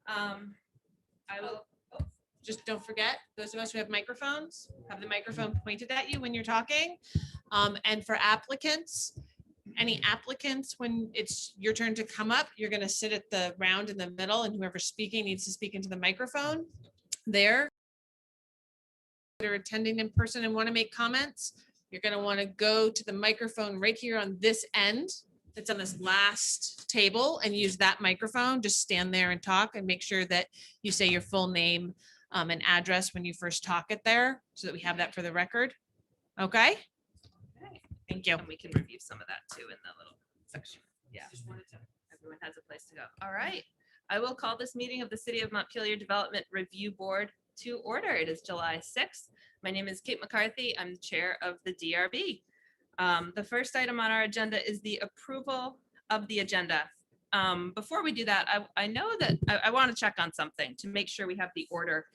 I will, just don't forget, those of us who have microphones, have the microphone pointed at you when you're talking. And for applicants, any applicants, when it's your turn to come up, you're gonna sit at the round in the middle, and whoever's speaking needs to speak into the microphone there. That are attending in person and want to make comments, you're gonna want to go to the microphone right here on this end. It's on this last table, and use that microphone. Just stand there and talk, and make sure that you say your full name and address when you first talk it there, so that we have that for the record. Okay? Thank you. And we can review some of that too in the little section. Yeah. Everyone has a place to go. All right. I will call this meeting of the City of Montpelier Development Review Board to order. It is July 6th. My name is Kate McCarthy. I'm the chair of the DRB. The first item on our agenda is the approval of the agenda. Before we do that, I know that I want to check on something to make sure we have the order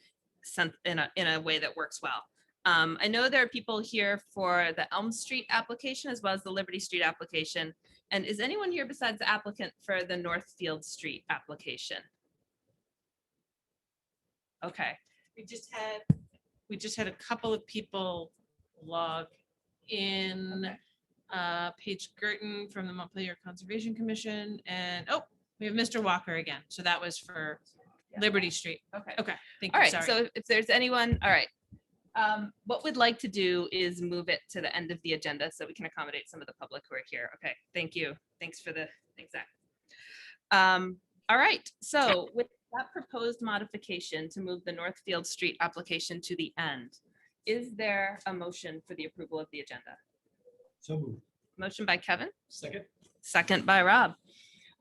sent in a way that works well. I know there are people here for the Elm Street application as well as the Liberty Street application. And is anyone here besides the applicant for the Northfield Street application? Okay. We just had a couple of people log in. Paige Gerton from the Montpelier Conservation Commission, and we have Mr. Walker again. So that was for Liberty Street. Okay. Okay. Thank All you. right. Sorry. So if there's anyone, all right. What we'd like to do is move it to the end of the agenda so we can accommodate some of the public who are here. Okay. Thank you. Thanks for the exact. All right. So with that proposed modification to move the Northfield Street application to the end, is there a motion for the approval of the agenda? So moved. Motion by Kevin, Second. second by Rob.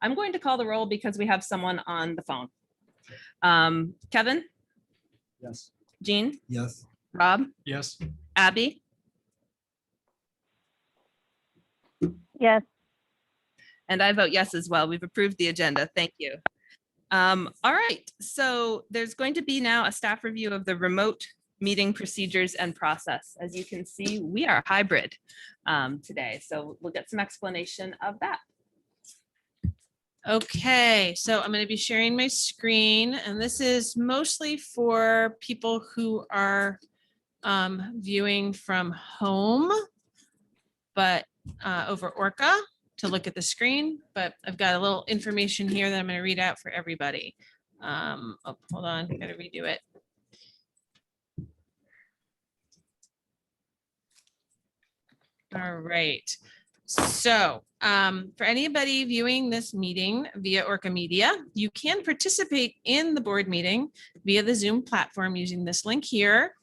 I'm going to call the roll because we have someone on the phone. Kevin, Yes. Jean, Yes. Rob, Yes. Abby, Yes. and I vote yes as well. We've approved the agenda. Thank you. All right, so there's going to be now a staff review of the remote meeting procedures and process. As you can see, we are hybrid today, so we'll get some explanation of that. Okay, so I'm going to be sharing my screen, and this is mostly for people who are viewing from home, but over ORCA to look at the screen. But I've got a little information here that I'm going to read out for everybody. Oh, hold on, I got to redo it. All right. So for anybody viewing this meeting via ORCA Media, you can participate in the board meeting via the Zoom platform using this link here,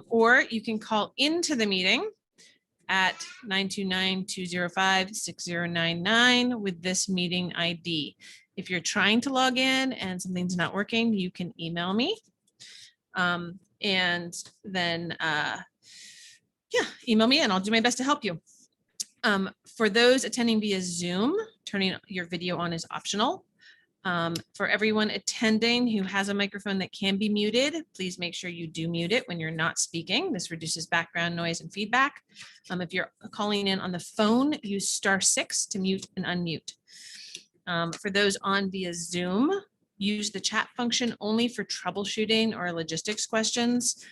or you can call into the meeting at 929-205-6099 with this meeting ID. If you're trying to log in and something's not working, you can email me. And then, email me and I'll do my best to help you. For those attending via Zoom, turning your video on is optional. For everyone attending who has a microphone that can be muted, please make sure you do mute it when you're not speaking. This reduces background noise and feedback. If you're calling in on the phone, use *6 to mute and unmute. For those on via Zoom, use the chat function only for troubleshooting or logistics questions.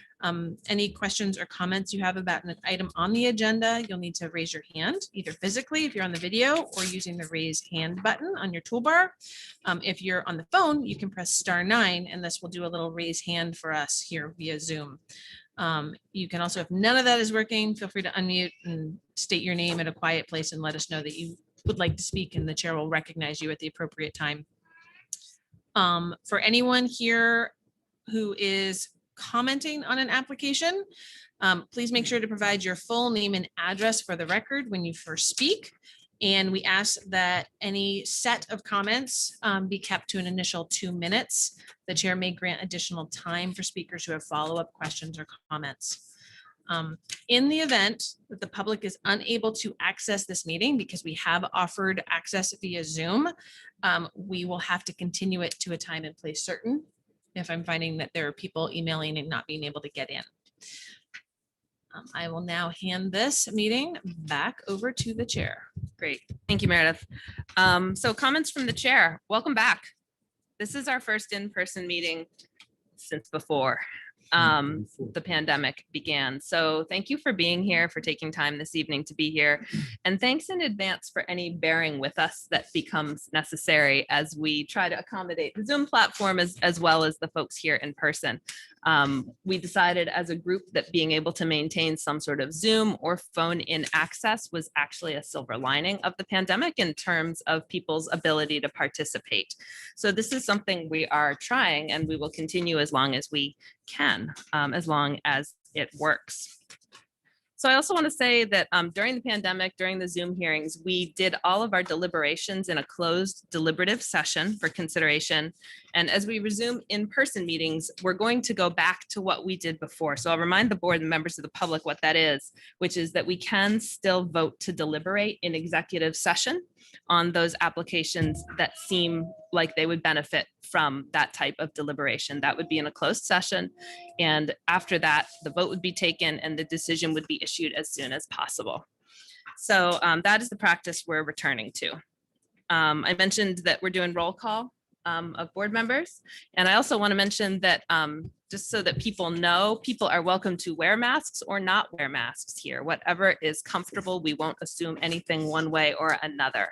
Any questions or comments you have about an item on the agenda, you'll need to raise your hand, either physically if you're on the video or using the raise hand button on your toolbar. If you're on the phone, you can press *9 and this will do a little raise hand for us here via Zoom. You can also, if none of that is working, feel free to unmute and state your name at a quiet place and let us know that you would like to speak, and the chair will recognize you at the appropriate time. For anyone here who is commenting on an application, please make sure to provide your full name and address for the record when you first speak. And we ask that any set of comments be kept to an initial 2 minutes. The chair may grant additional time for speakers who have follow-up questions or comments. In the event that the public is unable to access this meeting because we have offered access via Zoom, we will have to continue it to a time and place certain if I'm finding that there are people emailing and not being able to get in. I will now hand this meeting back over to the chair. Great. Thank you, Meredith. So comments from the chair. Welcome back. This is our first in-person meeting since before the pandemic began. So thank you for being here, for taking time this evening to be here. And thanks in advance for any bearing with us that becomes necessary as we try to accommodate the Zoom platform as well as the folks here in person. We decided as a group that being able to maintain some sort of Zoom or phone-in access was actually a silver lining of the pandemic in terms of people's ability to participate. So this is something we are trying, and we will continue as long as we can, as long as it works. So I also want to say that during the pandemic, during the Zoom hearings, we did all of our deliberations in a closed deliberative session for consideration. And as we resume in-person meetings, we're going to go back to what we did before. So I'll remind the board and members of the public what that is, which is that we can still vote to deliberate in executive session on those applications that seem like they would benefit from that type of deliberation. That would be in a closed session. And after that, the vote would be taken and the decision would be issued as soon as possible. So that is the practice we're returning to. I mentioned that we're doing roll call of board members. And I also want to mention that just so that people know, people are welcome to wear masks or not wear masks here, whatever is comfortable. We won't assume anything one way or another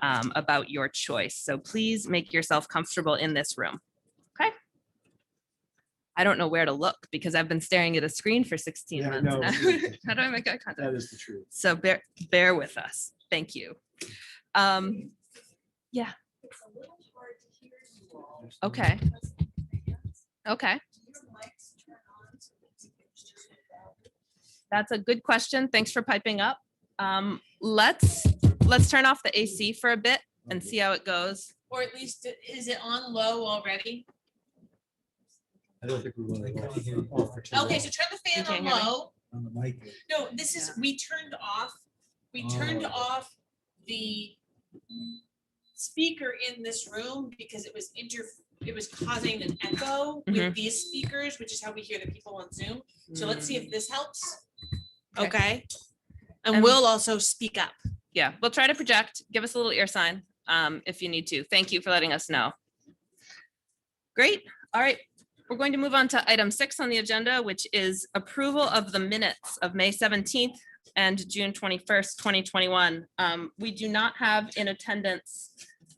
about your choice. So please make yourself comfortable in this room. Okay. I don't know where to look because I've been staring at a screen for 16 Yeah, I months. know. now. How do I make eye contact? That is the truth. So bear with us. Thank you. Yeah. It's a little hard to hear you all. Okay. because of the fans. Okay. Do your mics turn on so that you can just hear that? That's a good question. Thanks for piping up. Let's turn off the AC for a bit and see how it goes. Or at least, is it on low already? I don't think we want to go off for too Okay, long so turn the You fan can't on hear me? low. on the mic. No, this is, we turned Oh. off the speaker in this room because it was causing an echo with these speakers, which is how we hear the people on Zoom. So let's see if this helps. Okay. Okay. And And- we'll also speak up. Yeah, we'll try to project. Give us a little ear sign if you need to. Thank you for letting us know. Great. All right. We're going to move on to item 6 on the agenda, which is approval of the minutes of May 17th and June 21st, 2021. We do not have in attendance.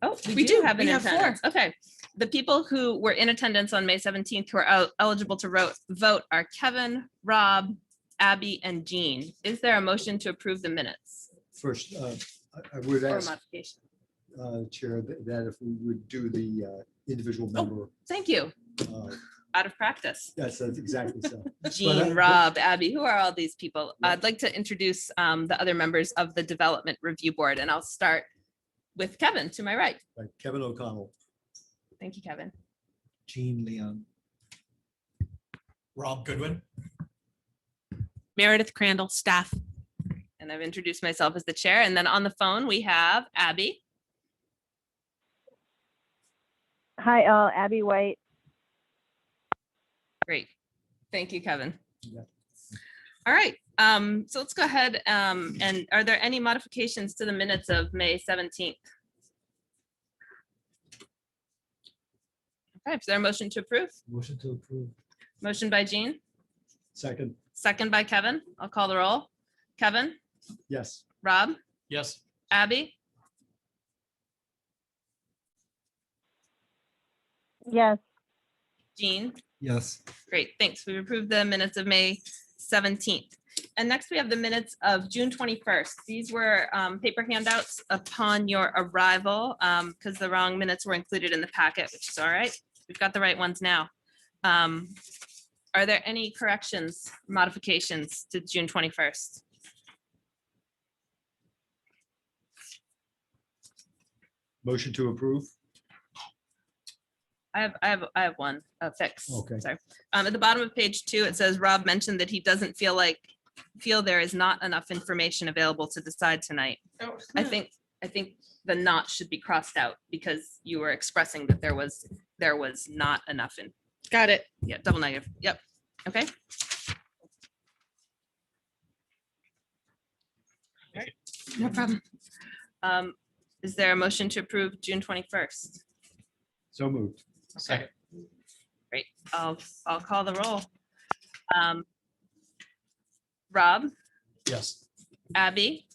Oh, we do have in We have 4. attendance. Okay. The people who were in attendance on May 17th who are eligible to vote are Kevin, Rob, Abby, and Jean. Is there a motion to approve the minutes First, I would or ask, modification? Chair, that if we would do the individual member. Thank you. uh, Out of practice. That's exactly so. Jean, Rob, Abby, who are all these people? Yeah. I'd like to introduce the other members of the Development Review Board, and I'll start with Kevin to my right. Right, Kevin O'Connell, Thank you, Kevin. Gene Leon. Rob Goodwin. Meredith Crandall, staff. And I've introduced myself as the chair. And then on the phone, we have Abby. Hi, all. Abby White. Great. Thank you, Kevin. Yeah. All right. So let's go ahead. And are there any modifications to the minutes of May 17th? Okay, is there a motion to approve? motion to approve. Motion by Jean, Second, second by Kevin. I'll call the roll. Kevin, yes. Rob, Yes. Abby, Yes. Jean. Yes. Great, thanks. We've approved the minutes of May 17th. And next we have the minutes of June 21st. These were paper handouts upon your arrival because the wrong minutes were included in the packet, which is all right. We've got the right ones now. Are there any corrections, modifications to June 21st? Motion to approve. I have one, a fix. Okay. Sorry. At the bottom of page 2, it says Rob mentioned that he doesn't feel there is not enough information available to decide tonight. I think the not should be crossed out because you were expressing that there was not enough in, Got it. yeah, double negative. Yep. Okay. No problem. Is there a motion to approve June 21st? So moved. Second. Great. I'll call the roll. Rob, Yes. Abby,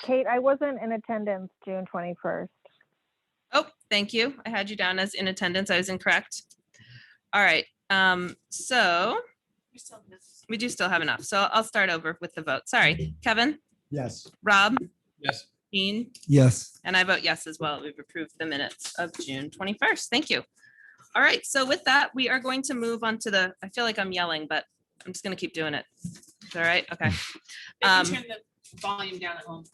Kate, I wasn't in attendance June 21st. oh, thank you. I had you down as in attendance. I was incorrect. All right, so we do still have enough. So I'll start over with the vote. Sorry, Kevin, Yes. Rob, Yes. Jean, Yes. and I vote yes as well. We've approved the minutes of June 21st. Thank you. All right, so with that, we are going to move on to I feel like I'm yelling, but I'm just gonna keep doing it. Is that all right? Okay. Turn the volume down at home.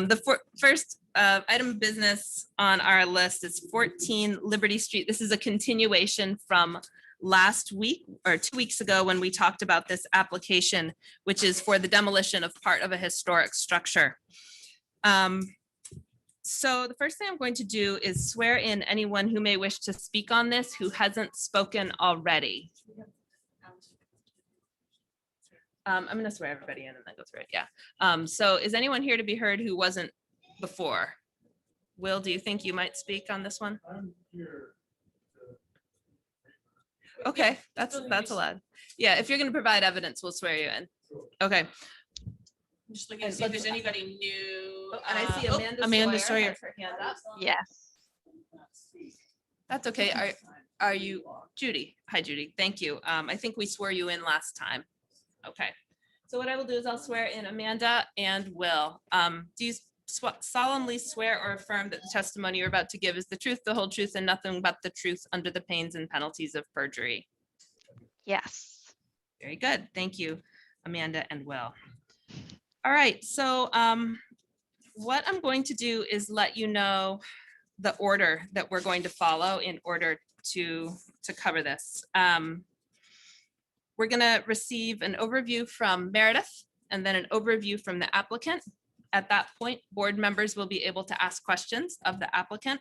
The first item of business on our list is 14 Liberty Street. This is a continuation from last week or 2 weeks ago when we talked about this application, which is for the demolition of part of a historic structure. So the first thing I'm going to do is swear in anyone who may wish to speak on this who hasn't spoken already. I'm going to swear everybody in and then go through it. Yeah. So is anyone here to be heard who wasn't before? Will, do you think you might speak on this one? I'm here. Okay, that's allowed. Yeah, if you're going to provide evidence, we'll swear you in. Okay. I'm just looking to see if there's anybody new. And I see Amanda Sawyer Sawyer. has her hand up. Yes. That's okay. Are you Judy? Hi, Judy. Thank you. I think we swore you in last time. Okay. So what I will do is I'll swear in Amanda and Will. Do you solemnly swear or affirm that the testimony you're about to give is the truth, the whole truth, and nothing but the truth under the pains and penalties of perjury? Yes. Very good. Thank you, Amanda and Will. All right. So what I'm going to do is let you know the order that we're going to follow in order to cover this. We're going to receive an overview from Meredith and then an overview from the applicant. At that point, board members will be able to ask questions of the applicant.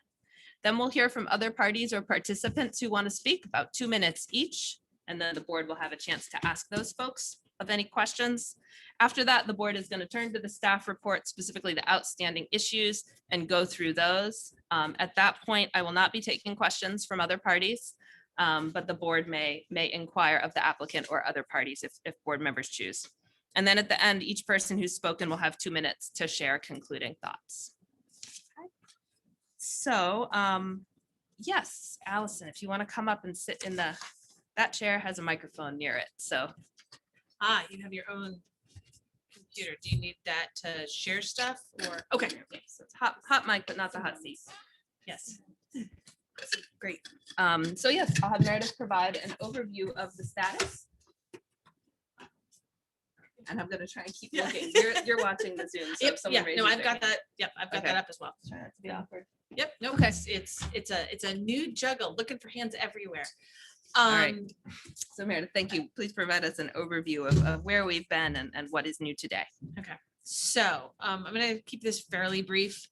Then we'll hear from other parties or participants who want to speak, about 2 minutes each. And then the board will have a chance to ask those folks of any questions. After that, the board is going to turn to the staff report, specifically the outstanding issues, and go through those. At that point, I will not be taking questions from other parties, but the board may inquire of the applicant or other parties if board members choose. And then at the end, each person who's spoken will have 2 minutes to share concluding thoughts. Okay. So yes, Allison, if you want to come up and sit in that chair has a microphone near it. So You have your own computer. Do you need that to share stuff or? Okay. so it's hot mic, but not the hot seat. Yes. Great. So yes, I'll have Meredith provide an overview of the status. And I'm going to try and keep Yeah. looking. You're watching the Zoom. So Yep. if someone Yeah. raises No, I've their got hand- that. Yep. I've got Okay. that up as well. Try not to be awkward. Yep. No, Okay. it's a new juggle, looking for hands everywhere. All right. So Meredith, thank you. Please provide us an overview of where we've been and what is new today. So I'm going to keep this fairly brief.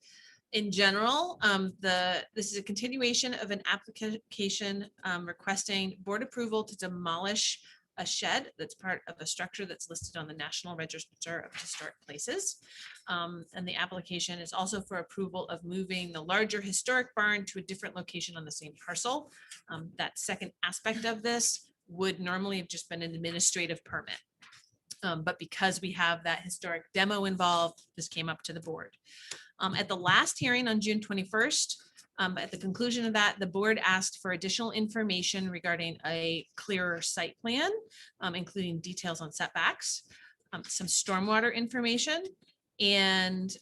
In general, this is a continuation of an application requesting board approval to demolish a shed that's part of a structure that's listed on the National Register of Historic Places. And the application is also for approval of moving the larger historic barn to a different location on the same parcel. That second aspect of this would normally have just been an administrative permit. But because we have that historic demo involved, this came up to the board. At the last hearing on June 21st, at the conclusion of that, the board asked for additional information regarding a clearer site plan, including details on setbacks, some stormwater information, and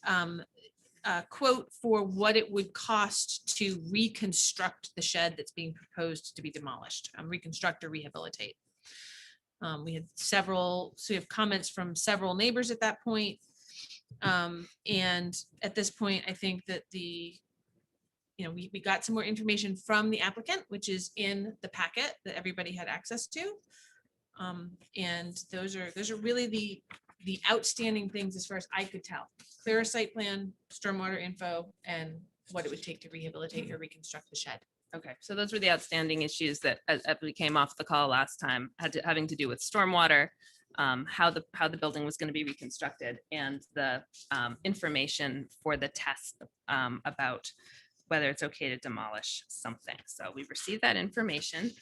a quote for what it would cost to reconstruct the shed that's being proposed to be demolished, reconstruct or rehabilitate. We had so we have comments from several neighbors at that point. And at this point, I think that we got some more information from the applicant, which is in the packet that everybody had access to. And those are really the outstanding things as far as I could tell. Clearer site plan, stormwater info, and what it would take to rehabilitate or reconstruct the shed. Okay, so those were the outstanding issues that as we came off the call last time, having to do with stormwater, how the building was going to be reconstructed and the information for the test about whether it's okay to demolish something. So we received that information.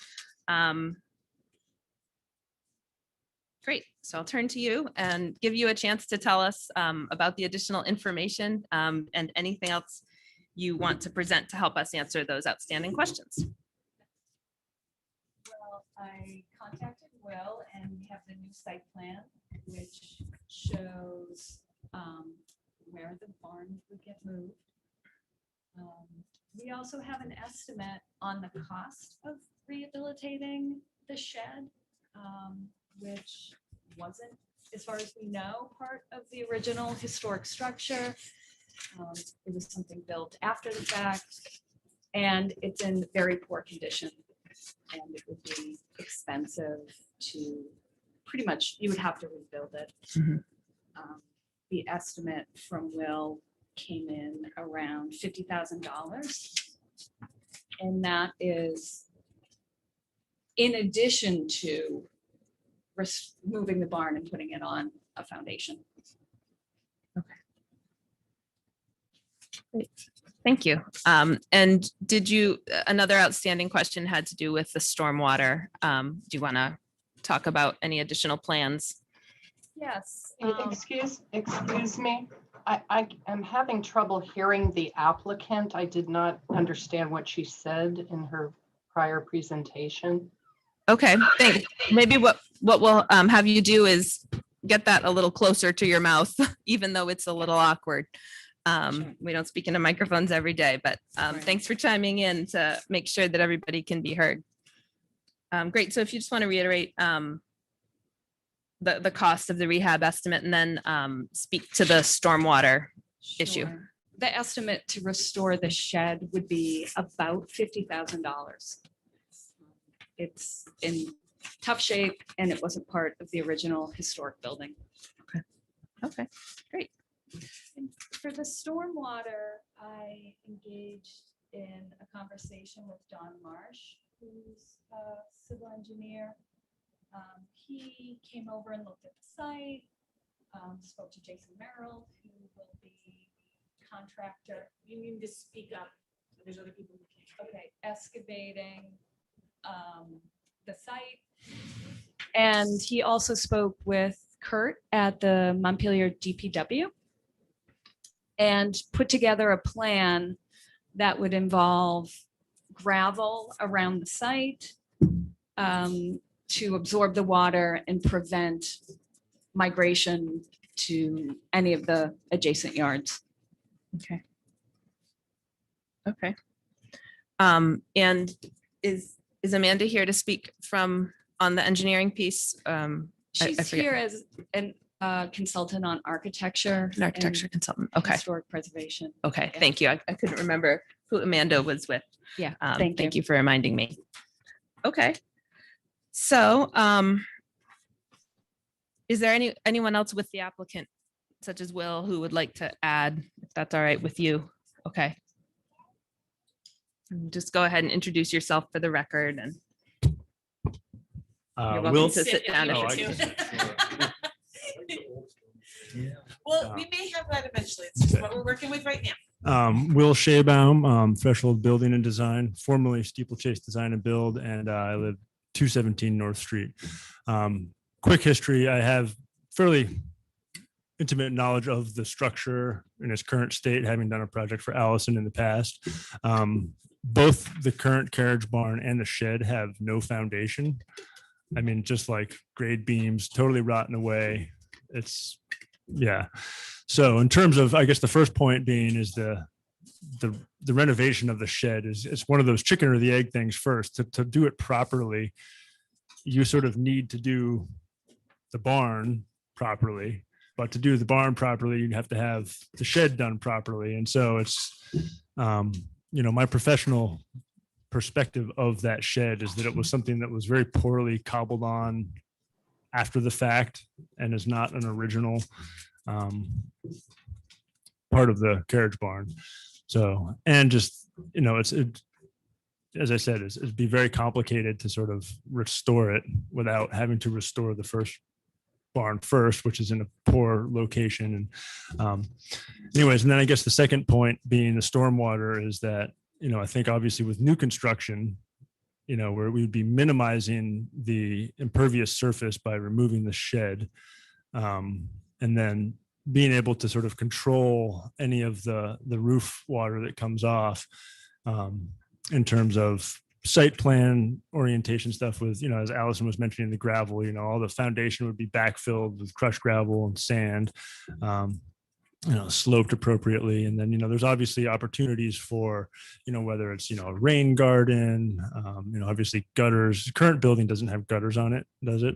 Great. So I'll turn to you and give you a chance to tell us about the additional information and anything else you want to present to help us answer those outstanding questions. Well, I contacted Will and we have the new site plan, which shows where the barn would get moved. We also have an estimate on the cost of rehabilitating the shed, which wasn't, as far as we know, part of the original historic structure. It was something built after the fact, and it's in very poor condition. And it would be expensive to, pretty much, you would have to rebuild it. Mhm. The estimate from Will came in around $50,000. And that is in addition to moving the barn and putting it on a foundation. Thank you. And did you, another outstanding question had to do with the stormwater. Do you want to talk about any additional plans? Yes. Excuse me. I am having trouble hearing the applicant. I did not understand what she said in her prior presentation. Okay, thanks. Maybe what we'll have you do is get that a little closer to your mouth, even though it's a little awkward. We don't speak into microphones every day, but thanks for chiming in to make sure that everybody can be heard. Great. So if you just want to reiterate the cost of the rehab estimate and then speak to the stormwater issue. Sure. The estimate to restore the shed would be about $50,000. It's in tough shape and it wasn't part of the original historic building. Okay, great. And for the stormwater, I engaged in a conversation with Don Marsh, who's a civil engineer. He came over and looked at the site, spoke to Jason Merrill, who will be contractor. You need to speak up. There's other people who can't. Okay, excavating the site. And he also spoke with Kurt at the Montpelier DPW and put together a plan that would involve gravel around the site to absorb the water and prevent migration to any of the adjacent yards. Okay. Okay. And is Amanda here to speak on the engineering piece? She's forget. here as a consultant on architecture. An architecture and consultant. Okay. Historic preservation. Okay. Yeah. Thank you. I couldn't remember who Amanda was with. Yeah, Thank you for reminding me. Okay. So is there anyone else with the applicant, such as Will, who would like to add, if that's all right with you? Okay. Just go ahead and introduce yourself for the record, and you're welcome Will, to sit down. Oh, if I you can choose. Well, we may have that eventually. It's just what we're working with right now. Will Shaybaum, Threshold Building and Design, formerly Steeplechase Design and Build, and I live 217 North Street. Quick history, I have fairly intimate knowledge of the structure in its current state, having done a project for Allison in the past. Both the current carriage barn and the shed have no foundation. I mean, just like grade beams, totally rotten away. It's, yeah. So in terms of, I guess the first point being is the renovation of the shed is it's one of those chicken or the egg things first. To do it properly, you sort of need to do the barn properly, but to do the barn properly, you have to have the shed done properly. And so it's, my professional perspective of that shed is that it was something that was very poorly cobbled on after the fact and is not an original part of the carriage barn. So, and just, as I said, it'd be very complicated to sort of restore it without having to restore the first barn first, which is in a poor location. And anyways, and then I guess the second point being the stormwater is that, I think obviously with new construction, where we'd be minimizing the impervious surface by removing the shed. And then being able to sort of control any of the roof water that comes off in terms of site plan orientation stuff with, as Allison was mentioning, the gravel, all the foundation would be backfilled with crushed gravel and sand, sloped appropriately. And then, there's obviously opportunities for, whether it's, a rain garden, obviously gutters. The current building doesn't have gutters on it, does it?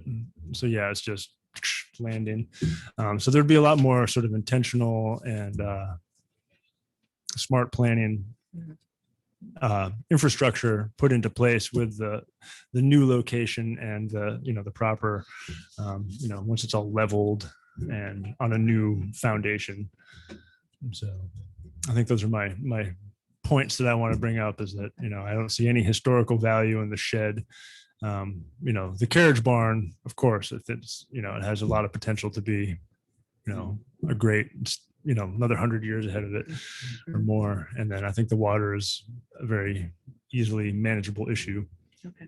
So yeah, it's just landing. So there'd be a lot more sort of intentional and smart planning infrastructure put into place with the new location and the proper once it's all leveled and on a new foundation. So I think those are my points that I want to bring up, is that I don't see any historical value in the shed. The carriage barn, of course, if it's it has a lot of potential to be a great another 100 years ahead of it or more. And then I think the water is a very easily manageable issue. Okay.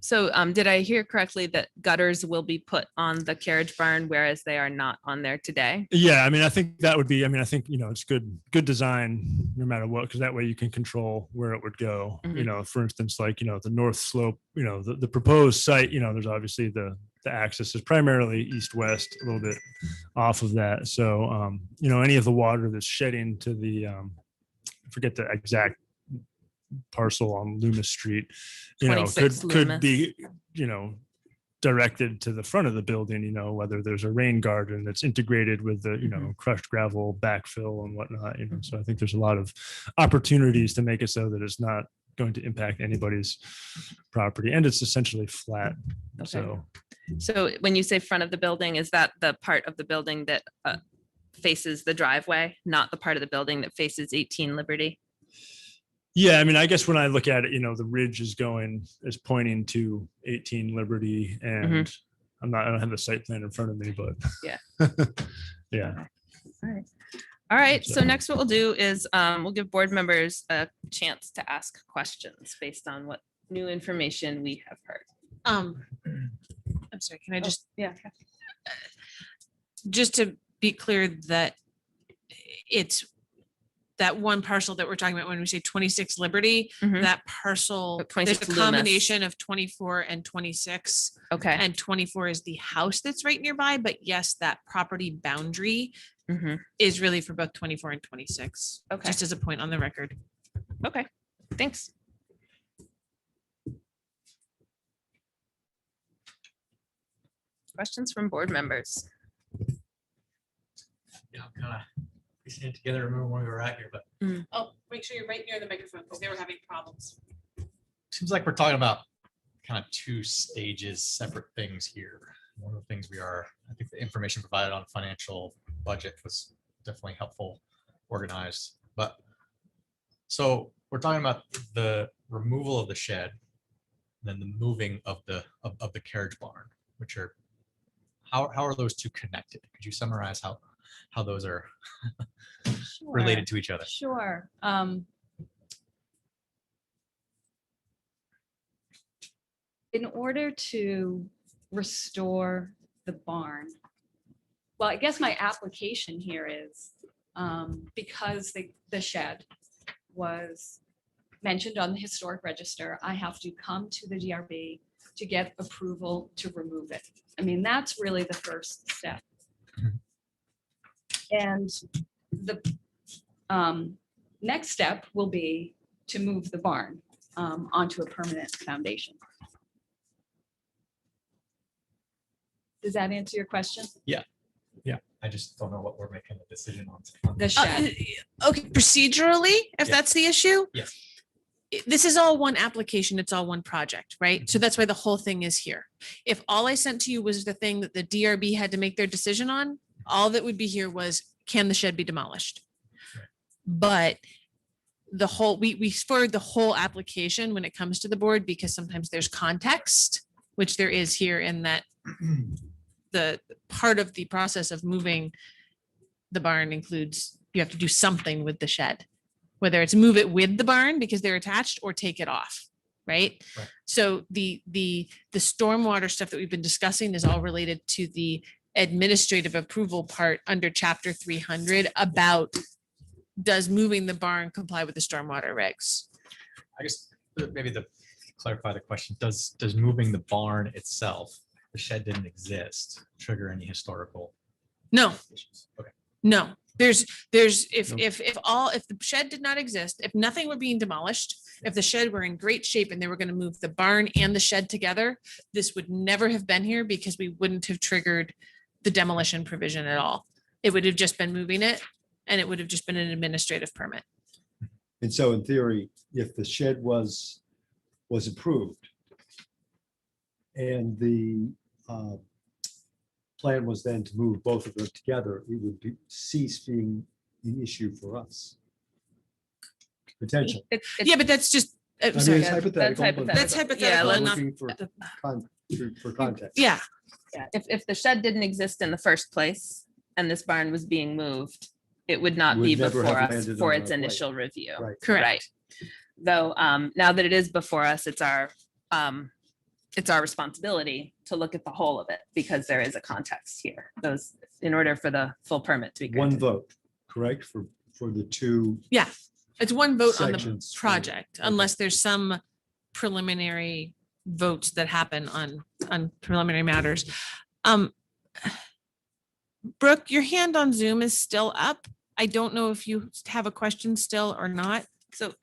So did I hear correctly that gutters will be put on the carriage barn, whereas they are not on there today? yeah, I think that would be, I think, it's good design no matter what, because that way you can control where it would go. For instance, like, the north slope, the proposed site, there's obviously the axis is primarily east-west, a little bit off of that. So, any of the water that's shedding to the, I forget the exact parcel on Loomis Street, 26 could be, directed to the front of the building, whether there's a rain garden that's integrated with the, crushed gravel backfill and whatnot, so I think there's a lot of opportunities to make it so that it's not going to impact anybody's property, and it's essentially flat. Okay. So when you say front of the building, is that the part of the building that faces the driveway, not the part of the building that faces 18 Liberty? Yeah, I guess when I look at it, the ridge is pointing to 18 Liberty, and I don't have the site plan in front of me, but Yeah. yeah. All right. So next what we'll do is we'll give board members a chance to ask questions based on what new information we have heard. I'm sorry, can I just, Yeah. just to be clear that it's that one parcel that we're talking about when we say 26 Liberty, that parcel, there's 26 a Loomis. combination of 24 and 26. Okay. And 24 is the house that's right nearby, but yes, that property boundary is really for both 24 and 26. Okay. Just as a point on the record. Okay. Thanks. Questions from board members? Yeah, kind of piecing it together. Remember when we were out here, but Oh, make sure you're right near the microphone because they were having problems. seems like we're talking about kind of two stages, separate things here. One of the things I think the information provided on financial budget was definitely helpful, organized. But so we're talking about the removal of the shed, and then the moving of the carriage barn, which are how are those two connected? Could you summarize how those are related to each other? Sure. In order to restore the barn, well, I guess my application here is because the shed was mentioned on the historic register, I have to come to the DRB to get approval to remove it. That's really the first step. And the next step will be to move the barn onto a permanent foundation. Does that answer your question? Yeah, I just don't know what we're making a decision on. The shed. Okay, procedurally, if Yeah. that's the issue. Yes. This is all one application. It's all one project, right? So that's why the whole thing is here. If all I sent to you was the thing that the DRB had to make their decision on, all that would be here was, can the shed be demolished? Right. But the whole, we forward the whole application when it comes to the board, because sometimes there's context, which there is here in that the part of the process of moving the barn includes, you have to do something with the shed, whether it's move it with the barn because they're attached or take it off, right? Right. So the stormwater stuff that we've been discussing is all related to the administrative approval part under chapter 300 about does moving the barn comply with the stormwater regs? I guess maybe to clarify the question, does moving the barn itself, the shed didn't exist, trigger any historical No, issues? Okay. no. There's, if No. if the shed did not exist, if nothing were being demolished, if the shed were in great shape and they were going to move the barn and the shed together, this would never have been here because we wouldn't have triggered the demolition provision at all. It would have just been moving it and it would have just been an administrative permit. And so in theory, if the shed was approved and the plan was then to move both of them together, it would cease being an issue for us. Potentially. Yeah, but that's just, I mean, sorry, it's hypothetical, but hypothetical. that's Yeah, hypothetical let's- I'm enough. looking for context. Yeah, Yeah, if the shed didn't exist in the first place and this barn was being moved, it would not be Would never before have us landed for on its our plate. initial review. Right. correct. Though, now that it is before us, it's our responsibility to look at the whole of it because there is a context here. Those, in order for the full permit to be One granted. vote, correct, for the two. Yeah, it's one vote on the Sections for- project okay. unless there's some preliminary votes that happen on preliminary matters. Brooke, your hand on Zoom is still up. I don't know if you have a question still or not. So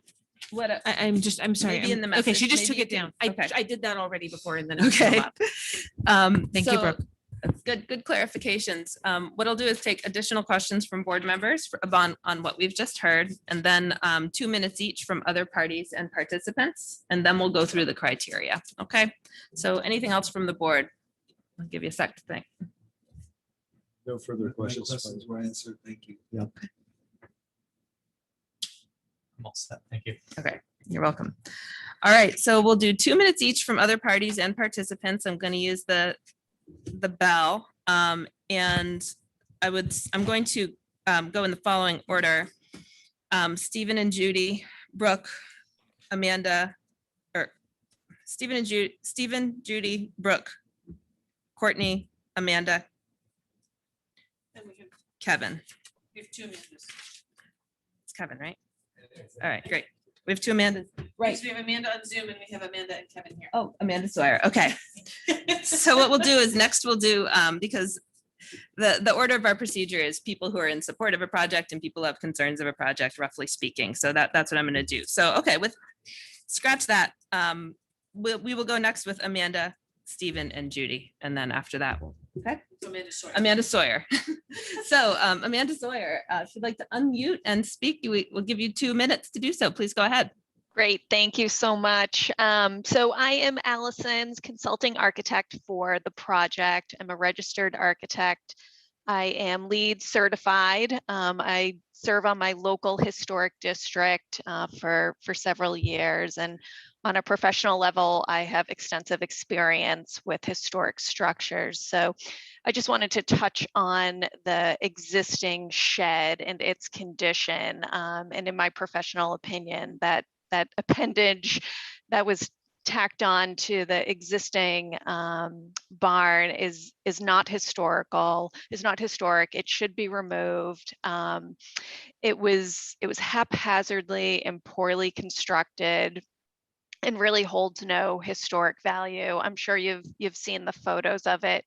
what, I'm sorry. Maybe in the Okay, she message, just took maybe it you down. can- okay. I did that already before and then. it came Okay. up. Thank you, Brooke. Good clarifications. What I'll do is take additional questions from board members on what we've just heard, and then 2 minutes each from other parties and participants, and then we'll go through the criteria. Okay, so anything else from the board? I'll give you a sec to think. No further My questions. questions were answered. Thank you. I'm all set. Thank you. You're welcome. All right, so we'll do 2 minutes each from other parties and participants. I'm going to use the bell. And I'm going to go in the following order. Stephen and Judy, Brooke, Amanda, or Stephen, Judy, Brooke, Courtney, Amanda, Kevin. We have 2 minutes. It's Kevin, right? All right, great. We have 2 Amandas. Right. We have Amanda on Zoom and we have Amanda and Kevin here. Oh, Amanda Sawyer. Okay. So what we'll do is next we'll do, because the order of our procedure is people who are in support of a project and people who have concerns of a project, roughly speaking. So that's what I'm going to do. So, okay, scratch that. We will go next with Amanda, Stephen, and Judy. And then after that, okay. Amanda Sawyer. So Amanda Sawyer, if you'd like to unmute and speak, we'll give you 2 minutes to do so. Please go ahead. Great, thank you so much. So I am Allison's consulting architect for the project. I'm a registered architect. I am LEED certified. I serve on my local historic district for several years, and on a professional level, I have extensive experience with historic structures. So I just wanted to touch on the existing shed and its condition. And in my professional opinion, that appendage that was tacked on to the existing barn is not historic. It should be removed. It was haphazardly and poorly constructed and really holds no historic value. I'm sure you've seen the photos of it.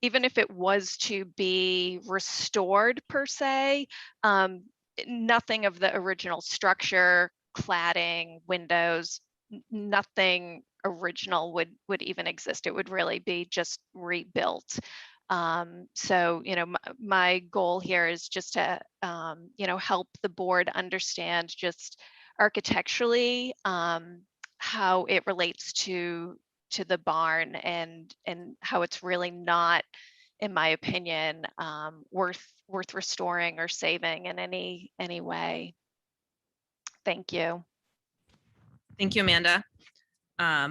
Even if it was to be restored per se, nothing of the original structure, cladding, windows, nothing original would even exist. It would really be just rebuilt. So, my goal here is just to, help the board understand just architecturally how it relates to the barn and how it's really not, in my opinion, worth restoring or saving in any way. Thank you. Thank you, Amanda. All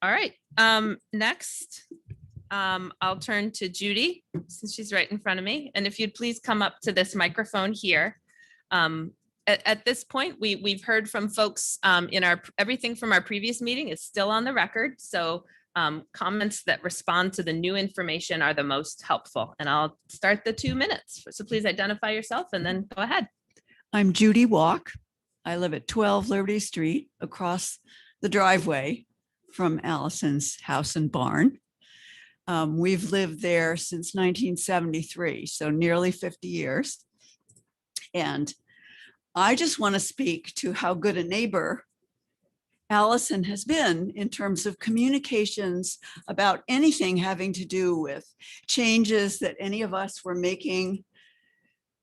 right, next I'll turn to Judy since she's right in front of me. And if you'd please come up to this microphone here. At this point, we've heard from folks in everything from our previous meeting is still on the record. So comments that respond to the new information are the most helpful. And I'll start the 2 minutes. So please identify yourself and then go ahead. I'm Judy Walk. I live at 12 Liberty Street across the driveway from Allison's house and barn. We've lived there since 1973, so nearly 50 years. And I just want to speak to how good a neighbor Allison has been in terms of communications about anything having to do with changes that any of us were making.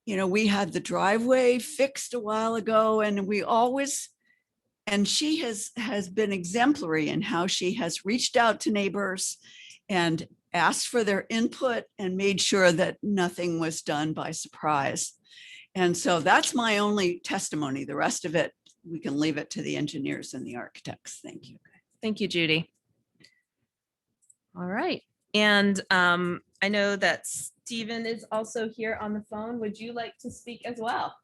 You know, we had the driveway fixed a while ago, and she has been exemplary in how she has reached out to neighbors and asked for their input and made sure that nothing was done by surprise. And so that's my only testimony. The rest of it, we can leave it to the engineers and the architects. Thank you. Thank you, Judy. All right. And I know that Stephen is also here on the phone. Would you like to speak as well?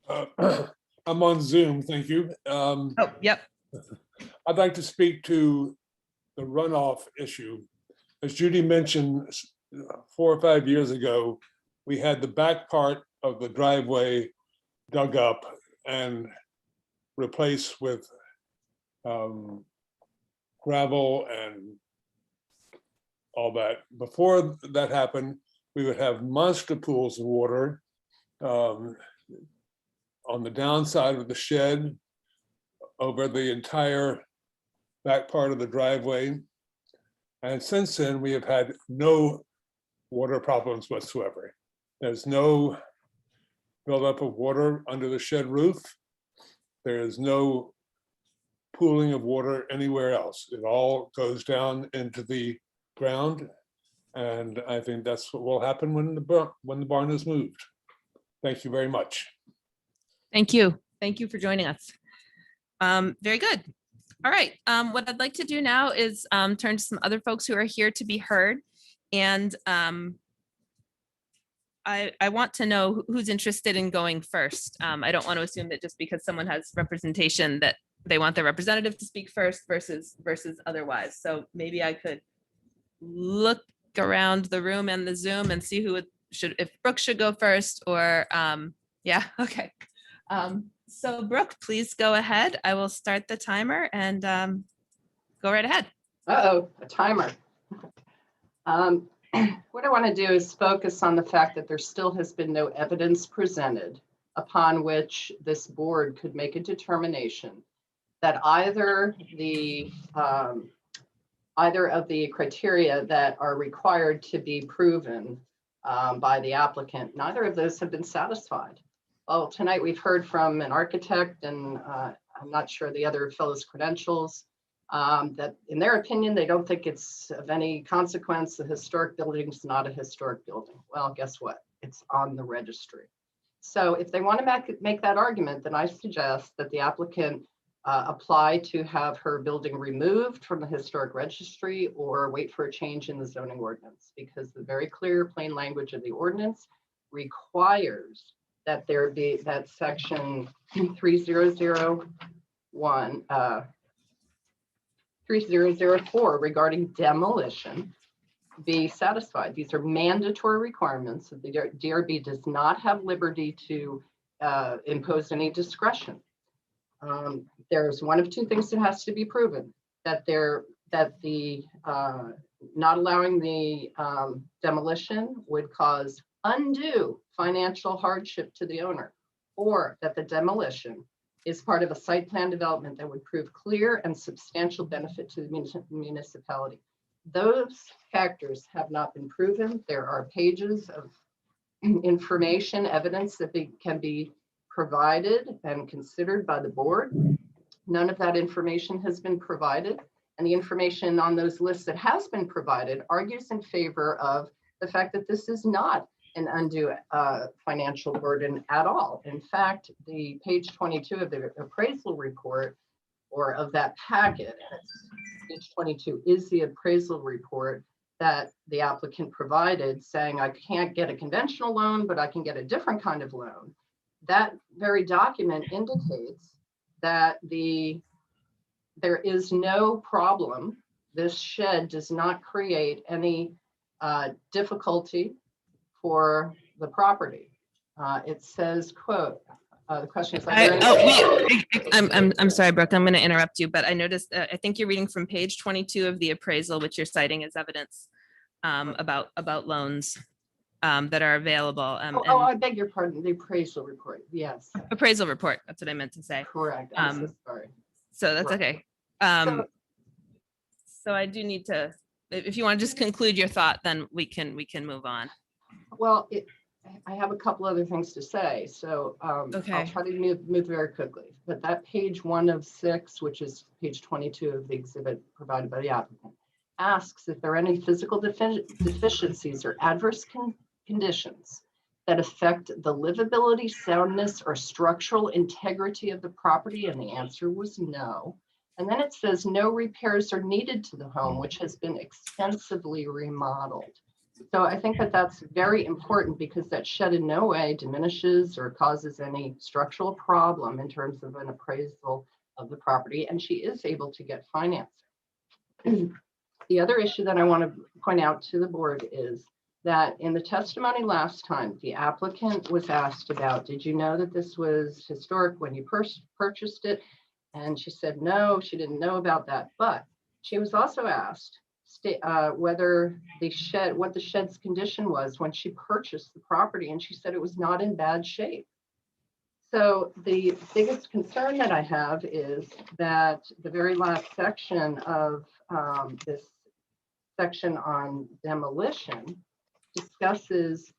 I'm on Zoom, thank you. Oh, yep. I'd like to speak to the runoff issue. As Judy mentioned, 4 or 5 years ago, we had the back part of the driveway dug up and replaced with gravel and all that. Before that happened, we would have monster pools of water on the downside of the shed, over the entire back part of the driveway. And since then, we have had no water problems whatsoever. There's no buildup of water under the shed roof. There is no pooling of water anywhere else. It all goes down into the ground. And I think that's what will happen when the barn is moved. Thank you very much. Thank you. Thank you for joining us. Very good. All right. What I'd like to do now is turn to some other folks who are here to be heard. And I want to know who's interested in going first. I don't want to assume that just because someone has representation that they want their representative to speak first versus otherwise. So maybe I could look around the room and the Zoom and see if Brooke should go first or yeah, okay. So Brooke, please go ahead. I will start the timer and go right ahead. Uh-oh, a timer. What I want to do is focus on the fact that there still has been no evidence presented upon which this board could make a determination that either of the criteria that are required to be proven by the applicant, neither of those have been satisfied. Well, tonight we've heard from an architect, and I'm not sure the other fellows' credentials, that in their opinion, they don't think it's of any consequence. The historic building is not a historic building. Well, guess what? It's on the registry. So if they want to make that argument, then I suggest that the applicant apply to have her building removed from the historic registry or wait for a change in the zoning ordinance, because the very clear plain language of the ordinance requires that there be that section 3004 regarding demolition be satisfied. These are mandatory requirements. The DRB does not have liberty to impose any discretion. There's one of two things that has to be proven: that the not allowing the demolition would cause undue financial hardship to the owner, or that the demolition is part of a site plan development that would prove clear and substantial benefit to the municipality. Those factors have not been proven. There are pages of information, evidence that can be provided and considered by the board. None of that information has been provided, and the information on those lists that has been provided argues in favor of the fact that this is not an undue financial burden at all. In fact, the page 22 of the appraisal report, or of that packet, page 22 is the appraisal report, that the applicant provided saying, I can't get a conventional loan, but I can get a different kind of loan. That very document indicates that there is no problem. This shed does not create any difficulty for the property. It says, quote, the question is, I'm sorry, Brooke, I'm going to interrupt you, but I noticed, I think you're reading from page 22 of the appraisal, which you're citing as evidence about loans that are available. I beg your pardon, the appraisal report. Yes, Appraisal report, that's what I meant to say. correct. I'm so sorry. So that's Right. okay. So I do need to, if you want to just conclude your thought, then we can move on. Well, I have a couple other things to say, so I'll Okay. try to move very quickly. But that page 1 of 6, which is page 22 of the exhibit provided by the applicant, asks if there are any physical deficiencies or adverse conditions that affect the livability, soundness, or structural integrity of the property, and the answer was no. And then it says no repairs are needed to the home, which has been extensively remodeled. So I think that that's very important, because that shed in no way diminishes or causes any structural problem in terms of an appraisal of the property, and she is able to get financing. The other issue that I want to point out to the board is that in the testimony last time, the applicant was asked about, did you know that this was historic when you purchased it? And she said, no, she didn't know about that. But she was also asked whether what the shed's condition was when she purchased the property. And she said it was not in bad shape. So the biggest concern that I have is that the very last section of this section on demolition discusses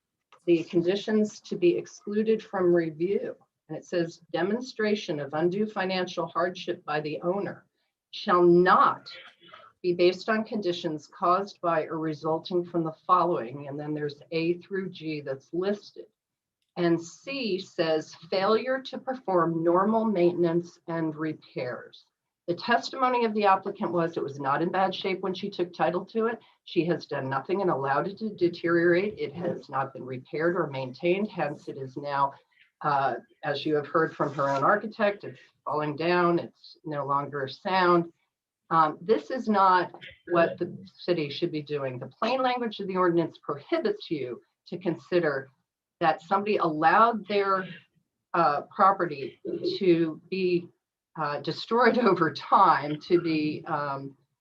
the conditions to be excluded from review. And it says demonstration of undue financial hardship by the owner shall not be based on conditions caused by or resulting from the following. And then there's A through G that's listed. And C says failure to perform normal maintenance and repairs. The testimony of the applicant was it was not in bad shape when she took title to it. She has done nothing and allowed it to deteriorate. It has not been repaired or maintained. Hence, it is now, as you have heard from her own architect, it's falling down. It's no longer sound. This is not what the city should be doing. The plain language of the ordinance prohibits you to consider that somebody allowed their property to be destroyed over time, to be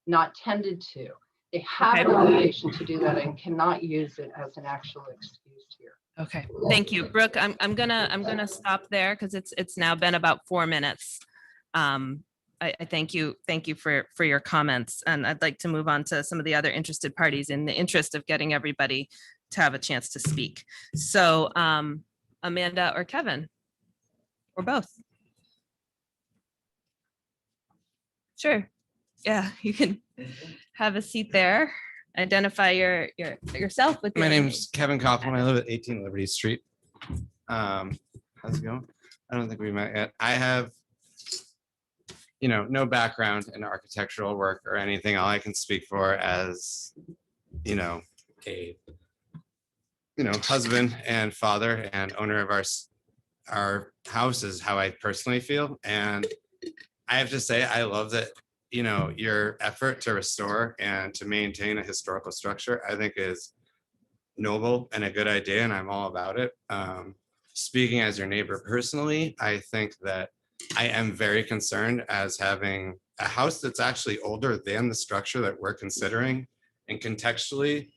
not tended to. They have an obligation to do that and cannot use it as an actual excuse here. Okay, thank you, Brooke. I'm gonna stop there because it's now been about 4 minutes. I thank you for your comments, and I'd like to move on to some of the other interested parties in the interest of getting everybody to have a chance to speak. So Amanda or Kevin, or both. Sure. Yeah, you can have a seat there. Identify yourself with My your name's Kevin Kaufman. I live at 18 Liberty Street. How's it going? I don't think we met yet. I have, no background in architectural work or anything. All I can speak for as, a, husband and father and owner of our house is how I personally feel. And I have to say, I love that, your effort to restore and to maintain a historical structure, I think is noble and a good idea, and I'm all about it. Speaking as your neighbor personally, I think that I am very concerned as having a house that's actually older than the structure that we're considering. And contextually,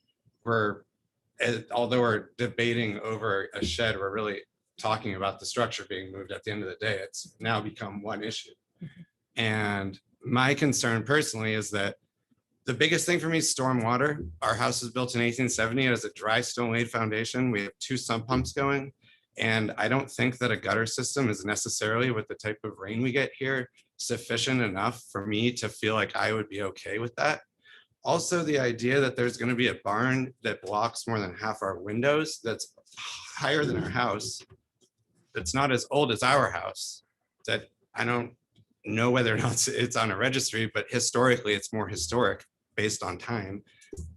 although we're debating over a shed, we're really talking about the structure being moved. At the end of the day, it's now become one issue. And my concern personally is that the biggest thing for me is stormwater. Our house was built in 1870. It has a dry stone laid foundation. We have 2 sump pumps going. And I don't think that a gutter system is necessarily, with the type of rain we get here, sufficient enough for me to feel like I would be okay with that. Also, the idea that there's going to be a barn that blocks more than half our windows, that's higher than our house, that's not as old as our house, that I don't know whether or not it's on a registry, but historically it's more historic based on time.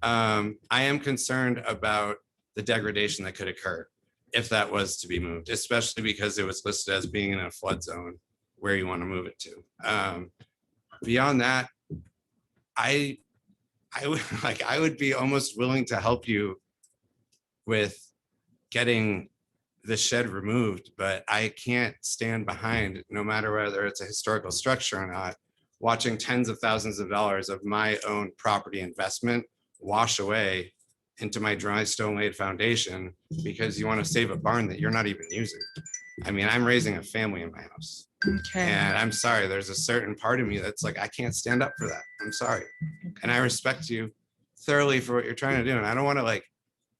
I am concerned about the degradation that could occur if that was to be moved, especially because it was listed as being in a flood zone where you want to move it to. Beyond that, I would be almost willing to help you with getting the shed removed, but I can't stand behind, no matter whether it's a historical structure or not, watching tens of thousands of dollars of my own property investment wash away into my dry stone laid foundation because you want to save a barn that you're not even using. I mean, I'm raising a family in my house. Okay. And I'm sorry, there's a certain part of me that's like, I can't stand up for that. I'm sorry. And I respect you thoroughly for what you're trying to do. And I don't want to like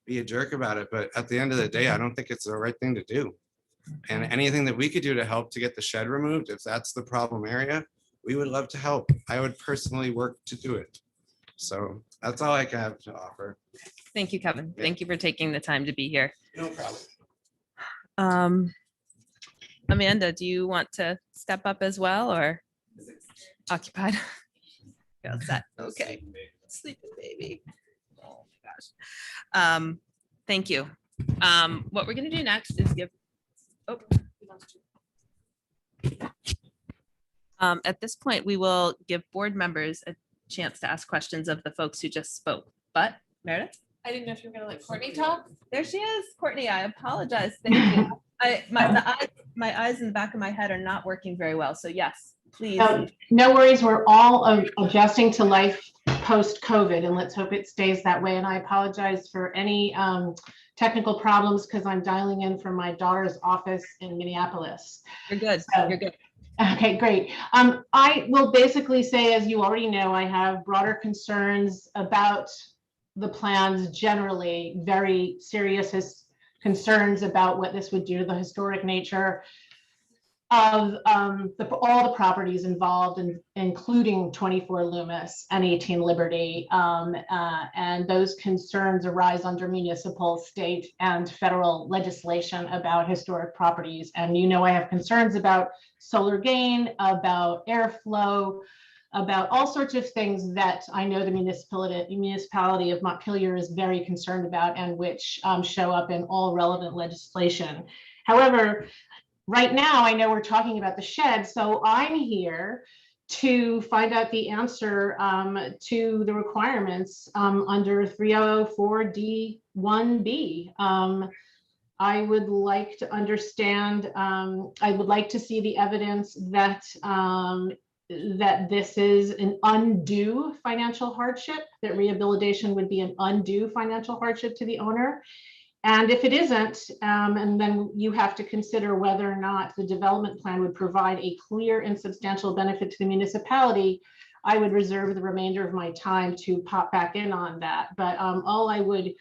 be a jerk about it, but at the end of the day, I don't think it's the right thing to do. And anything that we could do to help to get the shed removed, if that's the problem area, we would love to help. I would personally work to do it. So that's all I have to offer. Thank you, Kevin. Thank you for taking the time to be here. No problem. Amanda, do you want to step up as well or occupied? You're all set. Okay. Sleeping baby. Oh my gosh. Thank you. What we're going to do next is give. Oh. At this point, we will give board members a chance to ask questions of the folks who just spoke. But Meredith? I didn't know if you were gonna let Courtney talk. There she is. Courtney, I apologize. Thank you. My eyes in the back of my head are not working very well. So yes, please. No worries. We're all adjusting to life post-COVID, and let's hope it stays that way. And I apologize for any technical problems because I'm dialing in from my daughter's office in Minneapolis. You're good. So, you're good. Okay, great. I will basically say, as you already know, I have broader concerns about the plans generally, very serious concerns about what this would do to the historic nature of all the properties involved, including 24 Loomis and 18 Liberty. And those concerns arise under municipal, state, and federal legislation about historic properties. And you know, I have concerns about solar gain, about airflow, about all sorts of things that I know the municipality of Montpelier is very concerned about, and which show up in all relevant legislation. However, right now, I know we're talking about the shed, so I'm here to find out the answer to the requirements under 3004D1B. I would like to understand, I would like to see the evidence that that this is an undue financial hardship, that rehabilitation would be an undue financial hardship to the owner. And if it isn't, and then you have to consider whether or not the development plan would provide a clear and substantial benefit to the municipality, I would reserve the remainder of my time to pop back in on that. But all I would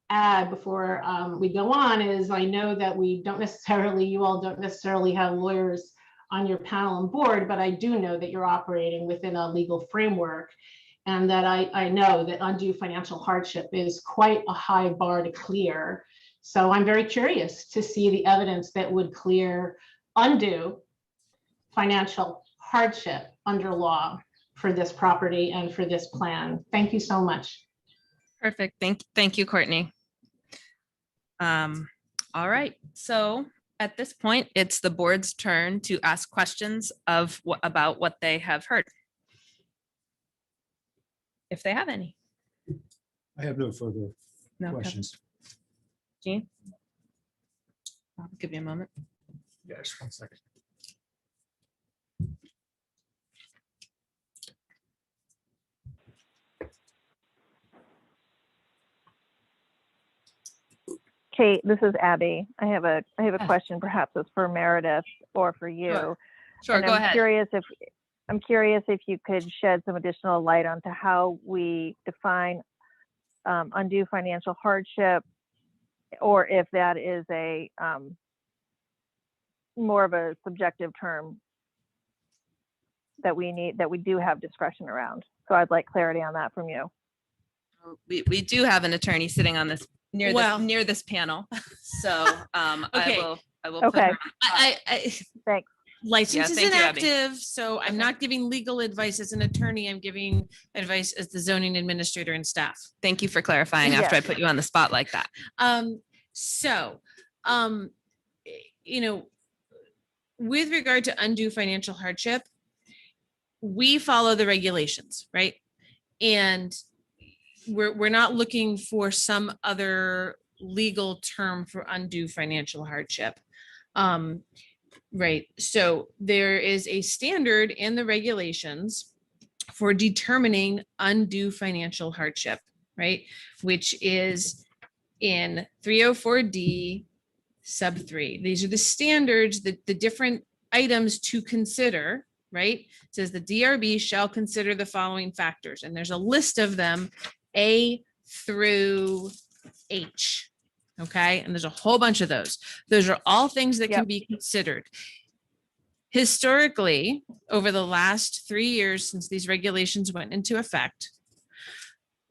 add before we go on is, I know that you all don't necessarily have lawyers on your panel and board, but I do know that you're operating within a legal framework, and that I know that undue financial hardship is quite a high bar to clear. So I'm very curious to see the evidence that would clear undue financial hardship under law for this property and for this plan. Thank you so much. Perfect. Thank you, Courtney. All right. So at this point, it's the board's turn to ask questions about what they have heard, if they have any. I have no further questions. Jean? I'll give you a moment. Yeah, just 1 second. Kate, this is Abby. I have a question, perhaps it's for Meredith or for you. Sure, go ahead. I'm curious if you could shed some additional light onto how we define undue financial hardship, or if that is a more of a subjective term that we do have discretion around. So I'd like clarity on that from you. We do have an attorney sitting on this near this panel. So Okay. I will put Okay. her on. Thanks. license is thank you, Abby. inactive, so I'm Okay. not giving legal advice as an attorney. I'm giving advice as the zoning administrator and staff. Thank you for clarifying after I Yes. put you on the spot like that. So, you know, with regard to undue financial hardship, we follow the regulations, right? And we're not looking for some other legal term for undue financial hardship. Right, so there is a standard in the regulations for determining undue financial hardship, right? Which is in 304D sub 3. These are the standards, the different items to consider, right? It says the DRB shall consider the following factors, and there's a list of them, A through H. Okay, and there's a whole bunch of those. Those are all things that can Yep. be considered. Historically, over the last 3 years since these regulations went into effect,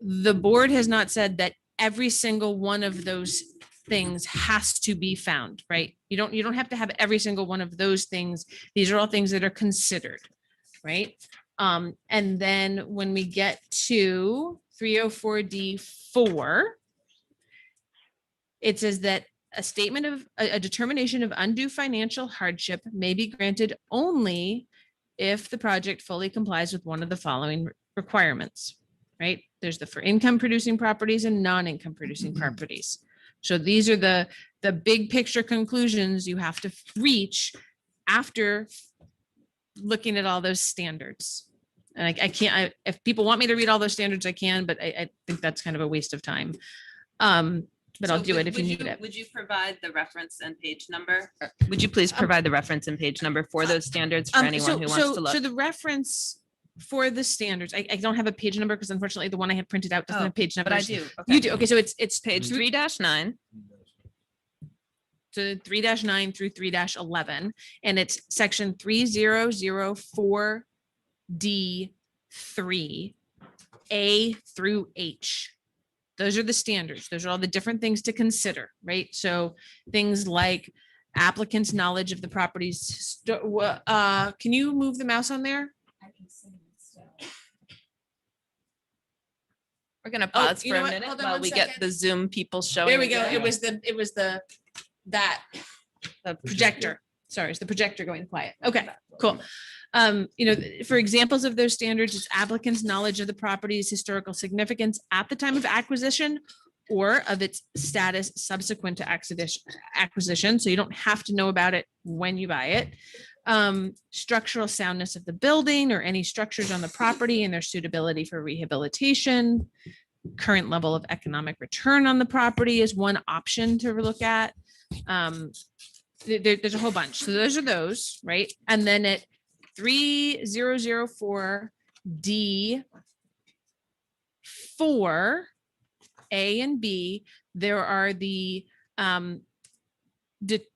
the board has not said that every single one of those things has to be found, right? You don't have to have every single one of those things. These are all things that are considered, right? And then when we get to 304D4, it says that a statement of a determination of undue financial hardship may be granted only if the project fully complies with one of the following requirements, right? There's the for income producing properties and non-income producing properties. So these are the big picture conclusions you have to reach after looking at all those standards. And I can't, if people want me to read all those standards, I can, but I think that's kind of a waste of time. But I'll So do would- it if you would need it. Would you provide the reference and page number? Would you please provide the reference and page number for those standards for anyone who wants to So look? the reference for the standards, I don't have a page number because unfortunately the one I had printed out doesn't Oh, have page But numbers. I do. You do, okay, so it's Page 3-9. to 3-9 through 3-11, and it's section 3004D3, A through H. Those are the standards. Those are all the different things to consider, right? So things like applicant's knowledge of the properties. Can you move the mouse on there? We're gonna Oh, pause you for know a what? minute Hold on while one we get second. the Zoom people showing. There we go. again. It was the projector. Sorry, it's the projector going quiet. Okay, cool. For examples of those standards, it's applicant's knowledge of the property's historical significance at the time of acquisition or of its status subsequent to acquisition. So you don't have to know about it when you buy it. Structural soundness of the building or any structures on the property and their suitability for rehabilitation. Current level of economic return on the property is one option to look at. There's a whole bunch. So those are those, right? And then at 3004D4, A and B, there are the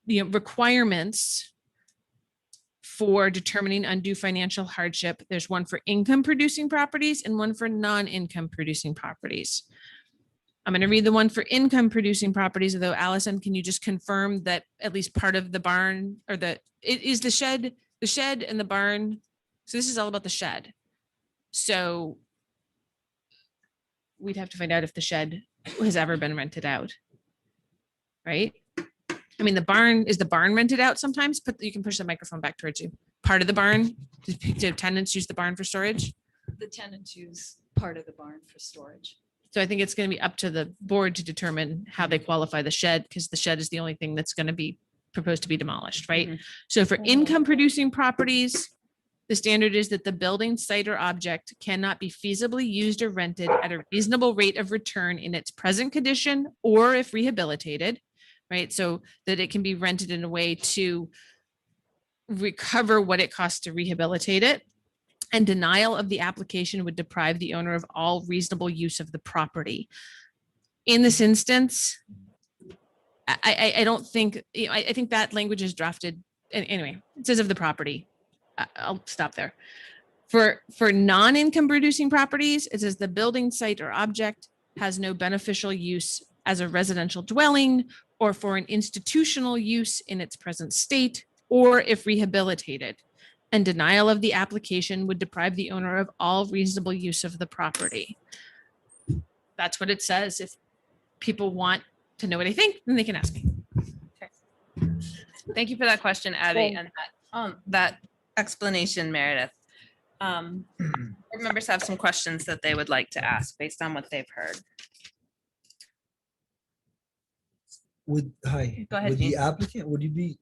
requirements for determining undue financial hardship. There's one for income producing properties and one for non-income producing properties. I'm going to read the one for income producing properties, although Allison, can you just confirm that at least part of the barn or it is the shed and the barn. So this is all about the shed. So we'd have to find out if the shed has ever been rented out. Right? I mean, is the barn rented out sometimes? You can push the microphone back towards you. Part of the barn, do tenants use the barn for storage? The tenants use part of the barn for storage. So I think it's going to be up to the board to determine how they qualify the shed, because the shed is the only thing that's going to be proposed to be demolished, right? Mhm. So for income producing properties, the standard is that the building, site, or object cannot be feasibly used or rented at a reasonable rate of return in its present condition or if rehabilitated, right? So that it can be rented in a way to recover what it costs to rehabilitate it. And denial of the application would deprive the owner of all reasonable use of the property. In this instance, I don't think, I think that language is drafted, anyway, it says of the property. I'll stop there. For non-income producing properties, it says the building, site, or object has no beneficial use as a residential dwelling or for an institutional use in its present state, or if rehabilitated, and denial of the application would deprive the owner of all reasonable use of the property. That's what it says. If people want to know what I think, then they can ask me. Thank you for that question, Abby, Thank- and that explanation, Meredith. Board members have some questions that they would like to ask based on what they've heard. Hi, Go ahead, would the Gene. applicant, would you be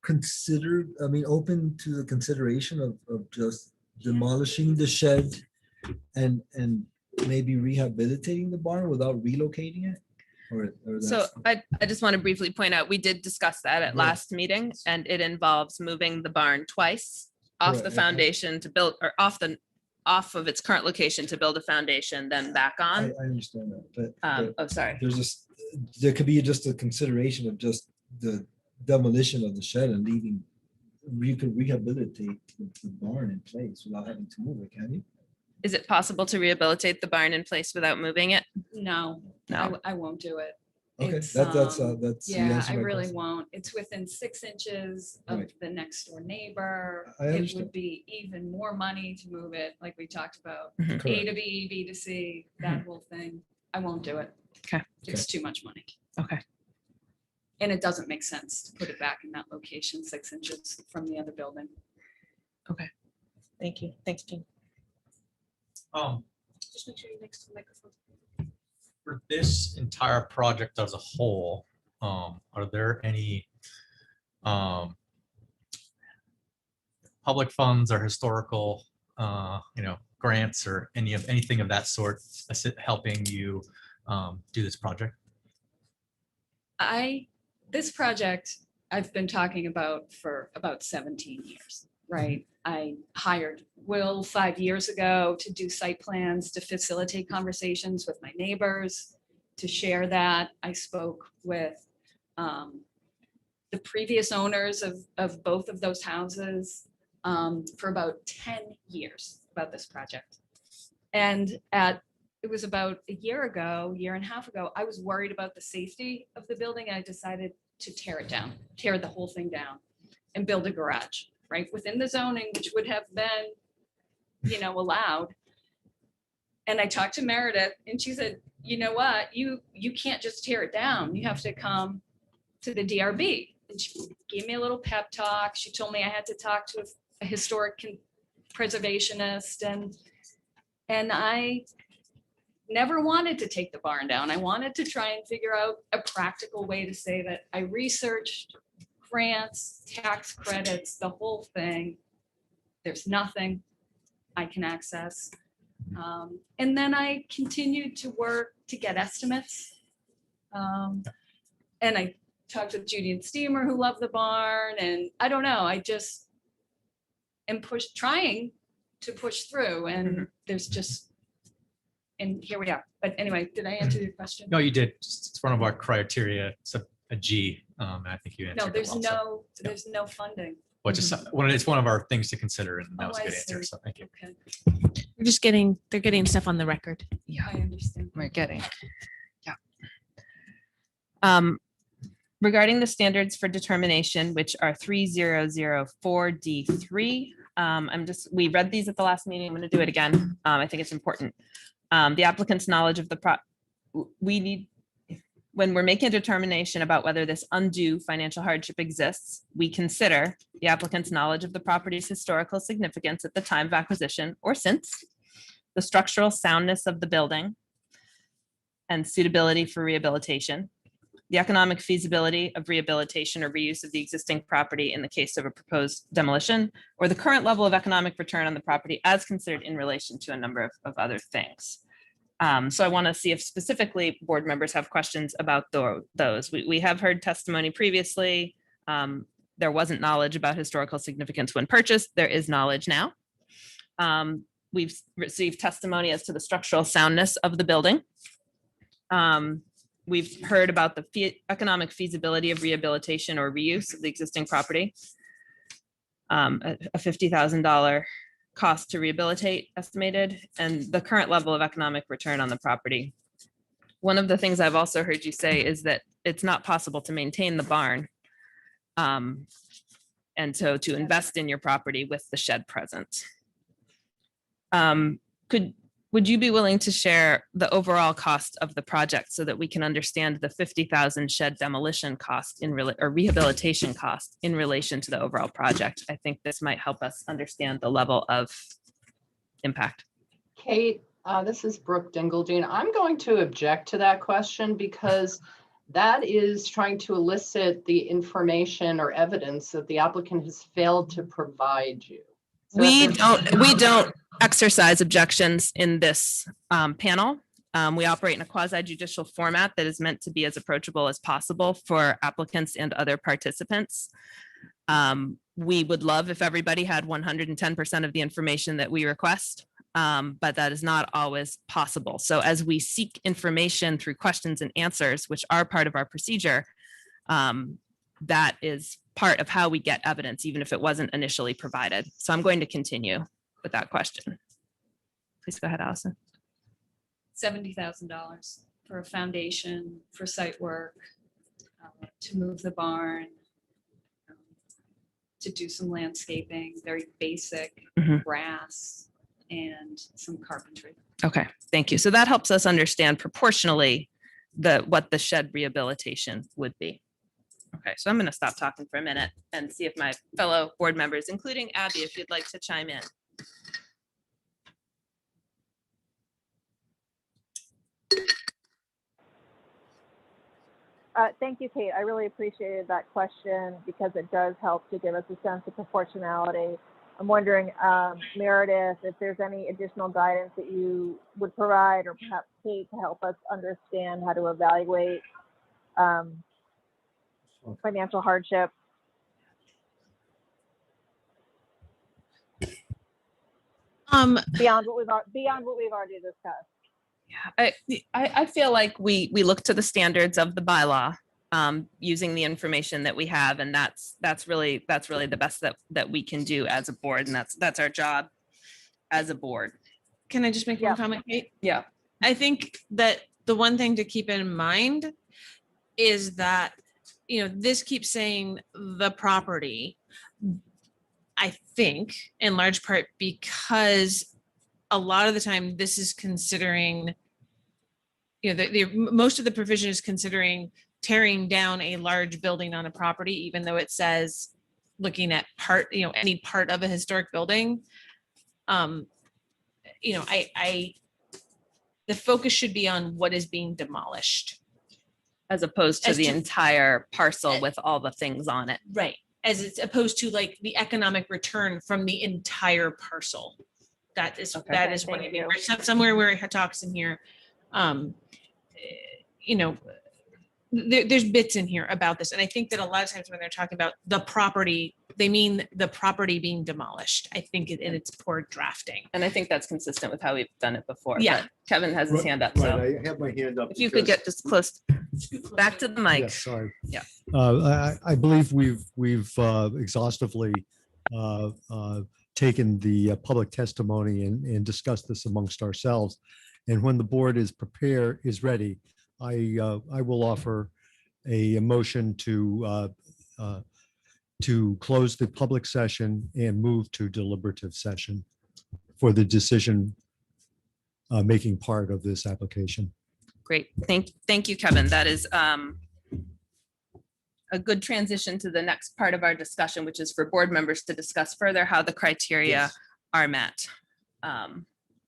considered, I mean, open to the consideration of just demolishing the shed and maybe rehabilitating the barn without relocating it? Or So that's- I just want to briefly point out, we did discuss that at Yeah. last meeting, and it involves moving the barn twice off the Correct. foundation to build, or off of its current location to build a foundation, then back I on. understand that, but Oh, sorry. there's just, there could be just a consideration of just the demolition of the shed and leaving, you could rehabilitate the barn in place without having to move it, can you? Is it possible to rehabilitate the barn in place without moving it? No, No. I won't do it. Okay, It's, that's. you Yeah, answered I my really question. won't. It's within 6 inches of Right. the next door neighbor. I It understand. would be even more money to move it, like we talked about. A Correct. to B, B to C, that whole thing. I won't do it. Okay. It's too much money. Okay. And it doesn't make sense to put it back in that location, 6 inches from the other building. Thank you. Thanks, Jean. Just make sure you're next to the microphone. For this entire project as a whole, are there any public funds or historical, grants or anything of that sort helping you do this project? This project, I've been talking about for about 17 years, right? I hired Will 5 years ago to do site plans, to facilitate conversations with my neighbors, to share that. I spoke with the previous owners of both of those houses for about 10 years about this project. And it was about a year and a half ago, I was worried about the safety of the building. And I decided to tear it down, tear the whole thing down and build a garage, right? Within the zoning, which would have been, allowed. And I talked to Meredith and she said, you know what, you can't just tear it down. You have to come to the DRB. And she gave me a little pep talk. She told me I had to talk to a historic preservationist and I never wanted to take the barn down. I wanted to try and figure out a practical way to say that I researched grants, tax credits, the whole thing. There's nothing I can access. And then I continued to work to get estimates. And I talked with Judy and Steamer who love the barn. And I don't know, I just am trying to push through and there's just, and here we are. But anyway, did I answer your question? No, you did. It's one of our criteria. It's a G. And I think you answered. No, it there's well, so, there's no funding. Well, it's one of our things to consider, and that was a Oh, I good answer. see. So thank you. Okay, They're getting stuff on the record. I understand. We're getting. Regarding the standards for determination, which are 3004D3. We read these at the last meeting. I'm going to do it again. I think it's important. The applicant's knowledge of when we're making a determination about whether this undue financial hardship exists, we consider the applicant's knowledge of the property's historical significance at the time of acquisition or since, the structural soundness of the building, and suitability for rehabilitation, the economic feasibility of rehabilitation or reuse of the existing property in the case of a proposed demolition, or the current level of economic return on the property as considered in relation to a number of other things. So I want to see if specifically board members have questions about those. We have heard testimony previously. There wasn't knowledge about historical significance when purchased. There is knowledge now. We've received testimony as to the structural soundness of the building. We've heard about the economic feasibility of rehabilitation or reuse of the existing property. A $50,000 cost to rehabilitate estimated, and the current level of economic return on the property. One of the things I've also heard you say is that it's not possible to maintain the barn And so to invest in your property with the shed present. Would you be willing to share the overall cost of the project so that we can understand the 50,000 shed demolition cost or rehabilitation cost in relation to the overall project? I think this might help us understand the level of impact. Kate, this is Brooke Dingledine. I'm going to object to that question because that is trying to elicit the information or evidence that the applicant has failed to provide you. So We if there's- don't exercise objections in this panel. We operate in a quasi judicial format that is meant to be as approachable as possible for applicants and other participants. We would love if everybody had 110% of the information that we request, but that is not always possible. So as we seek information through questions and answers, which are part of our procedure, that is part of how we get evidence, even if it wasn't initially provided. So I'm going to continue with that question. Please go ahead, Allison. $70,000 for a foundation, for site work, to move the barn, to do some landscaping, very basic Mhm. grass and some carpentry. Okay, thank you. So that helps us understand proportionally what the shed rehabilitation would be. Okay, so I'm going to stop talking for a minute and see if my fellow board members, including Abby, if you'd like to chime in. Thank you, Kate. I really appreciated that question because it does help to give us a sense of proportionality. I'm wondering, Meredith, if there's any additional guidance that you would provide, or perhaps Kate, to help us understand how to evaluate financial hardship. Beyond what we've already discussed. I feel like we look to the standards of the bylaw, using the information that we have, and that's really the best that we can do as a board, and that's our job as a board. Can I just make one comment, Kate? Yeah. I think that the one thing to keep in mind is that, this keeps saying the property, I think, in large part because a lot of the time this is considering, most of the provision is considering tearing down a large building on a property, even though it says looking at any part of a historic building. The focus should be on what is being demolished. As opposed to As the to- entire parcel with all the things on it. Right. As it's opposed to like the economic return from the entire parcel. That is what I mean. Somewhere where it talks in here, there's bits in here about this. And I think that a lot of times when they're talking about the property, they mean the property being demolished. I think it's poor drafting. And I think that's consistent with how we've done it before. Yeah. But Kevin has his hand up. Right, So I have my hand up. if you could because- get just close back to the mic. Yes, sorry. Yeah. I believe we've exhaustively taken the public testimony and discussed this amongst ourselves. And when the board is ready, I will offer a motion to close the public session and move to deliberative session for the decision making part of this application. Great. Thank you, Kevin. That is a good transition to the next part of our discussion, which is for board members to discuss further how the criteria Yes. are met.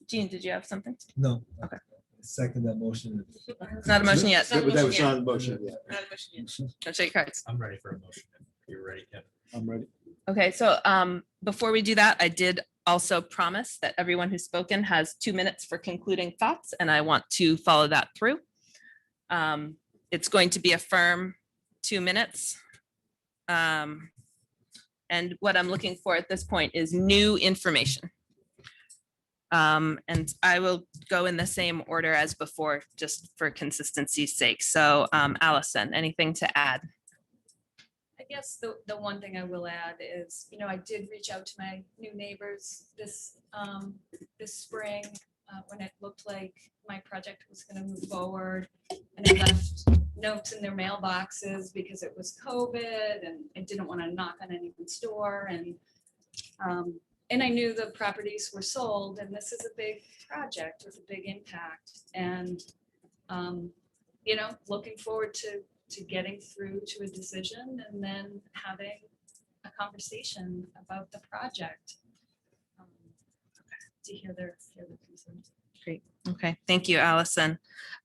Jean, did you have something? No. Okay. Second that motion. It's not a motion yet. Yeah, but that was not a motion yet. Not a motion yet. Don't show your cards. I'm ready for a motion. If you're ready, Kevin. I'm ready. Okay, so before we do that, I did also promise that everyone who's spoken has 2 minutes for concluding thoughts, and I want to follow that through. It's going to be a firm 2 minutes. And what I'm looking for at this point is new information. And I will go in the same order as before, just for consistency's sake. So Allison, anything to add? I guess the one thing I will add is, I did reach out to my new neighbors this spring when it looked like my project was going to move forward, and I left notes in their mailboxes because it was COVID and I didn't want to knock on anyone's door. And I knew the properties were sold, and this is a big project with a big impact. And, you know, looking forward to getting through to a decision and then having a conversation about the project. To hear their concerns. Great. Okay. Thank you, Allison.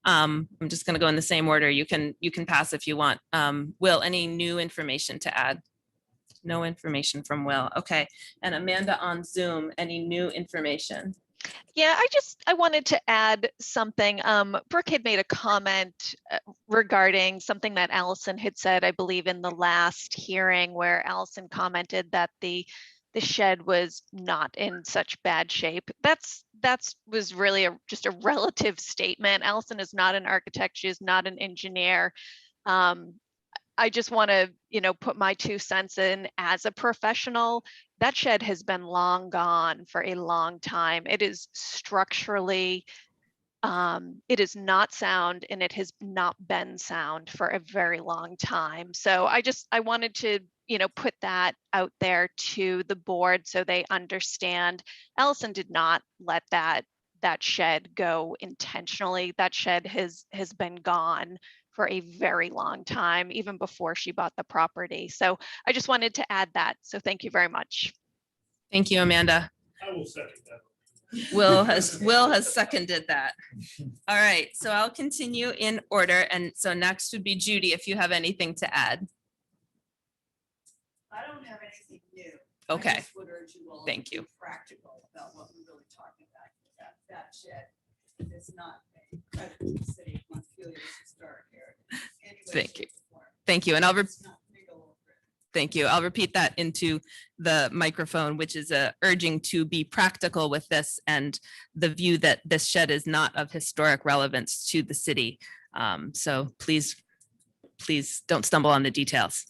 I'm just going to go in the same order. You can pass if you want. Will, any new information to add? No information from Will. Okay. And Amanda on Zoom, any new information? Yeah, I wanted to add something. Brooke had made a comment regarding something that Allison had said, I believe in the last hearing, where Allison commented that the shed was not in such bad shape. That was really just a relative statement. Allison is not an architect. She is not an engineer. I just want to, you know, put my 2 cents in as a professional. That shed has been long gone for a long time. It is structurally, it is not sound, and it has not been sound for a very long time. So I wanted to, you know, put that out there to the board so they understand. Allison did not let that shed go intentionally. That shed has been gone for a very long time, even before she bought the property. So I just wanted to add that. So thank you very much. Thank you, Amanda. I will second that. Will has seconded that. All right, so I'll continue in order. And so next would be Judy, if you have anything to add. I don't have anything new. Okay. I just would urge you all to Thank be you. practical about what we're really talking about. That shed is not a credit to the city of Montpelier's historic heritage. in any way, Thank you. shape, or form. Thank you. And It's not legal over it. thank you. I'll repeat that into the microphone, which is urging to be practical with this and the view that this shed is not of historic relevance to the city. So please don't stumble on the details.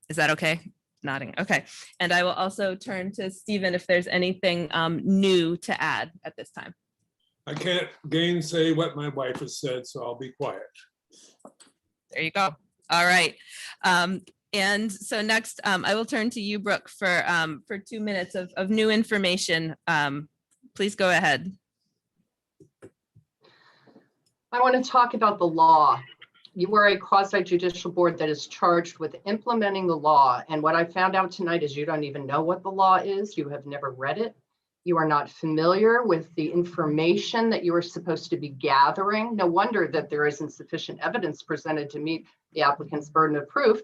Is that okay? Nodding. Okay. And I will also turn to Stephen if there's anything new to add at this time. I can't gainsay what my wife has said, so I'll be quiet. There you go. All right. And so next, I will turn to you, Brooke, for 2 minutes of new information. Please go ahead. I want to talk about the law. You are a quasi-judicial board that is charged with implementing the law. And what I found out tonight is you don't even know what the law is. You have never read it. You are not familiar with the information that you are supposed to be gathering. No wonder that there isn't sufficient evidence presented to meet the applicant's burden of proof.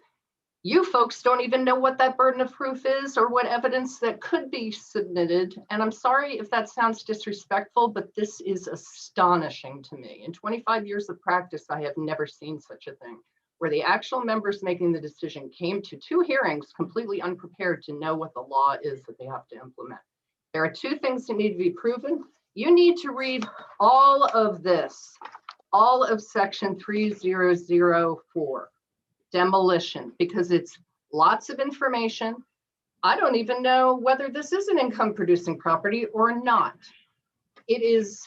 You folks don't even know what that burden of proof is or what evidence that could be submitted. And I'm sorry if that sounds disrespectful, but this is astonishing to me. In 25 years of practice, I have never seen such a thing, where the actual members making the decision came to 2 hearings completely unprepared to know what the law is that they have to implement. There are 2 things that need to be proven. You need to read all of this, all of section 3004. Demolition, because it's lots of information. I don't even know whether this is an income producing property or not. It is,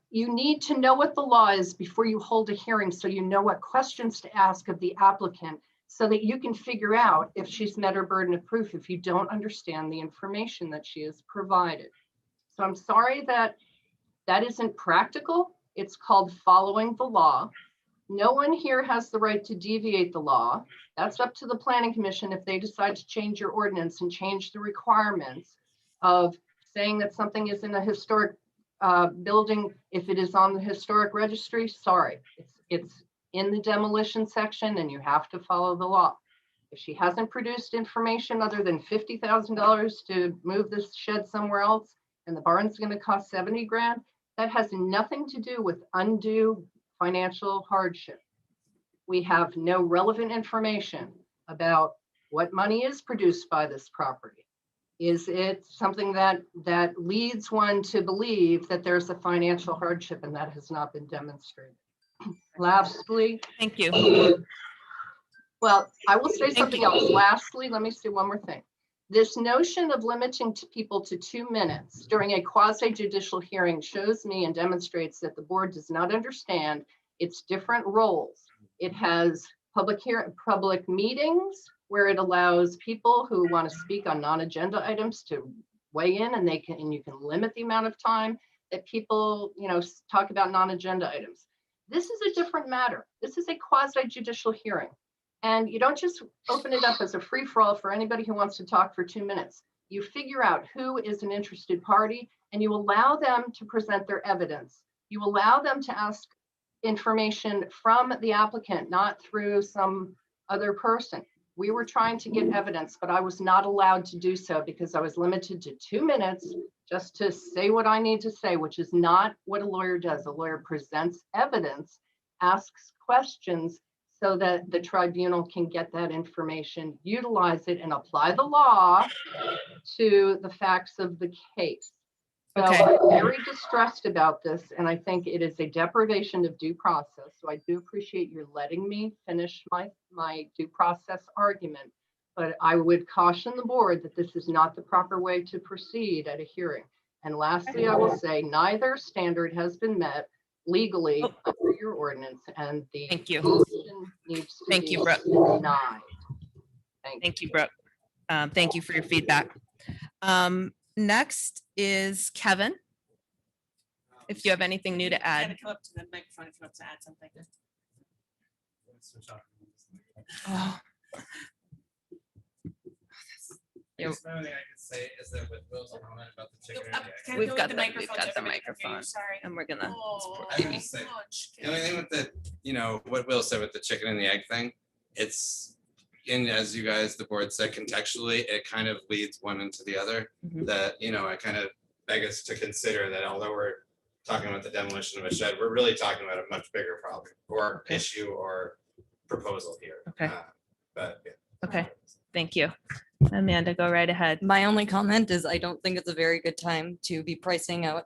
you need to know what the law is before you hold a hearing, so you know what questions to ask of the applicant so that you can figure out if she's met her burden of proof if you don't understand the information that she has provided. So I'm sorry that that isn't practical. It's called following the law. No one here has the right to deviate the law. That's up to the Planning Commission if they decide to change your ordinance and change the requirements of saying that something is in a historic building. If it is on the historic registry, sorry, it's in the demolition section and you have to follow the law. If she hasn't produced information other than $50,000 to move this shed somewhere else and the barn's going to cost 70 grand, that has nothing to do with undue financial hardship. We have no relevant information about what money is produced by this property. Is it something that leads one to believe that there's a financial hardship, and that has not been demonstrated? Lastly, thank you. Well, I will say something else. Lastly, let me say one more thing. This notion of limiting people to 2 minutes during a quasi-judicial hearing shows me and demonstrates that the board does not understand its different roles. It has public meetings where it allows people who want to speak on non-agenda items to weigh in, and you can limit the amount of time that people, talk about non-agenda items. This is a different matter. This is a quasi-judicial hearing. And you don't just open it up as a free-for-all for anybody who wants to talk for 2 minutes. You figure out who is an interested party, and you allow them to present their evidence. You allow them to ask information from the applicant, not through some other person. We were trying to get evidence, but I was not allowed to do so because I was limited to 2 minutes just to say what I need to say, which is not what a lawyer does. A lawyer presents evidence, asks questions so that the tribunal can get that information, utilize it, and apply the law to the facts of the case. So Okay. I'm very distressed about this, and I think it is a deprivation of due process. So I do appreciate your letting me finish my due process argument, but I would caution the board that this is not the proper way to proceed at a hearing. And lastly, I will say neither standard has been met legally under your ordinance, and the Thank you. motion needs to Thank be you, Brooke. denied. Thank you, Brooke. Thank you for your feedback. Next is Kevin. If you have anything new to add. Come up to the microphone if you want to add something. Oh. There's the only thing I could say is that with Will's comment about the chicken and the egg. We've got the microphone, Sorry. and we're gonna. I will say, the only thing with what Will said with the chicken and the egg thing, it's, and as you guys, the board said contextually, it kind of leads one into the other. Mhm. That, I kind of beg us to consider that although we're talking about the demolition of a shed, we're really talking about a much bigger problem or issue or proposal here. Okay. But yeah. Okay, thank you. Amanda, go right ahead. My only comment is I don't think it's a very good time to be pricing out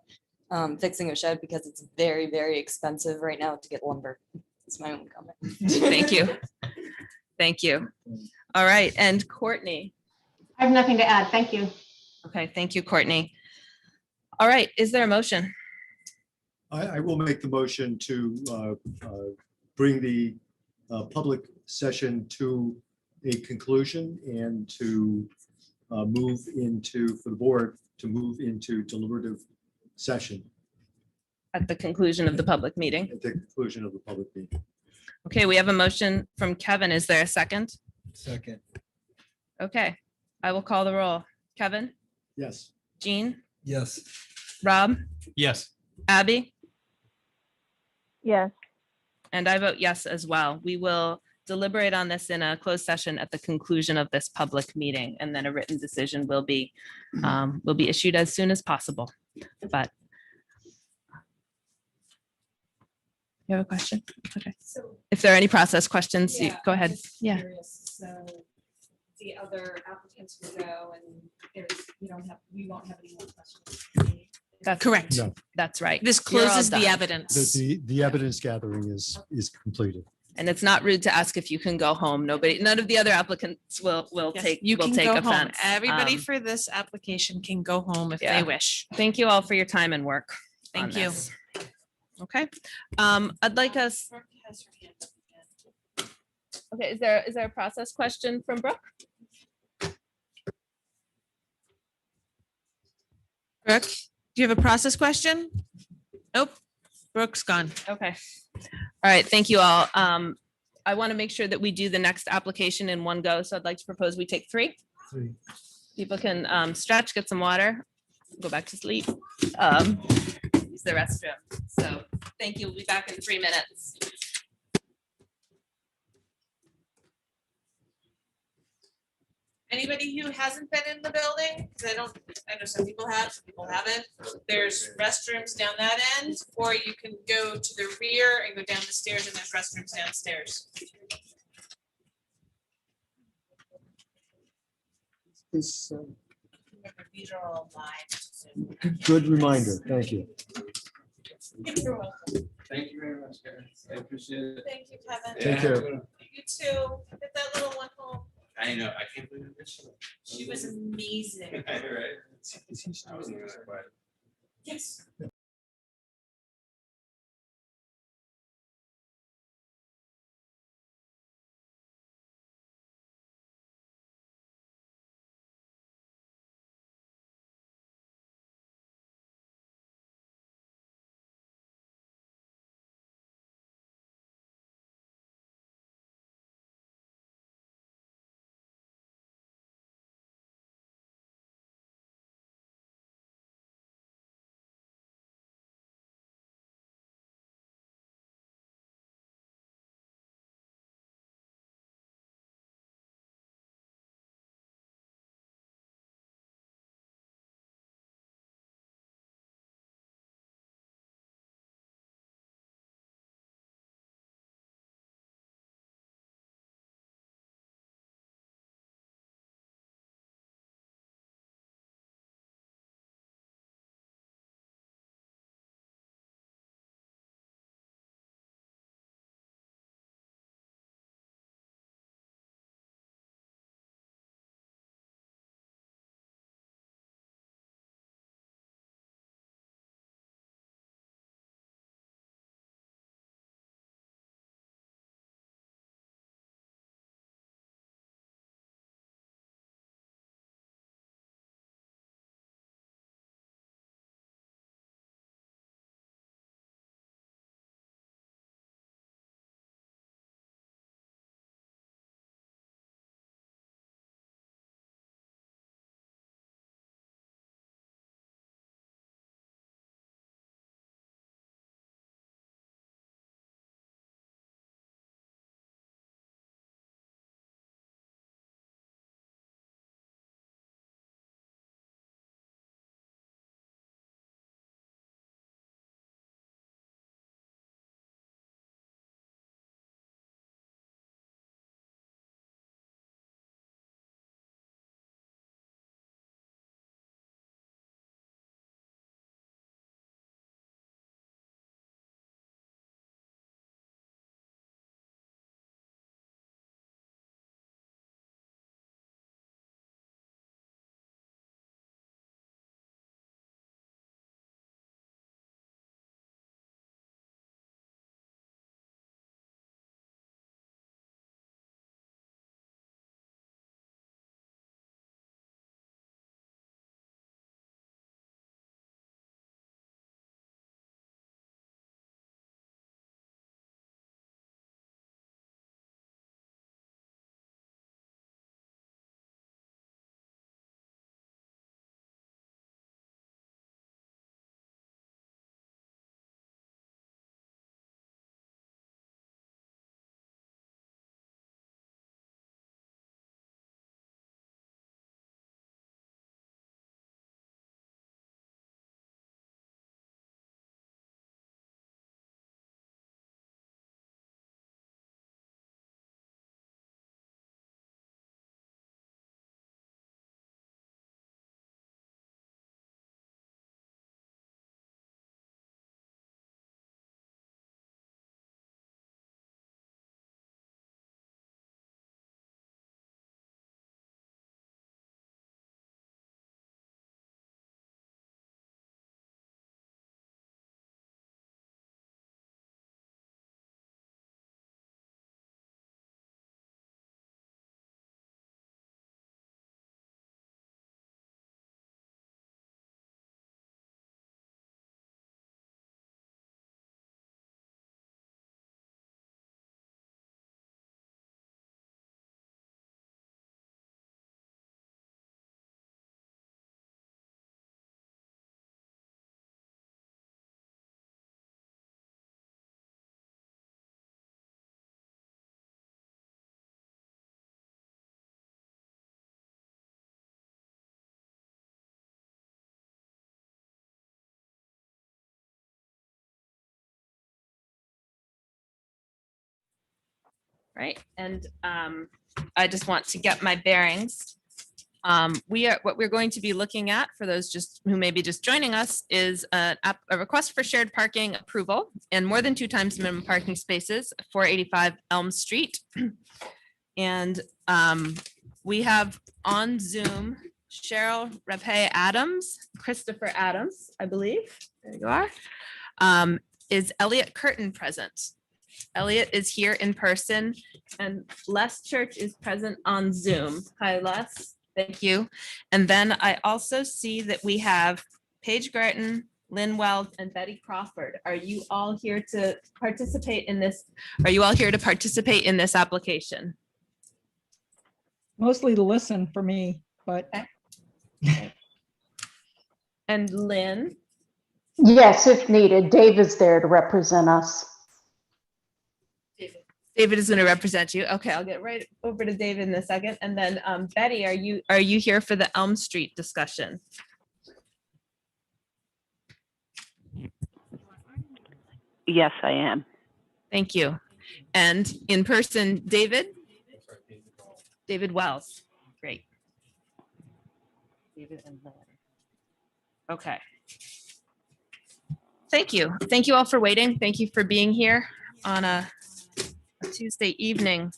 fixing a shed because it's very, very expensive right now to get lumber. It's my only comment. Thank you. Thank you. All right, and Courtney. I have nothing to add. Thank you. Okay, thank you, Courtney. All right, is there a motion? I will make the motion to bring the public session to a conclusion and to move into, for the board, to move into deliberative session At the conclusion of the public meeting. at the conclusion of the public meeting. Okay, we have a motion from Kevin. Is there a second? Second. Okay, I will call the roll. Kevin, Yes. Jean, Yes. Rob, Yes. Abby, Yes. and I vote yes as well. We will deliberate on this in a closed session at the conclusion of this public meeting, and then a written decision will be issued as soon as possible. But you have a question? Okay. So, If there are any process questions, yeah, go I'm ahead. just Yeah. curious. So the other applicants will go and we won't have any more questions. That's Correct. No, That's right. This You're all closes the done. evidence. the evidence gathering is completed. And it's not rude to ask if you can go home. None of the other applicants will Yes, take you can take go home. offense. Everybody Um, for this application can go home if yeah. they wish. Thank you all for your time and work. on Thank you. this. Okay, I'd like us. Okay, is there a process question from Brooke? Brooke, do you have a process question? Nope. Brooke's gone. Okay. All right, thank you all. I want to make sure that we do the next application in one go, so I'd like to propose we take 3. 3. People can stretch, get some water, go back to sleep. Use the restroom. So thank you. We'll be back in 3 minutes. Anybody who hasn't been in the building, because I know some people have, some people haven't. There's restrooms down that end, or you can go to the rear and go down the stairs, and there's restrooms downstairs. Remember, these are all live. Good reminder. Thank you. You're welcome. Thank you very much, guys. I appreciate it. Thank you, Kevin. Take care. You too. Get that little one home. I know, I can't believe it. She was amazing. Right. I wasn't even that quiet. Yes. Right, and I just want to get my bearings. What we're going to be looking at, for those just who may be just joining us, is a request for shared parking approval and more than 2 times minimum parking spaces, 485 Elm Street. And we have on Zoom Cheryl Rapay Adams, Christopher Adams, I believe. There you are. Is Elliot Curtin present? Elliot is here in person, and Les Church is present on Zoom. Hi, Les. Thank you. And then I also see that we have Paige Gratton, Lynn Weld, and Betty Crawford. Are you all here to participate in this? Are you all here to participate in this application? Mostly to listen for me, but. And Lynn? Yes, if needed. Dave is there to represent us. David is going to represent you. Okay, I'll get right over to David in a second. And then Betty, are you here for the Elm Street discussion? Yes, I am. Thank you. And in person, David? David Wells. Great. David and Lynn. Okay. Thank you. Thank you all for waiting. Thank you for being here on a Tuesday evening.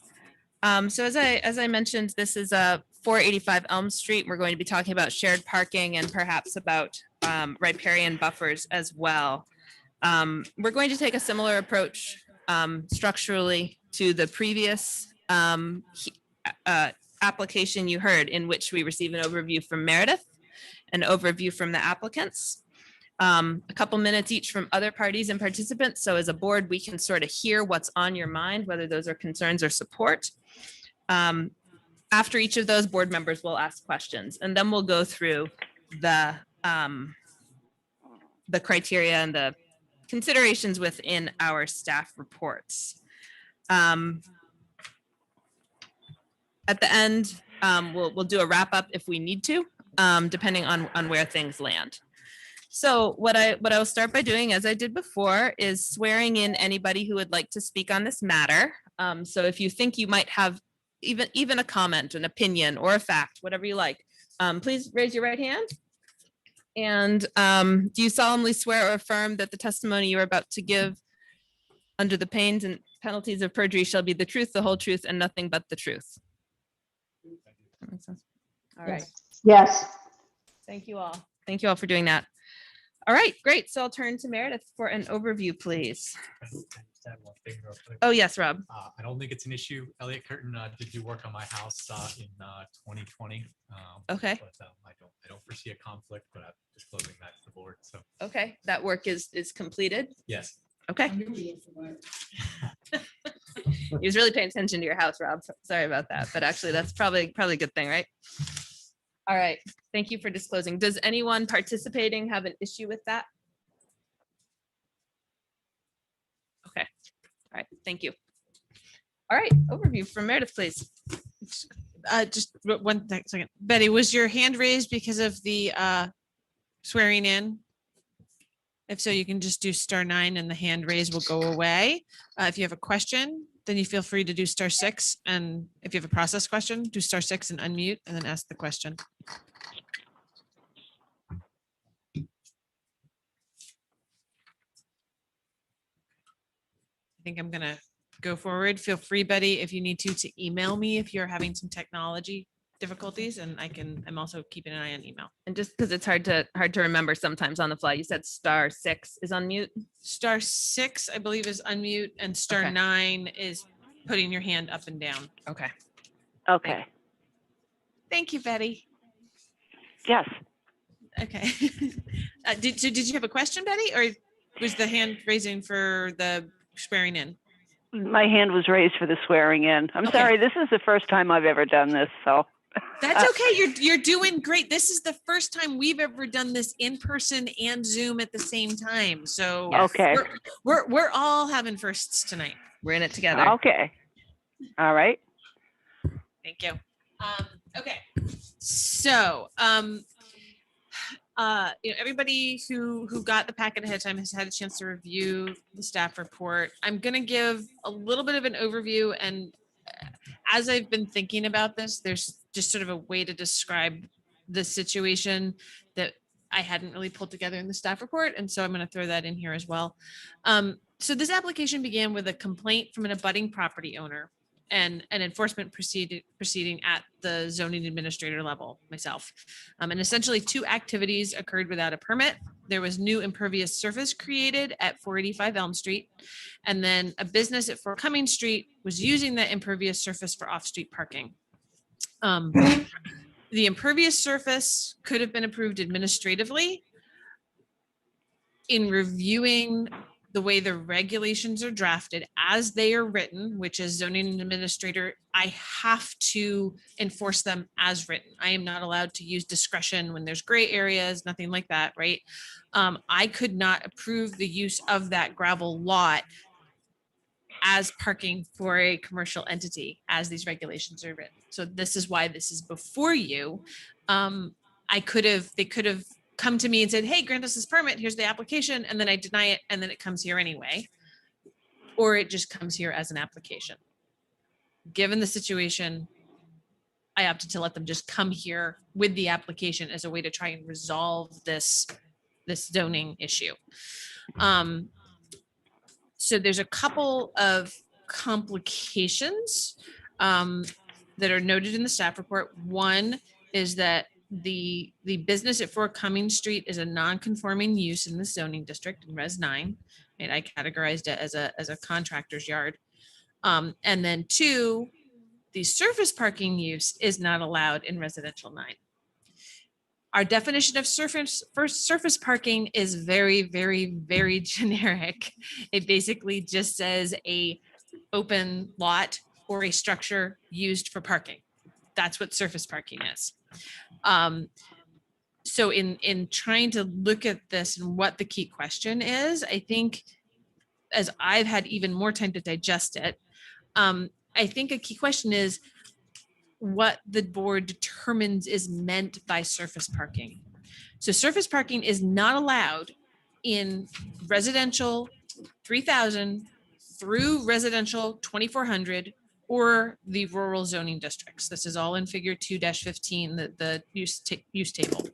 So as I mentioned, this is a 485 Elm Street. We're going to be talking about shared parking and perhaps about riparian buffers as well. We're going to take a similar approach structurally to the previous application you heard, in which we receive an overview from Meredith, an overview from the applicants, a couple minutes each from other parties and participants. So as a board, we can sort of hear what's on your mind, whether those are concerns or support. After each of those, board members will ask questions, and then we'll go through the criteria and the considerations within our staff reports. At the end, we'll do a wrap up if we need to, depending on where things land. So what I will start by doing, as I did before, is swearing in anybody who would like to speak on this matter. So if you think you might have even a comment, an opinion, or a fact, whatever you like, please raise your right hand. And do you solemnly swear or affirm that the testimony you are about to give under the pains and penalties of perjury shall be the truth, the whole truth, and nothing but the truth? That makes sense. All right. Yes. Thank you all. Thank you all for doing that. All right, great. So I'll turn to Meredith for an overview, please. Oh, yes, Rob. I don't think it's an issue. Elliot Curtin did do work on my house in 2020. Okay. But I don't foresee a conflict, but I'm disclosing that to the board. So. Okay, that work is completed. Yes. Okay. He was really paying attention to your house, Rob. Sorry about that, but actually that's probably a good thing, right? All right. Thank you for disclosing. Does anyone participating have an issue with that? Okay. All right. Thank you. All right. Overview from Meredith, please. Just one second. Betty, was your hand raised because of the swearing in? If so, you can just do *9 and the hand raise will go away. If you have a question, then you feel free to do *6. And if you have a process question, do *6 and unmute and then ask the question. I think I'm gonna go forward. Feel free, Betty, if you need to email me if you're having some technology difficulties, and I'm also keeping an eye on email. And just because it's hard to remember sometimes on the fly, you said *6 is unmute. *6, I believe, is unmute, and *9 is putting your hand up and down. Okay. Okay. Thank you, Betty. Yes. Okay. Did you have a question, Betty, or was the hand raising for the swearing in? My hand was raised for the swearing in. I'm sorry. This is the first time I've ever done this, so. That's okay. You're doing great. This is the first time we've ever done this in person and Zoom at the same time. So okay, we're all having firsts tonight. We're in it together. Okay. All right. Thank you. Okay. So everybody who got the packet ahead of time has had a chance to review the staff report. I'm going to give a little bit of an overview and as I've been thinking about this, there's just sort of a way to describe the situation that I hadn't really pulled together in the staff report. And so I'm going to throw that in here as well. So this application began with a complaint from an abutting property owner and an enforcement proceeding at the zoning administrator level, myself. And essentially 2 activities occurred without a permit. There was new impervious surface created at 485 Elm Street. And then a business at 4 Cumming Street was using that impervious surface for off-street parking. The impervious surface could have been approved administratively. In reviewing the way the regulations are drafted as they are written, which is zoning administrator, I have to enforce them as written. I am not allowed to use discretion when there's gray areas, nothing like that, right? I could not approve the use of that gravel lot as parking for a commercial entity as these regulations are written. So this is why this is before you. They could have come to me and said, hey, grant us this permit, here's the application, and then I deny it, and then it comes here anyway. Or it just comes here as an application. Given the situation, I opted to let them just come here with the application as a way to try and resolve this zoning issue. So there's a couple of complications that are noted in the staff report. One is that the business at 4 Cumming Street is a non-conforming use in the zoning district in Res 9. And I categorized it as a contractor's yard. And then 2, the surface parking use is not allowed in residential 9. Our definition of surface parking is very, very, very generic. It basically just says a open lot or a structure used for parking. That's what surface parking is. So in trying to look at this and what the key question is, I think as I've had even more time to digest it, I think a key question is what the board determines is meant by surface parking. So surface parking is not allowed in residential 3000 through residential 2400 or the rural zoning districts. This is all in figure 2-15, the use table.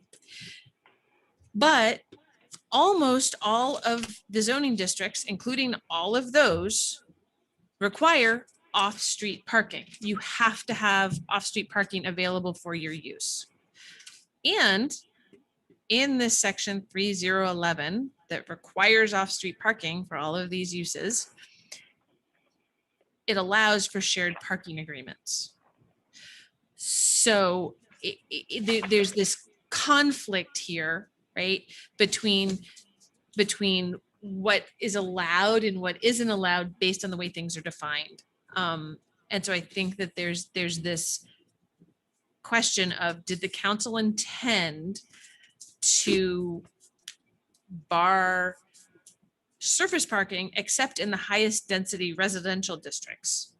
But almost all of the zoning districts, including all of those, require off-street parking. You have to have off-street parking available for your use. And in this section 3011 that requires off-street parking for all of these uses, it allows for shared parking agreements. So there's this conflict here, right, between what is allowed and what isn't allowed based on the way things are defined. And so I think that there's this question of, did the council intend to bar surface parking except in the highest density residential districts?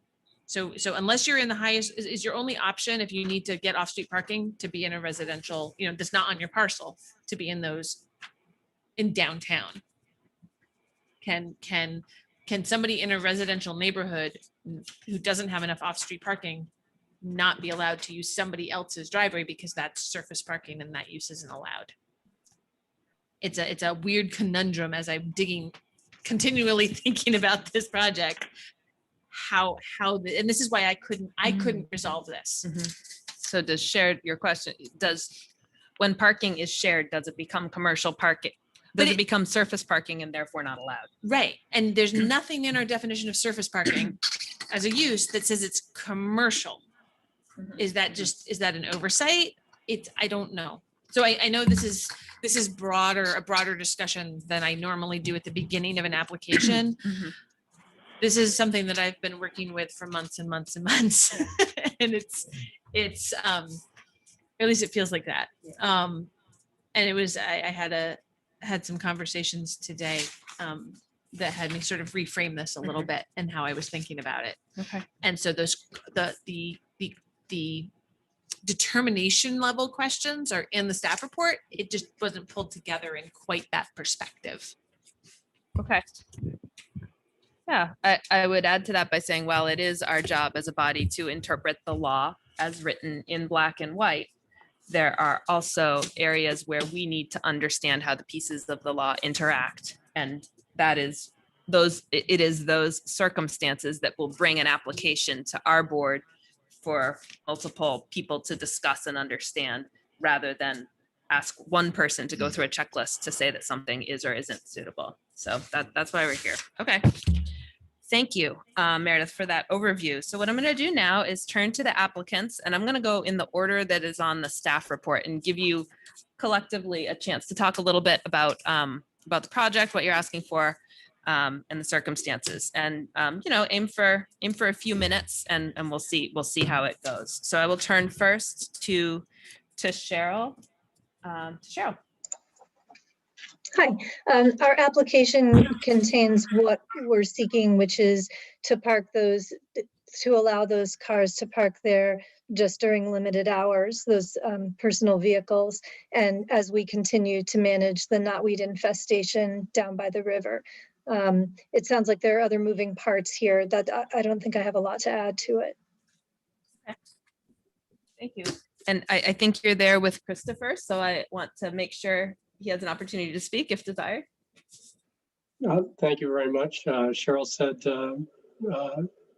So unless you're in the highest, is your only option if you need to get off-street parking to be in a residential, that's not on your parcel, to be in those in downtown? Can somebody in a residential neighborhood who doesn't have enough off-street parking not be allowed to use somebody else's driveway because that's surface parking and that use isn't allowed? It's a weird conundrum as I'm continually thinking about this project. And this is why I couldn't resolve this. So does shared, your question, when parking is shared, does it become commercial parking? Does it become surface parking and therefore not allowed? Right. And there's nothing in our definition of surface parking as a use that says it's commercial. Is that an oversight? I don't know. So I know this is a broader discussion than I normally do at the beginning of an application. This is something that I've been working with for months and months and months. And it's at least it feels like that. And it was, I had some conversations today that had me sort of reframe this a little bit and how I was thinking about it. Okay. And so the determination level questions are in the staff report. It just wasn't pulled together in quite that perspective. Okay. Yeah, I would add to that by saying, while it is our job as a body to interpret the law as written in black and white, there are also areas where we need to understand how the pieces of the law interact. And that is it is those circumstances that will bring an application to our board for multiple people to discuss and understand, rather than ask one person to go through a checklist to say that something is or isn't suitable. So that's why we're here. Okay. Thank you, Meredith, for that overview. So what I'm going to do now is turn to the applicants, and I'm going to go in the order that is on the staff report and give you collectively a chance to talk a little bit about the project, what you're asking for, and the circumstances. And aim for a few minutes, and we'll see how it goes. So I will turn first to Cheryl. Cheryl. Hi, our application contains what we're seeking, which is to allow those cars to park there just during limited hours, those personal vehicles, and as we continue to manage the knotweed infestation down by the river. It sounds like there are other moving parts here that I don't think I have a lot to add to it. Okay. Thank you. And I think you're there with Christopher, so I want to make sure he has an opportunity to speak if desired. Thank you very much. Cheryl said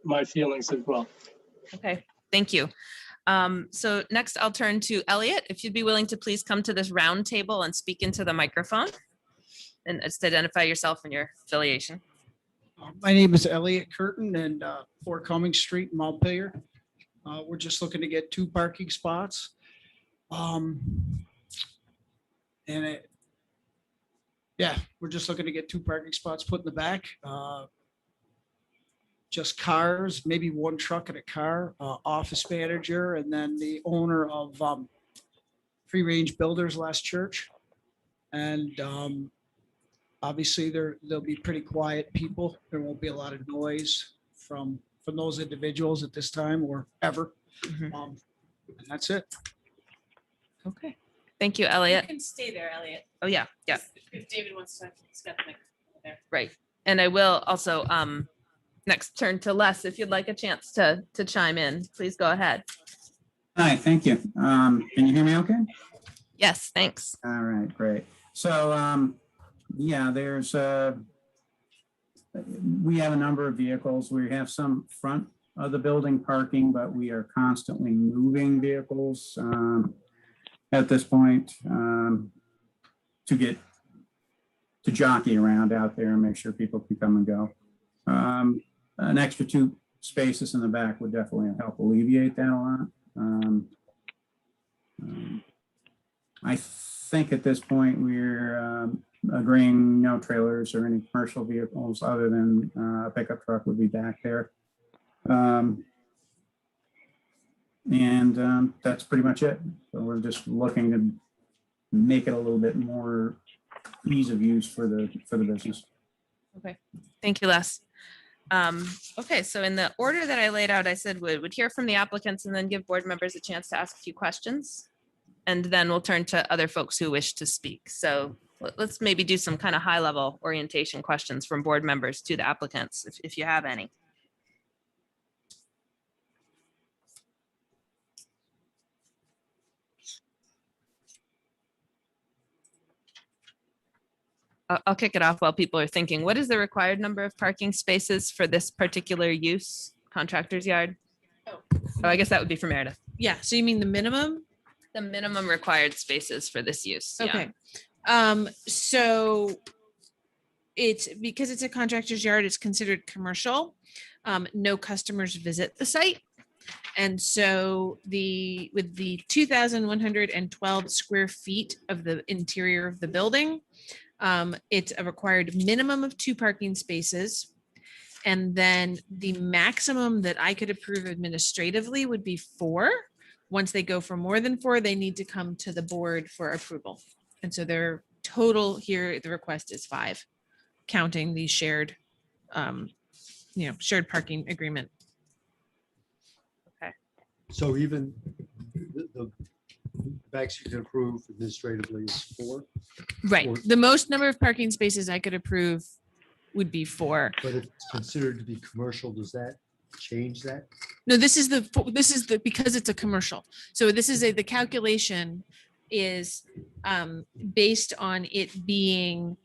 my feelings as well. Okay, thank you. So next I'll turn to Elliot. If you'd be willing to please come to this round table and speak into the microphone and just identify yourself and your affiliation. My name is Elliot Curtin, and 4 Cummings Street, Montpelier. We're just looking to get 2 parking spots. We're just looking to get 2 parking spots put in the back. Just cars, maybe 1 truck and a car, office manager, and then the owner of Free Range Builders Last Church. And obviously there'll be pretty quiet people. There won't be a lot of noise from those individuals at this time or ever. And that's it. Okay. Thank you, Elliot. You can stay there, Elliot. Oh, yeah. Yeah. If David wants to, he's got the microphone there. Right. And I will also next turn to Les. If you'd like a chance to chime in, please go ahead. Hi, thank you. Can you hear me okay? Yes, thanks. All right, great. So there's we have a number of vehicles. We have some front of the building parking, but we are constantly moving vehicles at this point to jockey around out there and make sure people can come and go. An extra 2 spaces in the back would definitely help alleviate that a lot. I think at this point we're agreeing no trailers or any commercial vehicles other than a pickup truck would be back there. That's pretty much it. So we're just looking to make it a little bit more ease of use for the business. Okay, thank you, Les. Okay, so in the order that I laid out, I said would hear from the applicants and then give board members a chance to ask a few questions. And then we'll turn to other folks who wish to speak. So let's maybe do some kind of high level orientation questions from board members to the applicants, if you have any. I'll kick it off while people are thinking. What is the required number of parking spaces for this particular use, contractor's yard? Oh, I guess that would be for Meredith. Yeah, so you mean the minimum? The minimum required spaces for this use. Yeah. Okay. So it's because it's a contractor's yard, it's considered commercial. No customers visit the site. And so with the 2,112 square feet of the interior of the building, it's a required minimum of 2 parking spaces. And then the maximum that I could approve administratively would be 4. Once they go for more than 4, they need to come to the board for approval. And so their total here, the request is 5, counting the shared parking agreement. Okay. So even the max you can approve administratively is 4? Right. The most number of parking spaces I could approve would be for. But if it's considered to be commercial, does that change that? No, this is the, because it's a commercial. So this is the calculation is based on it being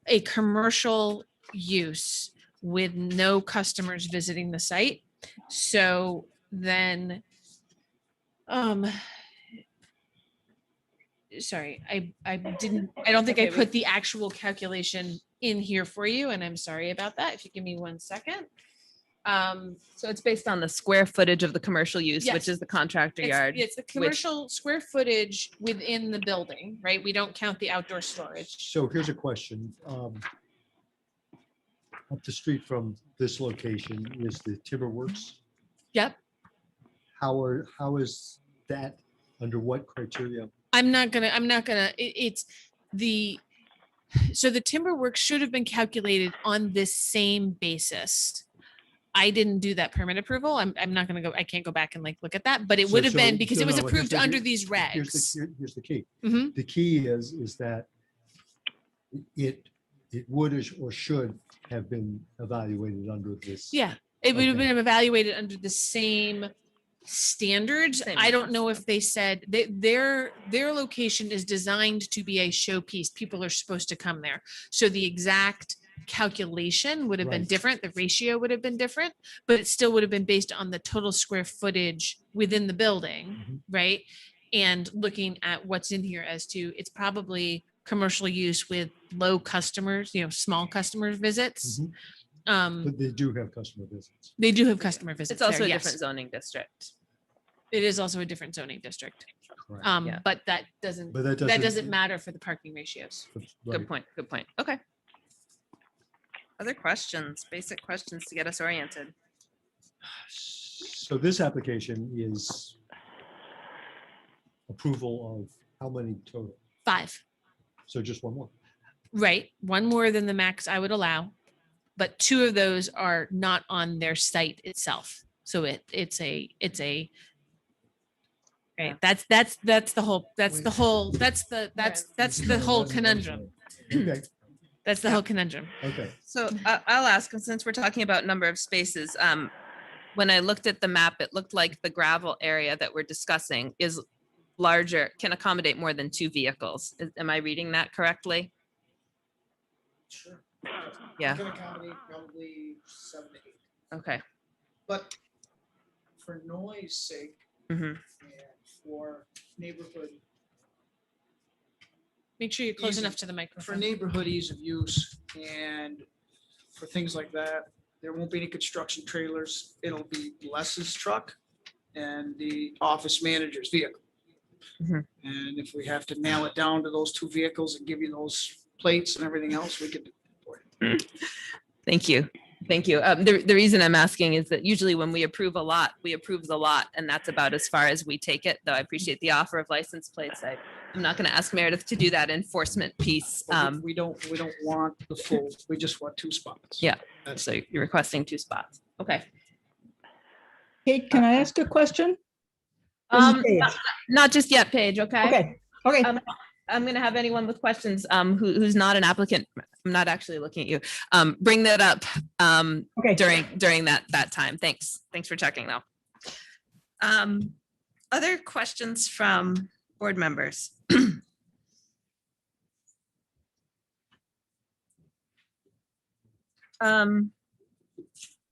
a commercial use with no customers visiting the site. So then, sorry, I don't think I put the actual calculation in here for you, and I'm sorry about that. If you give me 1 second. So it's based on the square footage of the commercial use, Yes. which is the contractor yard. It's the commercial square footage within the building, right? We don't count the outdoor storage. So here's a question. Up the street from this location is the Timber Works. Yep. How is that, under what criteria? It's the, so the timber work should have been calculated on this same basis. I didn't do that permit approval. I'm not gonna go, I can't go back and like look at that, but it would have been because it was approved under these regs. Here's the key. Mhm. The key is that it would or should have been evaluated under this. Yeah, it would have been evaluated under the same standards. I don't know if they said their location is designed to be a showpiece. People are supposed to come there. So the exact calculation would have been different. The ratio would have been different, but it still would have been based on the total square footage within the building, right? And looking at what's in here as to, it's probably commercial use with low customers, small customer visits. But they do have customer visits. They do have customer visits. It's also there, a yes. different zoning district. It is also a different zoning district. Correct. Yeah. But that doesn't matter for the parking ratios. Good point. Good point. Okay. Other questions, basic questions to get us oriented. So this application is approval of how many total? 5. So just one more. Right, one more than the max I would allow, but 2 of those are not on their site itself. So it's a right. That's the whole conundrum. Okay. That's the whole conundrum. Okay. So I'll ask, since we're talking about number of spaces, when I looked at the map, it looked like the gravel area that we're discussing is larger, can accommodate more than 2 vehicles. Am I reading that correctly? Sure. Yeah. Can accommodate probably 7 to 8. Okay. But for noise sake Mhm. and for neighborhood, Make sure you're close Easy. enough to the for microphone. neighborhood ease of use and for things like that, there won't be any construction trailers. It'll be Les's truck and the office manager's vehicle. Mhm. And if we have to nail it down to those 2 vehicles and give you those plates and everything else, we could. Thank you. Thank you. The reason I'm asking is that usually when we approve a lot, we approve the lot, and that's about as far as we take it, though I appreciate the offer of license plates. I'm not going to ask Meredith to do that enforcement piece. We don't want the full, we just want 2 spots. Yeah, so you're requesting 2 spots. Okay. Kate, can I ask a question? This is Paige. Not just yet, Paige, okay? Okay. I'm going to have anyone with questions who's not an applicant. I'm not actually looking at you. Bring that up during that time. Thanks. Thanks for checking though. Other questions from board members?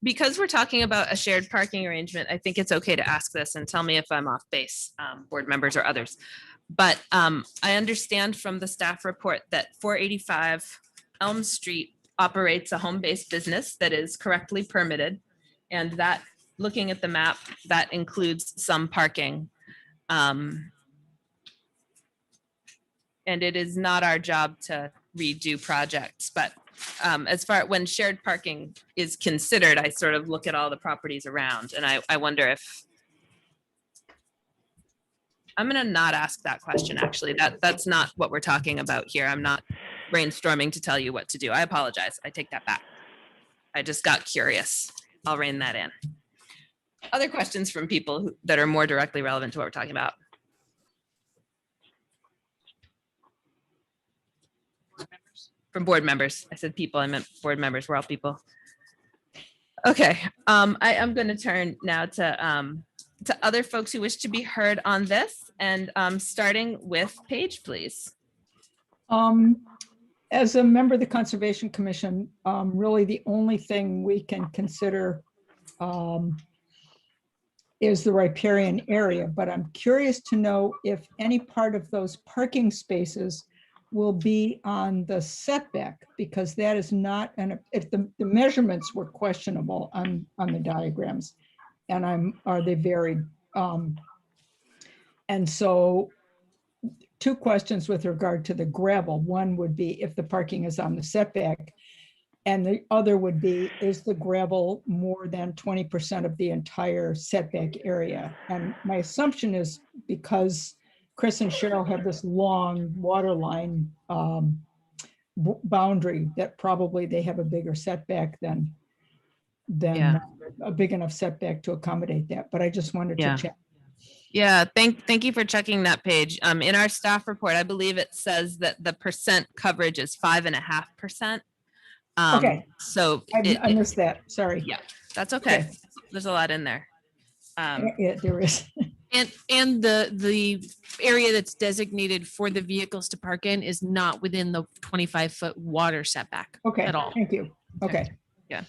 Because we're talking about a shared parking arrangement, I think it's okay to ask this and tell me if I'm off base, board members or others. But I understand from the staff report that 485 Elm Street operates a home-based business that is correctly permitted. And that, looking at the map, that includes some parking. And it is not our job to redo projects, but as far when shared parking is considered, I sort of look at all the properties around and I wonder if I'm going to not ask that question. Actually, that's not what we're talking about here. I'm not brainstorming to tell you what to do. I apologize. I take that back. I just got curious. I'll rein that in. Other questions from people that are more directly relevant to what we're talking about? from board members. I said people, I meant board members. We're all people. Okay, I am going to turn now to other folks who wish to be heard on this, and starting with Paige, please. As a member of the Conservation Commission, really the only thing we can consider is the riparian area, but I'm curious to know if any part of those parking spaces will be on the setback, because that is not, and if the measurements were questionable on the diagrams, and are they varied? And so 2 questions with regard to the gravel. One would be if the parking is on the setback, and the other would be, is the gravel more than 20% of the entire setback area? And my assumption is because Chris and Cheryl have this long water line boundary, that probably they have a bigger setback than a big enough setback to accommodate that. But I just wanted to check. Yeah, thank you for checking that page. In our staff report, I believe it says that the percent coverage is 5.5%. Okay. So I missed that. Sorry. Yeah, that's okay. There's a lot in there. Yeah, there is. And the area that's designated for the vehicles to park in is not within the 25-foot water setback at all. Thank you. Okay. Yeah.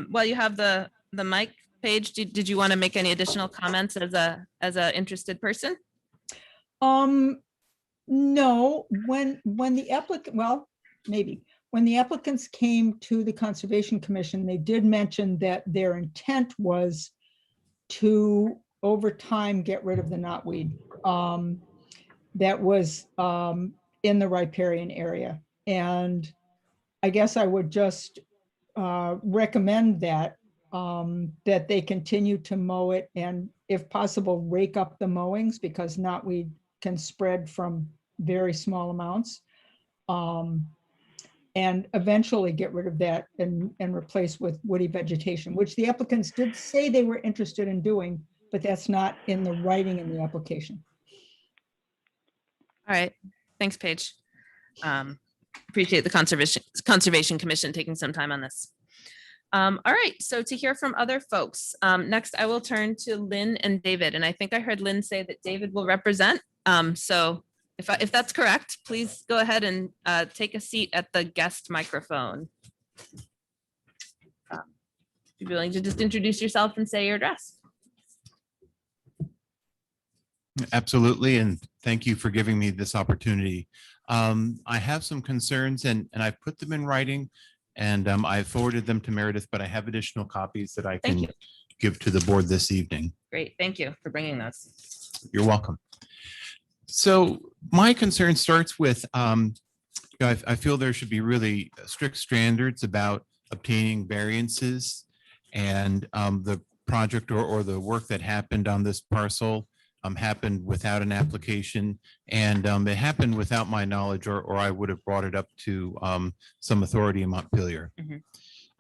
While you have the mic, Paige, did you want to make any additional comments as a interested person? No, when the applicant, well, maybe. When the applicants came to the Conservation Commission, they did mention that their intent was to, over time, get rid of the knotweed that was in the riparian area. And I guess I would just recommend that that they continue to mow it, and if possible, rake up the mowings, because knotweed can spread from very small amounts. And eventually get rid of that and replace with woody vegetation, which the applicants did say they were interested in doing, but that's not in the writing in the application. All right, thanks, Paige. Appreciate the Conservation Commission taking some time on this. All right, so to hear from other folks, next I will turn to Lynn and David, and I think I heard Lynn say that David will represent. So if that's correct, please go ahead and take a seat at the guest microphone. If you're willing to just introduce yourself and say your address. Absolutely, and thank you for giving me this opportunity. I have some concerns, and I've put them in writing, and I forwarded them to Meredith, but I have additional copies that I can give to the board this evening. Great, thank you for bringing those. You're welcome. So my concern starts with, I feel there should be really strict standards about obtaining variances, and the project or the work that happened on this parcel happened without an application, and it happened without my knowledge, or I would have brought it up to some authority in Montpelier.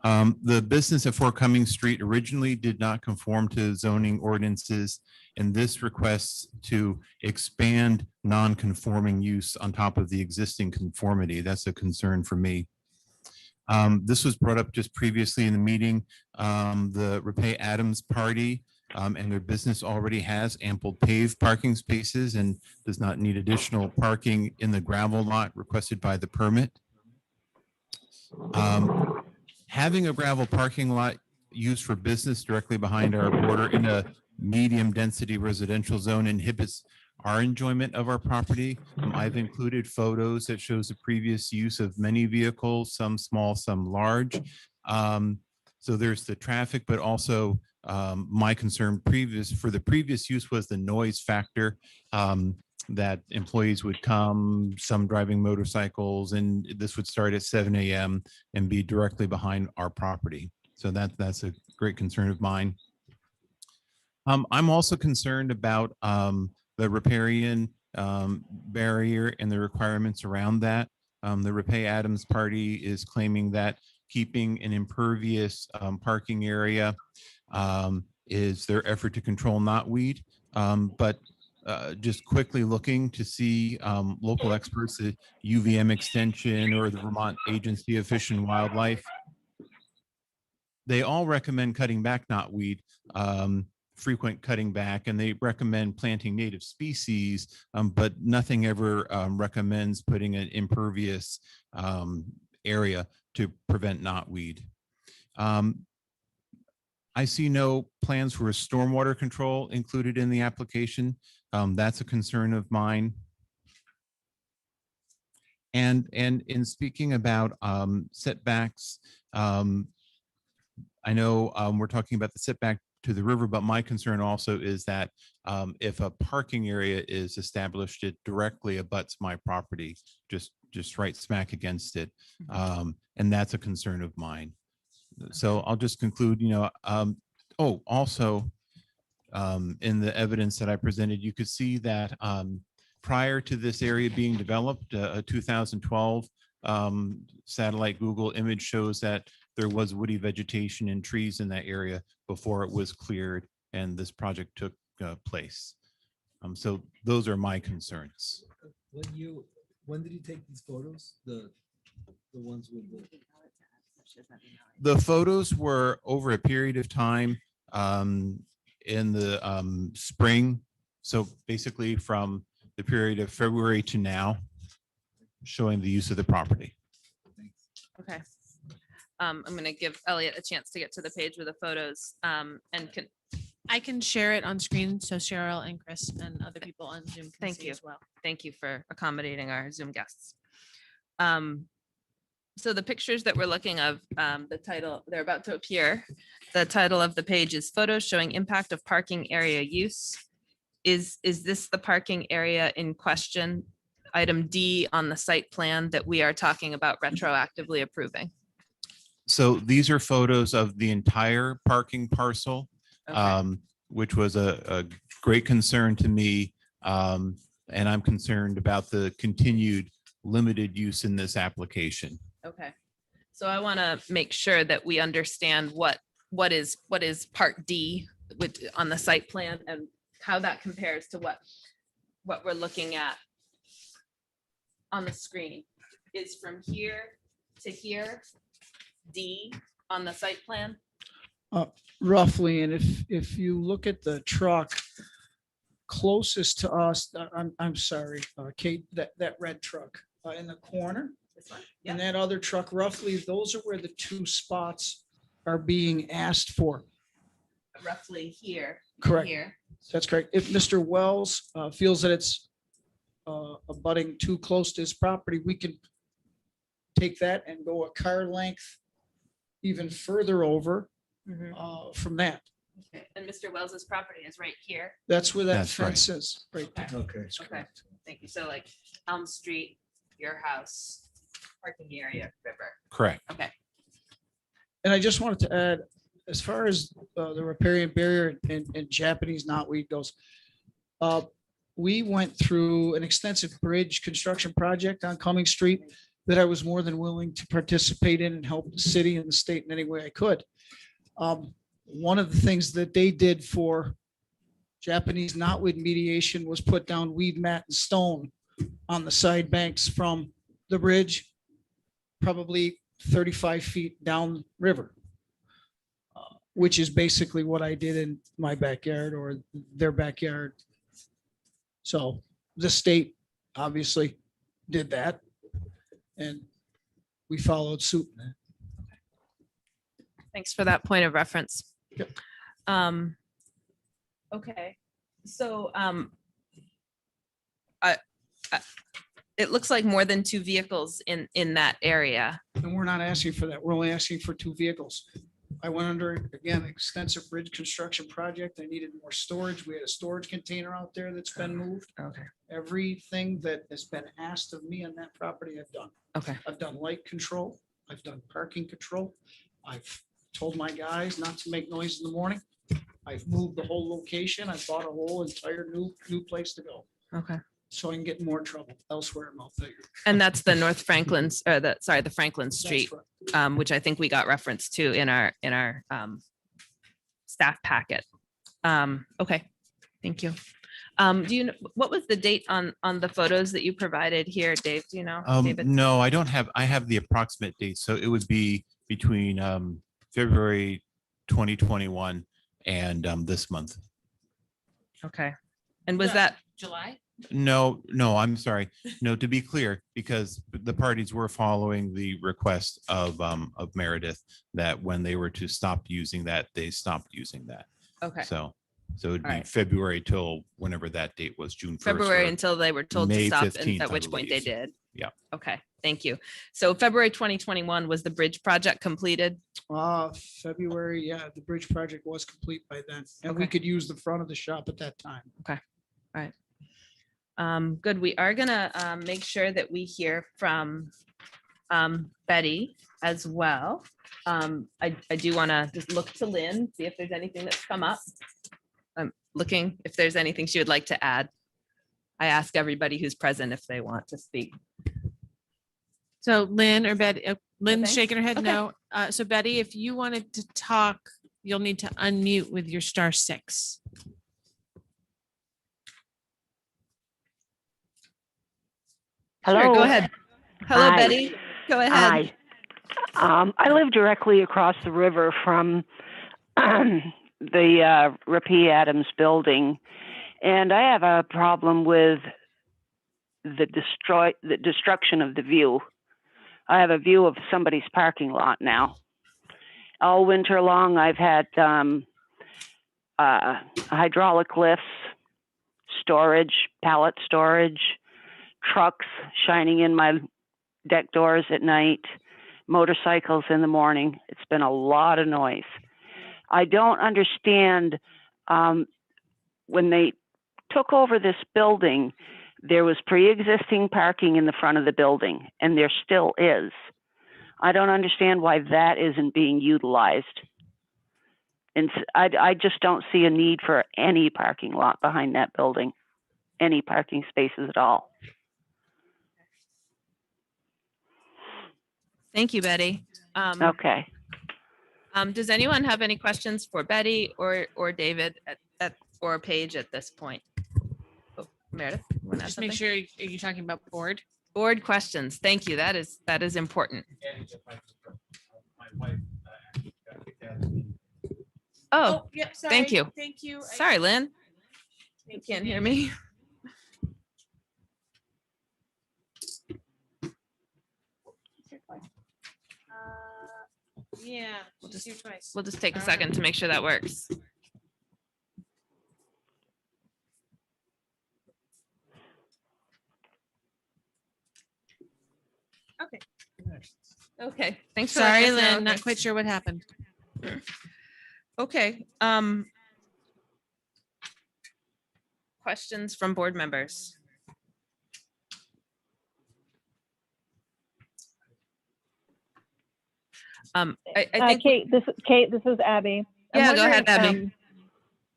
The business at 4 Cummings Street originally did not conform to zoning ordinances, and this requests to expand non-conforming use on top of the existing conformity. That's a concern for me. This was brought up just previously in the meeting. The Repay Adams party and their business already has ample paved parking spaces and does not need additional parking in the gravel lot requested by the permit. Having a gravel parking lot used for business directly behind our border in a medium density residential zone inhibits our enjoyment of our property. I've included photos that shows the previous use of many vehicles, some small, some large. So there's the traffic, but also my concern for the previous use was the noise factor, that employees would come, some driving motorcycles, and this would start at 7 a.m. and be directly behind our property. So that's a great concern of mine. I'm also concerned about the riparian barrier and the requirements around that. The Repay Adams party is claiming that keeping an impervious parking area is their effort to control knotweed. But just quickly looking to see local experts at UVM Extension or the Vermont Agency of Fish and Wildlife. They all recommend cutting back knotweed, frequent cutting back, and they recommend planting native species, but nothing ever recommends putting an impervious area to prevent knotweed. I see no plans for stormwater control included in the application. That's a concern of mine. And in speaking about setbacks, I know we're talking about the setback to the river, but my concern also is that if a parking area is established, it directly abuts my property, just right smack against it. And that's a concern of mine. So I'll just conclude, also in the evidence that I presented, you could see that prior to this area being developed, a 2012 satellite Google image shows that there was woody vegetation and trees in that area before it was cleared and this project took place. So those are my concerns. When did you take these photos? The ones with The photos were over a period of time in the spring. So basically from the period of February to now, showing the use of the property. Okay. I'm going to give Elliot a chance to get to the page with the photos. I can share it on screen so Cheryl and Chris and other people on Zoom can Thank see you. as well. Thank you for accommodating our Zoom guests. So the pictures that we're looking of, the title, they're about to appear. The title of the page is Photos Showing Impact of Parking Area Use. Is this the parking area in question? Item D on the site plan that we are talking about retroactively approving. So these are photos of the entire parking parcel, Okay. which was a great concern to me. And I'm concerned about the continued limited use in this application. Okay. So I want to make sure that we understand what is part D on the site plan and how that compares to what we're looking at on the screen. Is from here to here, D on the site plan? Roughly, and if you look at the truck closest to us, I'm sorry, Kate, that red truck in the corner, This one? and that other truck, roughly, those are where the two spots are being asked for. Roughly here. and Correct. Here. That's correct. If Mr. Wells feels that it's abutting too close to his property, we can take that and go a car length even further over from that. Okay. And Mr. Wells's property is right here. That's where that That's right. fence is, right there. Okay. Okay, thank you. So like Elm Street, your house, parking area, river. Correct. Okay. And I just wanted to add, as far as the riparian barrier and Japanese knotweed goes, we went through an extensive bridge construction project on Cumming Street that I was more than willing to participate in and help the city and the state in any way I could. One of the things that they did for Japanese knotweed mediation was put down weed mat and stone on the side banks from the bridge, probably 35 feet down river, which is basically what I did in my backyard or their backyard. So the state obviously did that and we followed suit. Thanks for that point of reference. Yep. Okay, so it looks like more than two vehicles in that area. And we're not asking for that. We're only asking for two vehicles. I went under, again, extensive bridge construction project. I needed more storage. We had a storage container out there that's been moved. Okay. Everything that has been asked of me on that property, I've done. Okay. I've done light control. I've done parking control. I've told my guys not to make noise in the morning. I've moved the whole location. I bought a whole entire new place to go. Okay. So I can get in more trouble elsewhere in Montpelier. And that's the North Franklin's, or the Franklin That's Street, right. which I think we got reference to in our staff packet. Okay, thank you. Do you, what was the date on the photos that you provided here, Dave? Do you know? David? No, I don't have, I have the approximate date. So it would be between February 2021 and this month. Okay. And was that July? No, I'm sorry. No, to be clear, because the parties were following the request of Meredith that when they were to stop using that, they stopped using that. okay? So it'd All be right. February till whenever that date was, June 1st. February or until they were told to May stop, 15th, and at I which point they believe. did. Yeah. Okay, thank you. So February 2021 was the bridge project completed? February, yeah, the bridge project was complete by then, and we Okay. could use the front of the shop at that time. Okay, all right. Good. We are gonna make sure that we hear from Betty as well. I do want to just look to Lynn, see if there's anything that's come up. I'm looking if there's anything she would like to add. I ask everybody who's present if they want to speak. So Lynn or Betty, Lynn's thanks. shaking her head Okay. no. So Betty, if you wanted to talk, you'll need to unmute with your *6. Sure, Hello. go ahead. Hello, Hi. Betty. Go ahead. Hi. I live directly across the river from the Rapee Adams building, and I have a problem with the destruction of the view. I have a view of somebody's parking lot now. All winter long, I've had hydraulic lifts, storage, pallet storage, trucks shining in my deck doors at night, motorcycles in the morning. It's been a lot of noise. I don't understand, when they took over this building, there was pre-existing parking in the front of the building, and there still is. I don't understand why that isn't being utilized. And I just don't see a need for any parking lot behind that building, any parking spaces at all. Thank you, Betty. Okay. Does anyone have any questions for Betty or David or Paige at this point? Oh, Meredith, you wanna add Just make something? sure, are you talking about board? Board questions. Thank you. That is important. Oh, yeah, thank sorry. you. Thank you. Sorry, Lynn. You can't hear me. Yeah. We'll she's just- here twice. We'll just take a second to make sure that works. Okay. Okay, thanks for Sorry, letting us know. Lynn, not Thanks. quite sure what happened. Okay. Questions from board members? I think. Kate, this is Abby. I'm Yeah, go ahead, wondering, Abby.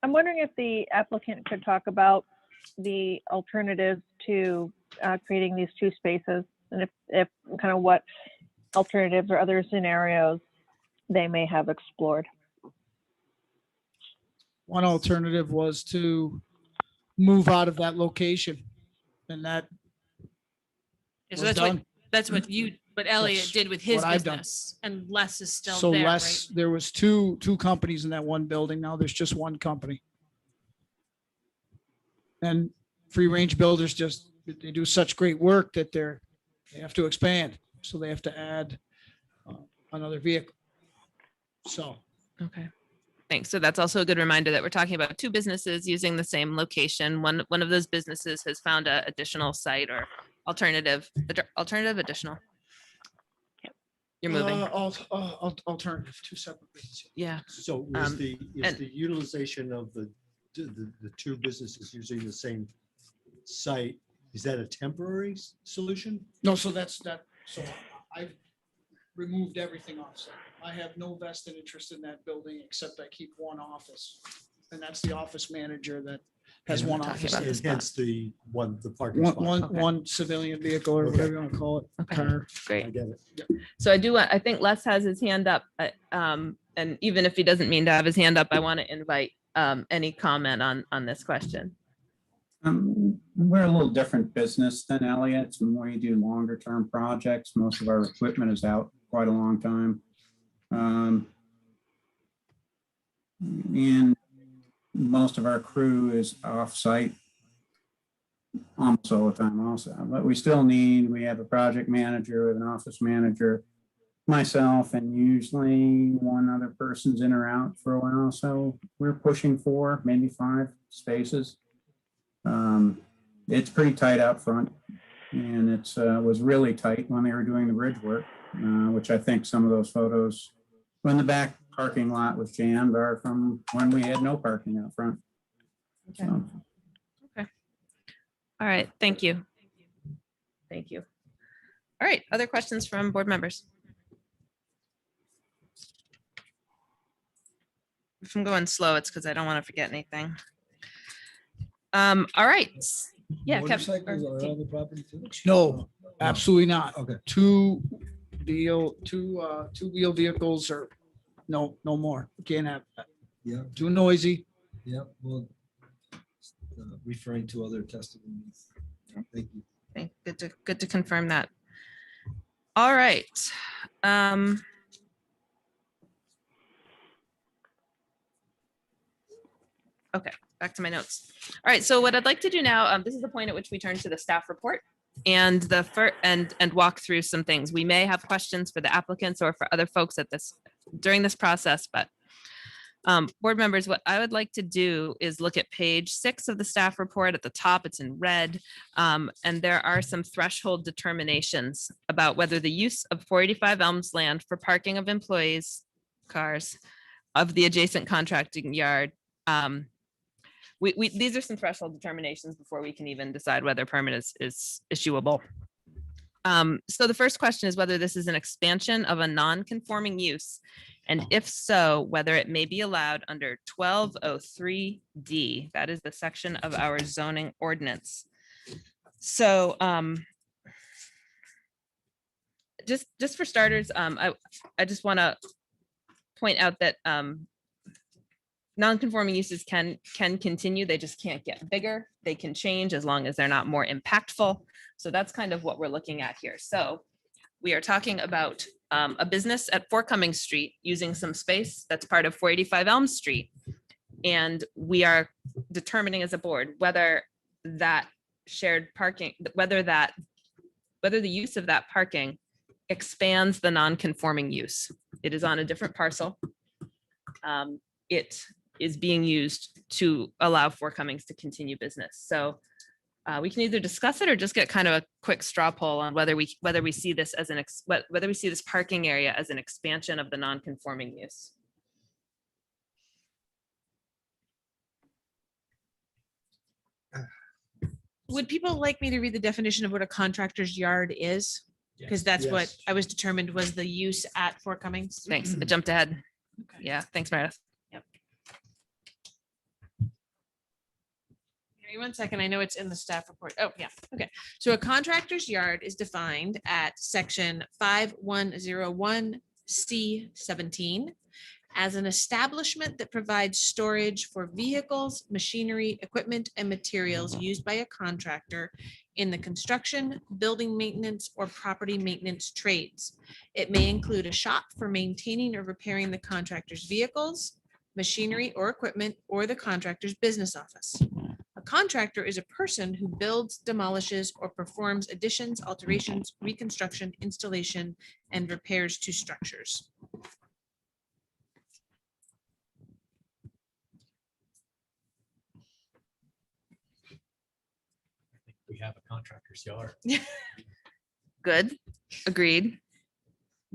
I'm wondering if the applicant could talk about the alternatives to creating these two spaces, and if kind of what alternatives or other scenarios they may have explored. One alternative was to move out of that location, and that So was that's what, done. that's what Elliot That's did with his what I've done. business, and Les is still So there, less, there was two companies in that one building. Now there's just one company. And free range builders just, they do such great work that they have to expand. So they have to add another vehicle. So. Okay. Thanks. So that's also a good reminder that we're talking about two businesses using the same location. One of those businesses has found a additional site or alternative additional. You're moving. Alternative, two separate businesses. Yeah. So Um, is the and- utilization of the two businesses using the same site, is that a temporary solution? No, so that's that. So I've removed everything off site. I have no vested interest in that building except I keep one office. And that's the office manager that has And- one office. and hence the parking One, spot. one, Okay. one civilian vehicle or Okay. whatever you want to call it. Okay. Car. Great. I get it. So I think Les has his hand up. And even if he doesn't mean to have his hand up, I want to invite any comment on this question. We're a little different business than Elliott's, and we do longer term projects. Most of our equipment is out quite a long time. And most of our crew is off-site almost all the time also, but we have a project manager, an office manager, myself, and usually one other person's in or out for a while. So we're pushing 4, maybe 5 spaces. It's pretty tight out front, and it was really tight when they were doing the bridge work, which I think some of those photos when the back parking lot was jammed are from when we had no parking out front. Okay. So. Okay. All right. Thank you. Thank you. All right. Other questions from board members? If I'm going slow, it's because I don't want to forget anything. All right. Yeah, Kevin. Motorcycles are on the property too? No, absolutely not. Okay. Two-wheel vehicles are, no more. We can't have that. Yeah, Too noisy. yeah, well, referring to other testimonies. Thank you. Okay, good to confirm that. All right. Okay, back to my notes. All right, so what I'd like to do now, this is the point at which we turn to the staff report and and walk through some things. We may have questions for the applicants or for other folks during this process, but board members, what I would like to do is look at page 6 of the staff report. At the top, it's in red, and there are some threshold determinations about whether the use of 485 Elms land for parking of employees' cars of the adjacent contracting yard. These are some threshold determinations before we can even decide whether a permit is issuable. So the first question is whether this is an expansion of a non-conforming use, and if so, whether it may be allowed under 1203D. That is the section of our zoning ordinance. So just for starters, I just want to point out that non-conforming uses can continue. They just can't get bigger. They can change as long as they're not more impactful. So that's kind of what we're looking at here. So we are talking about a business at 4 Cummings Street using some space that's part of 485 Elm Street. And we are determining as a board whether that shared parking, whether the use of that parking expands the non-conforming use. It is on a different parcel. It is being used to allow 4 Cummings to continue business. So we can either discuss it or just get kind of a quick straw poll on whether we see this as whether we see this parking area as an expansion of the non-conforming use. Would people like me to read the definition of what a contractor's yard is? Because that's what I was determined was the use at 4 Cummings. Thanks. I jumped ahead. Okay. Yeah. Thanks, Meredith. Give me one second. I know it's in the staff report. Oh, yeah. Okay. So a contractor's yard is defined at section 5101C17 as an establishment that provides storage for vehicles, machinery, equipment, and materials used by a contractor in the construction, building maintenance, or property maintenance trades. It may include a shop for maintaining or repairing the contractor's vehicles, machinery, or equipment, or the contractor's business office. A contractor is a person who builds, demolishes, or performs additions, alterations, reconstruction, installation, and repairs to structures. We have a contractor's yard. Good. Agreed.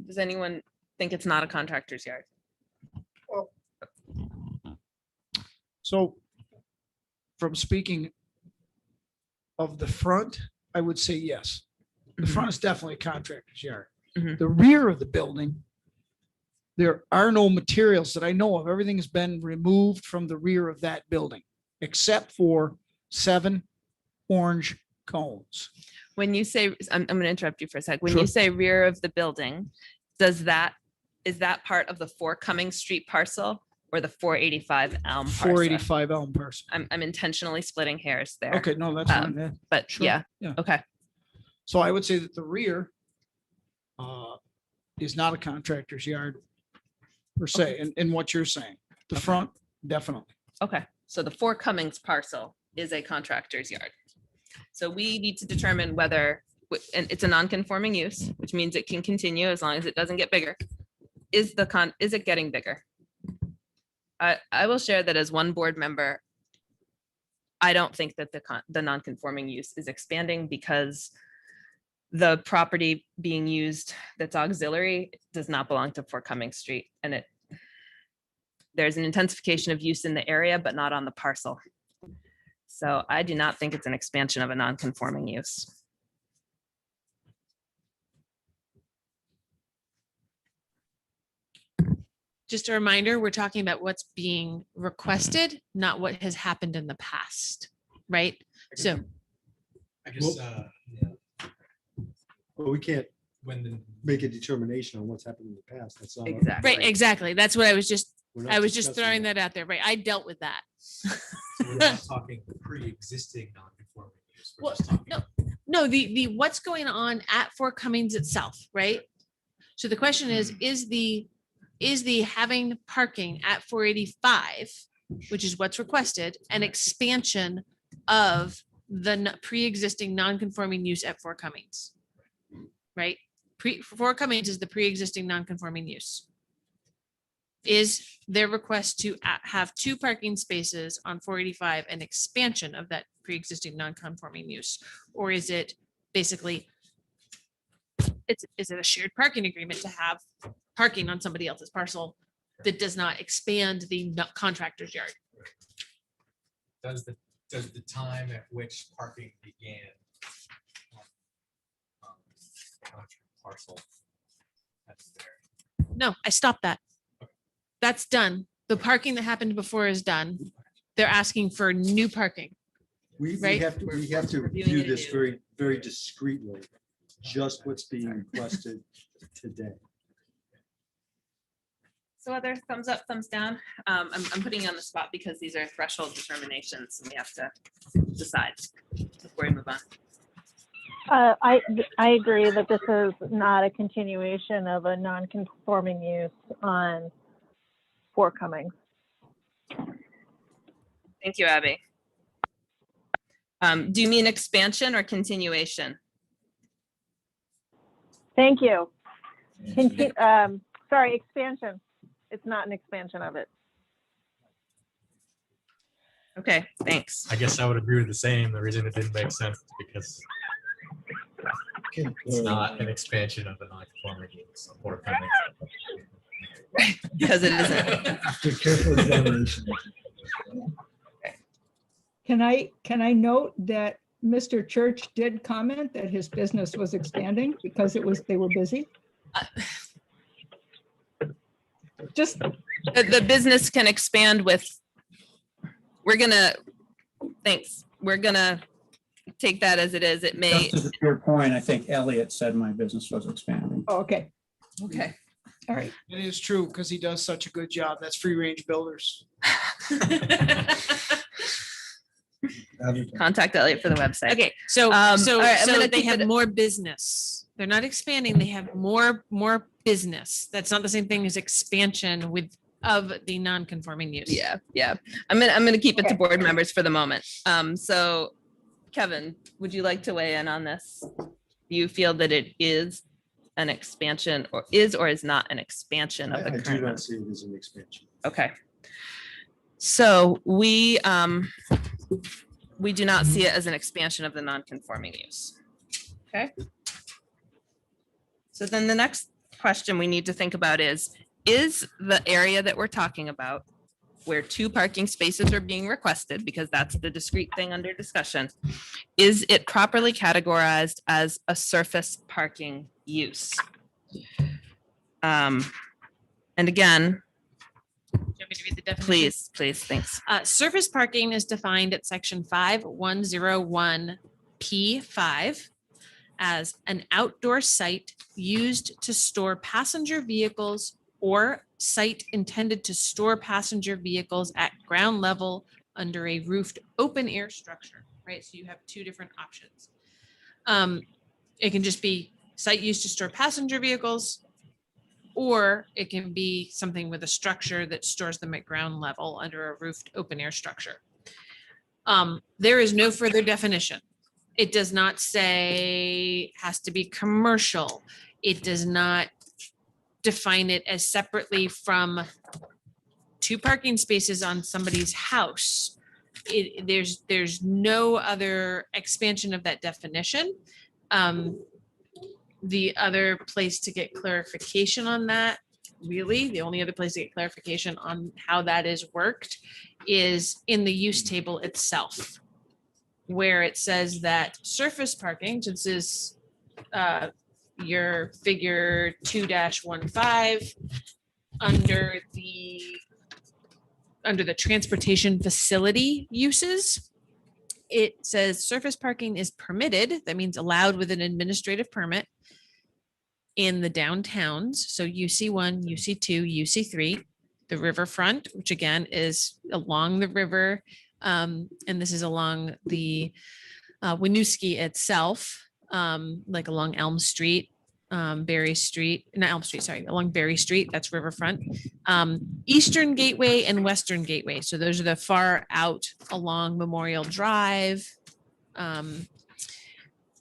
Does anyone think it's not a contractor's yard? So from speaking of the front, I would say yes. The front is definitely a contractor's yard. Mhm. The rear of the building, there are no materials that I know of. Everything has been removed from the rear of that building, except for 7 orange cones. When you say, I'm going to interrupt you for a sec. When Sure. you say rear of the building, is that part of the 4 Cummings Street parcel? or the 485 Elm parcel? 485 Elm parcel. I'm intentionally splitting hairs there. Okay, no, that's fine. Yeah. But Sure, yeah, yeah. okay. So I would say that the rear is not a contractor's yard per se, in what you're saying. The front, definitely. Okay, so the Four Cummings parcel is a contractor's yard. So we need to determine whether, and it's a non-conforming use, which means it can continue as long as it doesn't get bigger. Is it getting bigger? I will share that as one board member, I don't think that the non-conforming use is expanding because the property being used that's auxiliary does not belong to Fort Cummings Street, and there's an intensification of use in the area, but not on the parcel. So I do not think it's an expansion of a non-conforming use. Just a reminder, we're talking about what's being requested, not what has happened in the past, right? So. I guess, But we can't when the make a determination on what's happened in the past. That's not. our- Exactly. Right, exactly. That's what I was just We're not just discussing throwing that out there, right? I dealt with that. we're not talking pre-existing non-conforming use. We're Well, just talking No, the what's going on at Fort Cummings itself, right? So the question is the having parking at 485, which is what's requested, an expansion of the pre-existing non-conforming use at Fort Cummings? Right? Fort Cummings is the pre-existing non-conforming use. Is their request to have 2 parking spaces on 485 an expansion of that pre-existing non-conforming use? Or is it basically, is it a shared parking agreement to have parking on somebody else's parcel that does not expand the contractor's yard? does the time at which parking began on contract parcel that's there? No, I stopped that. That's done. The parking that happened before is done. They're asking for new parking. We Right? have to view this very, very discreetly, just what's being requested today. So other thumbs up, thumbs down? I'm putting you on the spot because these are threshold determinations and we have to decide before we move on. I agree that this is not a continuation of a non-conforming use on Fort Cummings. Thank you, Abby. Do you mean expansion or continuation? Thank you. Sorry, expansion. It's not an expansion of it. Okay, thanks. I guess I would agree with the same. The reason it didn't make sense is because it's not an expansion of the non-conforming use or Because it isn't. After careful examination. Can I note that Mr. Church did comment that his business was expanding because they were busy? Just The business can expand with, thanks. We're gonna take that as it is. It may. Just to your point, I think Elliot said my business was expanding. oh, okay. Okay. All right. It is true because he does such a good job. That's Free Range Builders. Contact Elliot for the website. Okay, so all right, I'm so gonna they keep have it- more business. They're not expanding, they have more business. That's not the same thing as expansion of the non-conforming use. Yeah. I'm gonna keep it to board members for the moment. So Kevin, would you like to weigh in on this? Do you feel that it is an expansion or is not an expansion of the I do current? not see it as an expansion. Okay. So we do not see it as an expansion of the non-conforming use. Okay. So then the next question we need to think about is the area that we're talking about where 2 parking spaces are being requested, because that's the discrete thing under discussion, is it properly categorized as a surface parking use? And again, Do you want me to read the definition? please, thanks. Surface parking is defined at section 5101P5 as an outdoor site used to store passenger vehicles or site intended to store passenger vehicles at ground level under a roofed open air structure, right? So you have two different options. It can just be site used to store passenger vehicles, or it can be something with a structure that stores them at ground level under a roofed open air structure. There is no further definition. It does not say has to be commercial. It does not define it as separately from 2 parking spaces on somebody's house. There's no other expansion of that definition. The other place to get clarification on that, really, the only other place to get clarification on how that is worked is in the use table itself, where it says that surface parking, since this is your figure 2-15 under the transportation facility uses, it says surface parking is permitted. That means allowed with an administrative permit in the downtowns. So UC1, UC2, UC3, the riverfront, which again is along the river. And this is along the Winooski itself, like along Elm Street, Berry Street, not Elm Street, sorry, along Berry Street, that's riverfront. Eastern Gateway and Western Gateway. So those are the far out along Memorial Drive.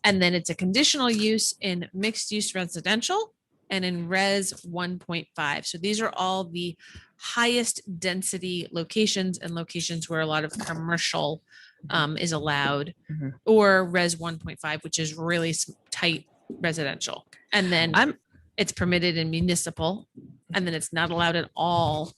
And then it's a conditional use in mixed use residential and in res 1.5. So these are all the highest density locations and locations where a lot of commercial is allowed, or res 1.5, which is really tight residential. And then it's permitted in municipal, and then it's not allowed at all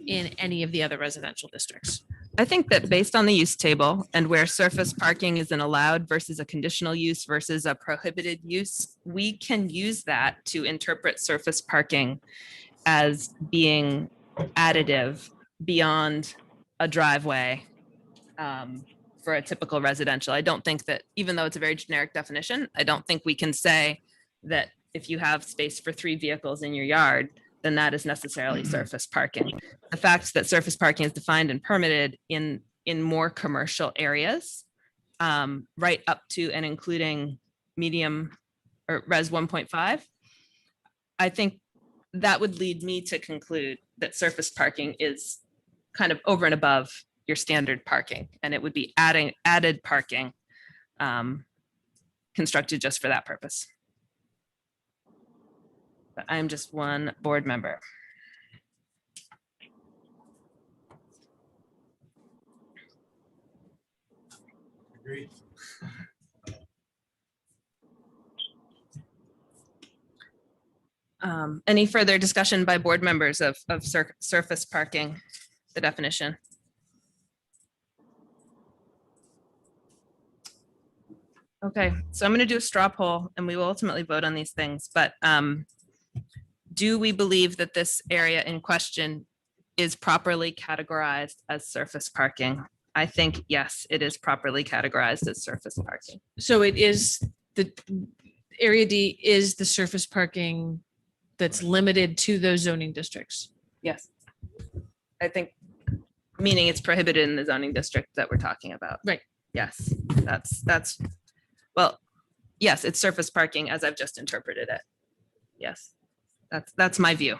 in any of the other residential districts. I think that based on the use table and where surface parking is an allowed versus a conditional use versus a prohibited use, we can use that to interpret surface parking as being additive beyond a driveway for a typical residential. I don't think that, even though it's a very generic definition, I don't think we can say that if you have space for 3 vehicles in your yard, then that is necessarily surface parking. The fact that surface parking is defined and permitted in more commercial areas, right up to and including medium or res 1.5, I think that would lead me to conclude that surface parking is kind of over and above your standard parking, and it would be added parking constructed just for that purpose. But I'm just one board member. Agreed. Any further discussion by board members of surface parking, the definition? Okay, so I'm going to do a straw poll and we will ultimately vote on these things, but do we believe that this area in question is properly categorized as surface parking? I think, yes, it is properly categorized as surface parking. So it is, the area D is the surface parking that's limited to those zoning districts. Yes. I think, meaning it's prohibited in the zoning district that we're talking about. Right. Yes, that's, well, yes, it's surface parking as I've just interpreted it. Yes, that's my view.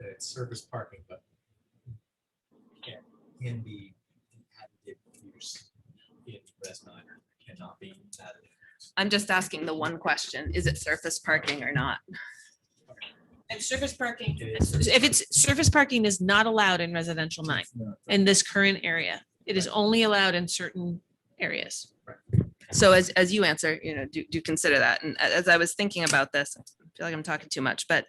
It's surface parking, but can be additive use in res 9, cannot be additive. I'm just asking the one question, is it surface parking or not? And surface parking, if it's surface parking is not allowed in residential 9 in this current area. It is only allowed in certain areas. So as you answer, do consider that. And as I was thinking about this, I feel like I'm talking too much, but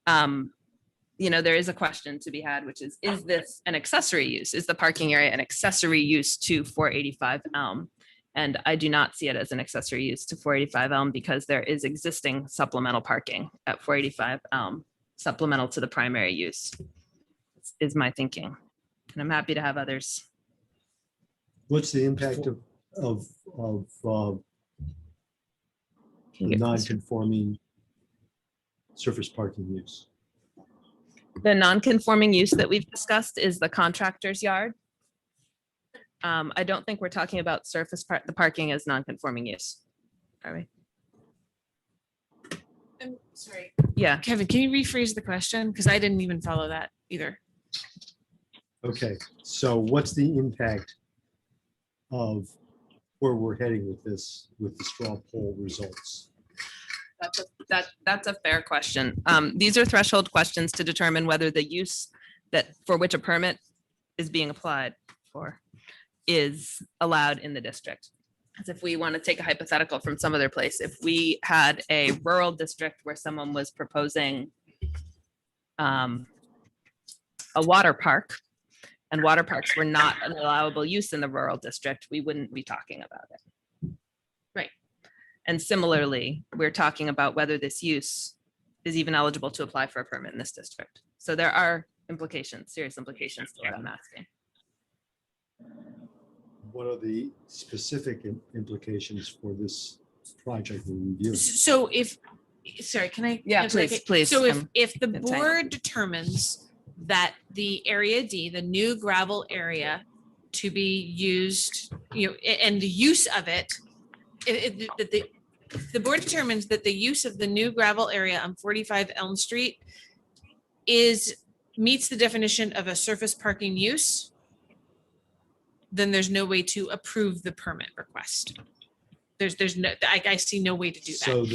there is a question to be had, which is this an accessory use? Is the parking area an accessory use to 485 Elm? And I do not see it as an accessory use to 485 Elm because there is existing supplemental parking at 485 Elm, supplemental to the primary use, is my thinking. And I'm happy to have others. What's the impact of Can you get closer? non-conforming surface parking use. The non-conforming use that we've discussed is the contractor's yard. I don't think we're talking about the parking as non-conforming use. Are we? I'm sorry. Yeah. Kevin, can you rephrase the question? Because I didn't even follow that either. Okay, so what's the impact of where we're heading with this, with the straw poll results? That's a fair question. These are threshold questions to determine whether the use for which a permit is being applied for is allowed in the district. As if we want to take a hypothetical from some other place, if we had a rural district where someone was proposing a water park, and water parks were not an allowable use in the rural district, we wouldn't be talking about it. Right. And similarly, we're talking about whether this use is even eligible to apply for a permit in this district. So there are implications, serious implications to what I'm asking. What are the specific implications for this project we're reviewing? So sorry, can I? Yeah, answer that? please, please. So if the it's fine. board determines that the area D, the new gravel area to be used, and the use of it, the board determines that the use of the new gravel area on 45 Elm Street meets the definition of a surface parking use, then there's no way to approve the permit request. There's no, I see no way to do that. So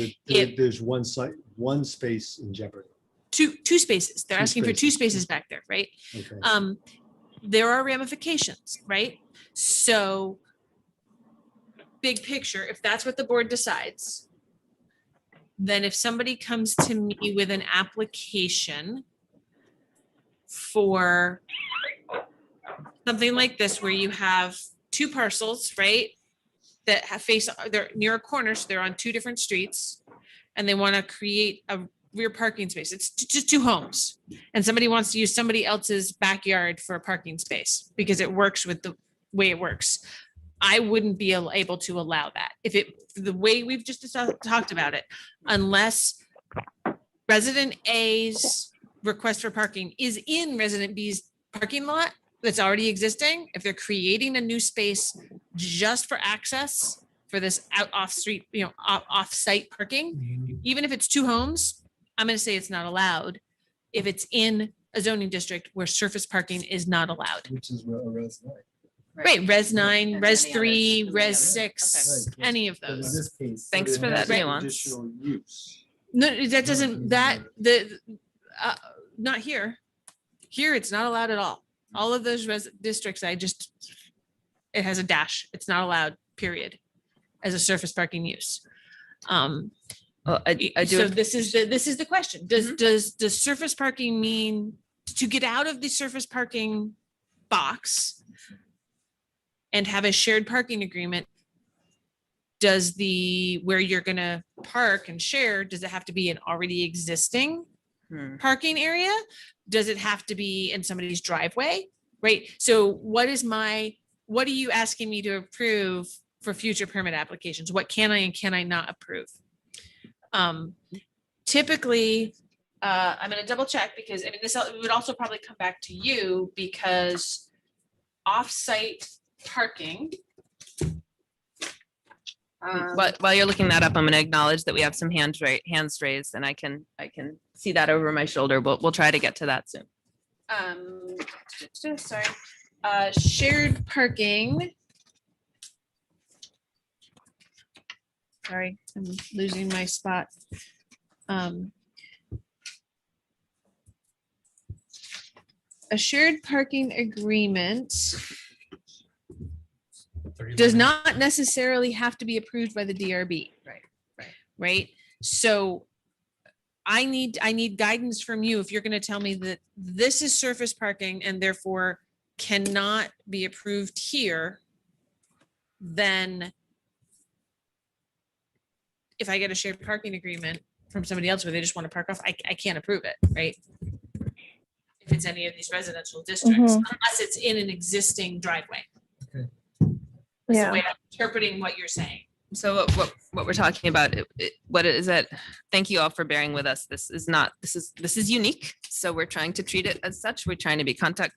there's one space in jeopardy. Two spaces. They're Two asking for two spaces back there, right? Okay. There are ramifications, right? So big picture, if that's what the board decides, then if somebody comes to me with an application for something like this, where you have two parcels, right? That they're near a corner, so they're on two different streets, and they want to create a rear parking space. It's just two homes, and somebody wants to use somebody else's backyard for a parking space because it works with the way it works. I wouldn't be able to allow that the way we've just talked about it, unless resident A's request for parking is in resident B's parking lot that's already existing. If they're creating a new space just for access for this off-street, off-site parking, even if it's two homes, I'm going to say it's not allowed if it's in a zoning district where surface parking is not allowed. Which is a res 9. Right, res 9, And res any 3, others? res 6, Okay. any of But in those. this case, Thanks it for has that nuance. additional use. No, that doesn't, not here. Here, it's not allowed at all. All of those districts, it has a dash. It's not allowed, period, as a surface parking use. Well, I do. So this is the question. Does surface parking mean to get out of the surface parking box and have a shared parking agreement? Does where you're gonna park and share, does it have to be an already existing parking area? Does it have to be in somebody's driveway? Right? So what are you asking me to approve for future permit applications? What can I and can I not approve? Typically, I'm going to double check because this would also probably come back to you because off-site parking. But while you're looking that up, I'm going to acknowledge that we have some hands raised, and I can see that over my shoulder. We'll try to get to that soon. Sorry. Shared parking. Sorry, I'm losing my spot. A shared parking agreement does not necessarily have to be approved by the DRB. Right. So I need guidance from you. If you're going to tell me that this is surface parking and therefore cannot be approved here, then if I get a shared parking agreement from somebody else where they just want to park off, I can't approve it, right? If it's any of these residential districts, unless it's in an existing driveway. Okay. That's the way I'm interpreting what you're saying. So what we're talking about, what is it? Thank you all for bearing with us. This is unique. So we're trying to treat it as such. We're trying to be context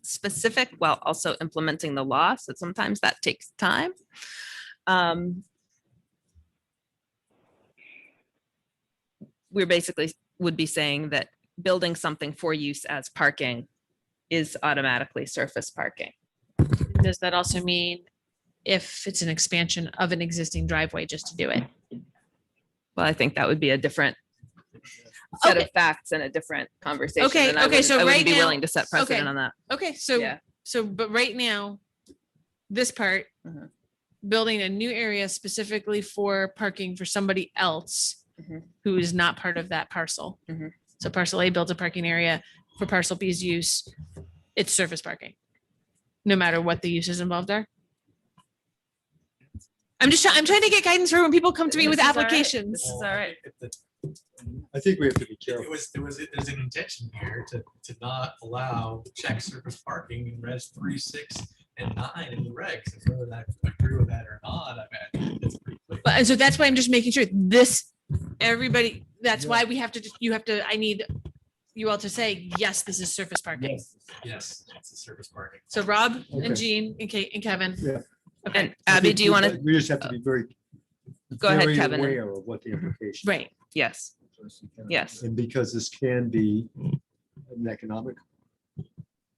specific while also implementing the law. So sometimes that takes time. We're basically would be saying that building something for use as parking is automatically surface parking. Does that also mean if it's an expansion of an existing driveway just to do it? Well, I think that would be a different set of facts and a different conversation. Okay, and I okay, wouldn't- so I wouldn't right be now- willing to set precedent okay, on that. Okay, so, Yeah. but right now, this part, building a new area specifically for parking for somebody else who is not part of that parcel. So parcel A builds a parking area for parcel B's use, it's surface parking, no matter what the uses involved are. I'm trying to get guidance for when people come to me with This is all right. applications. This is all right. I think we have to be careful. There's an intention here to not allow check surface parking in res 3, 6, and 9 in the regs. And whether I agree with that or not, I mean, it's pretty clear. But, and so that's why I'm just making sure everybody, that's why we have to, I need you all to say, yes, this is surface parking. Yes, it's a surface parking. So Rob Okay. and Jean and Kate and Kevin. Yeah. Okay. And Abby, do you want to? We just have to be very. Go ahead, very Kevin. Aware of what the implications. Right. Yes. Yes. And because this can be an economic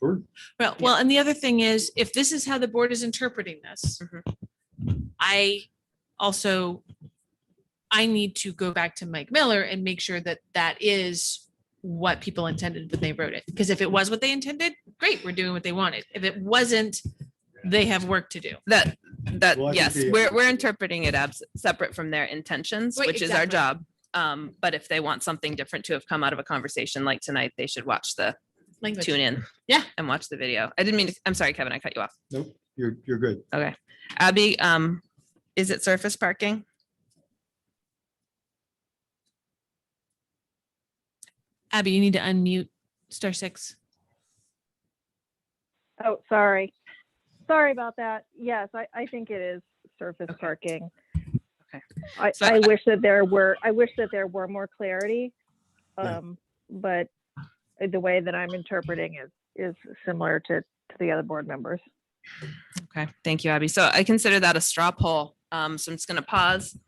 burden. Well, and the other thing is, if this is how the board is interpreting this, I need to go back to Mike Miller and make sure that that is what people intended when they wrote it. Because if it was what they intended, great, we're doing what they wanted. If it wasn't, they have work to do. Well, I think yes, we're interpreting it as separate from their intentions, Right, which is our exactly. job. But if they want something different to have come out of a conversation like tonight, they should watch the Language. tune in. Yeah. And watch the video. I didn't mean to, I'm sorry, Kevin, I cut you off. Nope, you're good. Okay. Abby, is it surface parking? Abby, you need to unmute *6. Oh, sorry. Sorry about that. Yes, I think it is surface parking. Okay. I wish that there were more clarity. But the way that I'm interpreting is similar to the other board members. Okay, thank you, Abby. So I consider that a straw poll. So I'm just going to pause.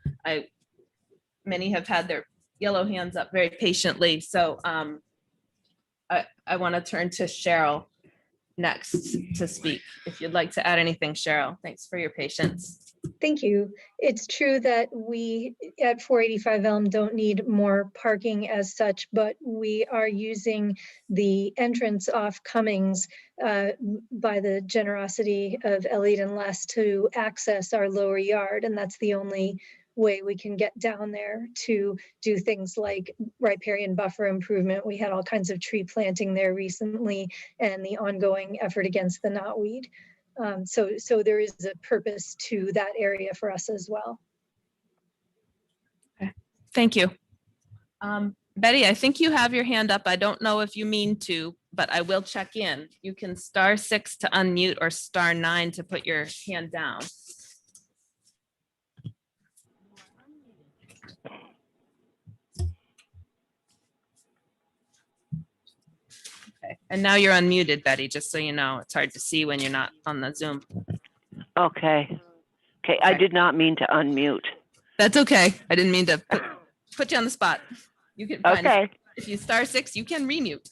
Many have had their yellow hands up very patiently. So I want to turn to Cheryl next to speak. If you'd like to add anything, Cheryl, thanks for your patience. Thank you. It's true that we at 485 Elm don't need more parking as such, but we are using the entrance off Cummings by the generosity of Elliot and Les to access our lower yard. And that's the only way we can get down there to do things like riparian buffer improvement. We had all kinds of tree planting there recently and the ongoing effort against the knotweed. So there is a purpose to that area for us as well. Okay, thank you. Betty, I think you have your hand up. I don't know if you mean to, but I will check in. You can *6 to unmute or *9 to put your hand down. Okay, and now you're unmuted, Betty, just so you know. It's hard to see when you're not on the Zoom. Okay. Okay, I did not mean to unmute. That's okay. I didn't mean to put you on the spot. You can find, Okay. if you *6, you can remute.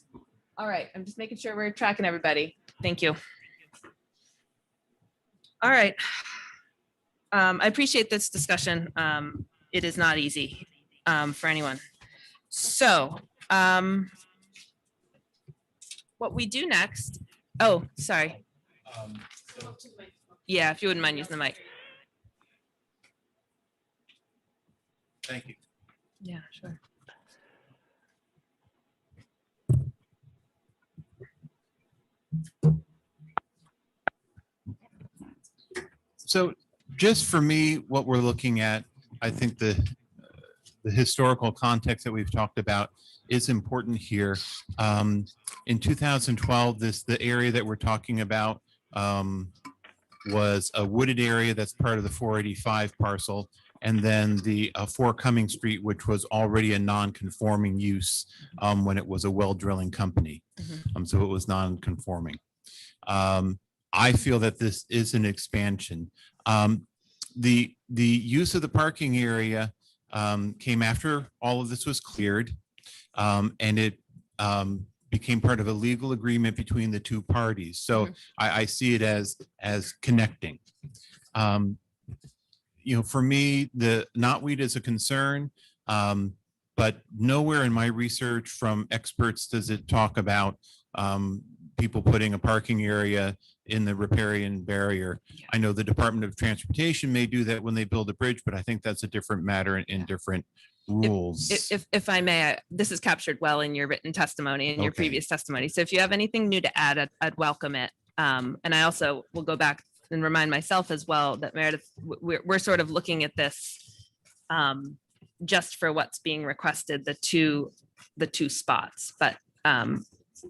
All right, I'm just making sure we're tracking everybody. Thank you. All right. I appreciate this discussion. It is not easy for anyone. So what we do next, oh, sorry. Yeah, if you wouldn't mind using the mic. Thank you. Yeah, sure. So just for me, what we're looking at, I think the historical context that we've talked about is important here. In 2012, the area that we're talking about was a wooded area that's part of the 485 parcel, and then the 4 Cumming Street, which was already a non-conforming use when it was a well drilling company. So it was non-conforming. I feel that this is an expansion. The use of the parking area came after all of this was cleared, and it became part of a legal agreement between the two parties. So I see it as connecting. For me, the knotweed is a concern, but nowhere in my research from experts does it talk about people putting a parking area in the riparian barrier. I know the Department of Transportation may do that when they build a bridge, but I think that's a different matter in different rules. If I may, this is captured well in your written testimony and your previous testimony. So if you have anything new to add, I'd welcome it. And I also will go back and remind myself as well that Meredith, we're sort of looking at this just for what's being requested, the two spots, but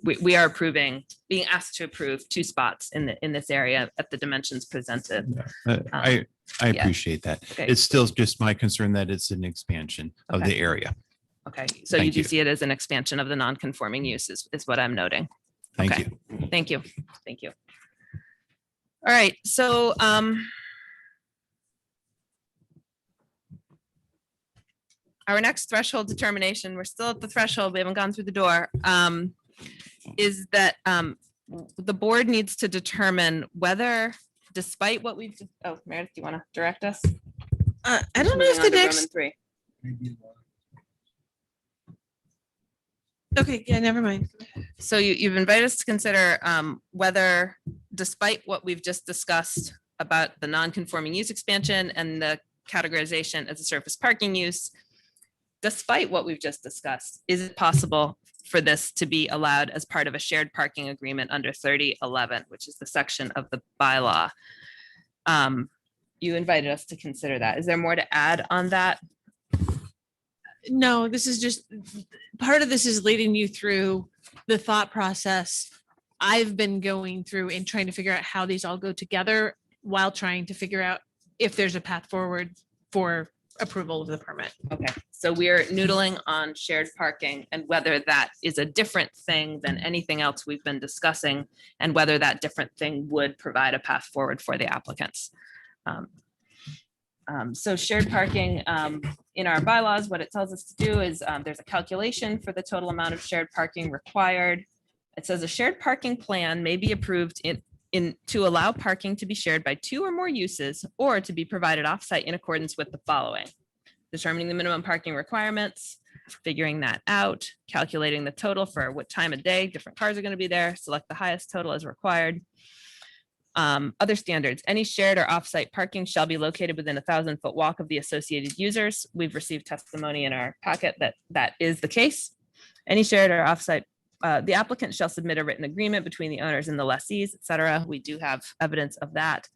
we are being asked to approve 2 spots in this area at the dimensions presented. I appreciate that. Okay. It's still just my concern that it's an expansion of the area. Okay, so you do see it as an expansion of the non-conforming use is what I'm noting. Thank Okay. you. Thank you. Thank you. All right, so our next threshold determination, we're still at the threshold, we haven't gone through the door, is that the board needs to determine whether, despite what we've, oh, Meredith, do you want to direct us? I don't know if the next, okay, yeah, never mind. So you've invited us to consider whether, despite what we've just discussed about the non-conforming use expansion and the categorization as a surface parking use, despite what we've just discussed, is it possible for this to be allowed as part of a shared parking agreement under 3011, which is the section of the bylaw? You invited us to consider that. Is there more to add on that? No, this is just, part of this is leading you through the thought process I've been going through and trying to figure out how these all go together while trying to figure out if there's a path forward for approval of the permit. Okay, so we're noodling on shared parking and whether that is a different thing than anything else we've been discussing and whether that different thing would provide a path forward for the applicants. So shared parking in our bylaws, what it tells us to do is there's a calculation for the total amount of shared parking required. It says a shared parking plan may be approved to allow parking to be shared by 2 or more uses or to be provided offsite in accordance with the following: determining the minimum parking requirements, figuring that out, calculating the total for what time of day different cars are going to be there, select the highest total as required. Other standards: any shared or offsite parking shall be located within a 1,000-foot walk of the associated users. We've received testimony in our packet that that is the case. Any shared or offsite, the applicant shall submit a written agreement between the owners and the lessees, et cetera. We do have evidence of that.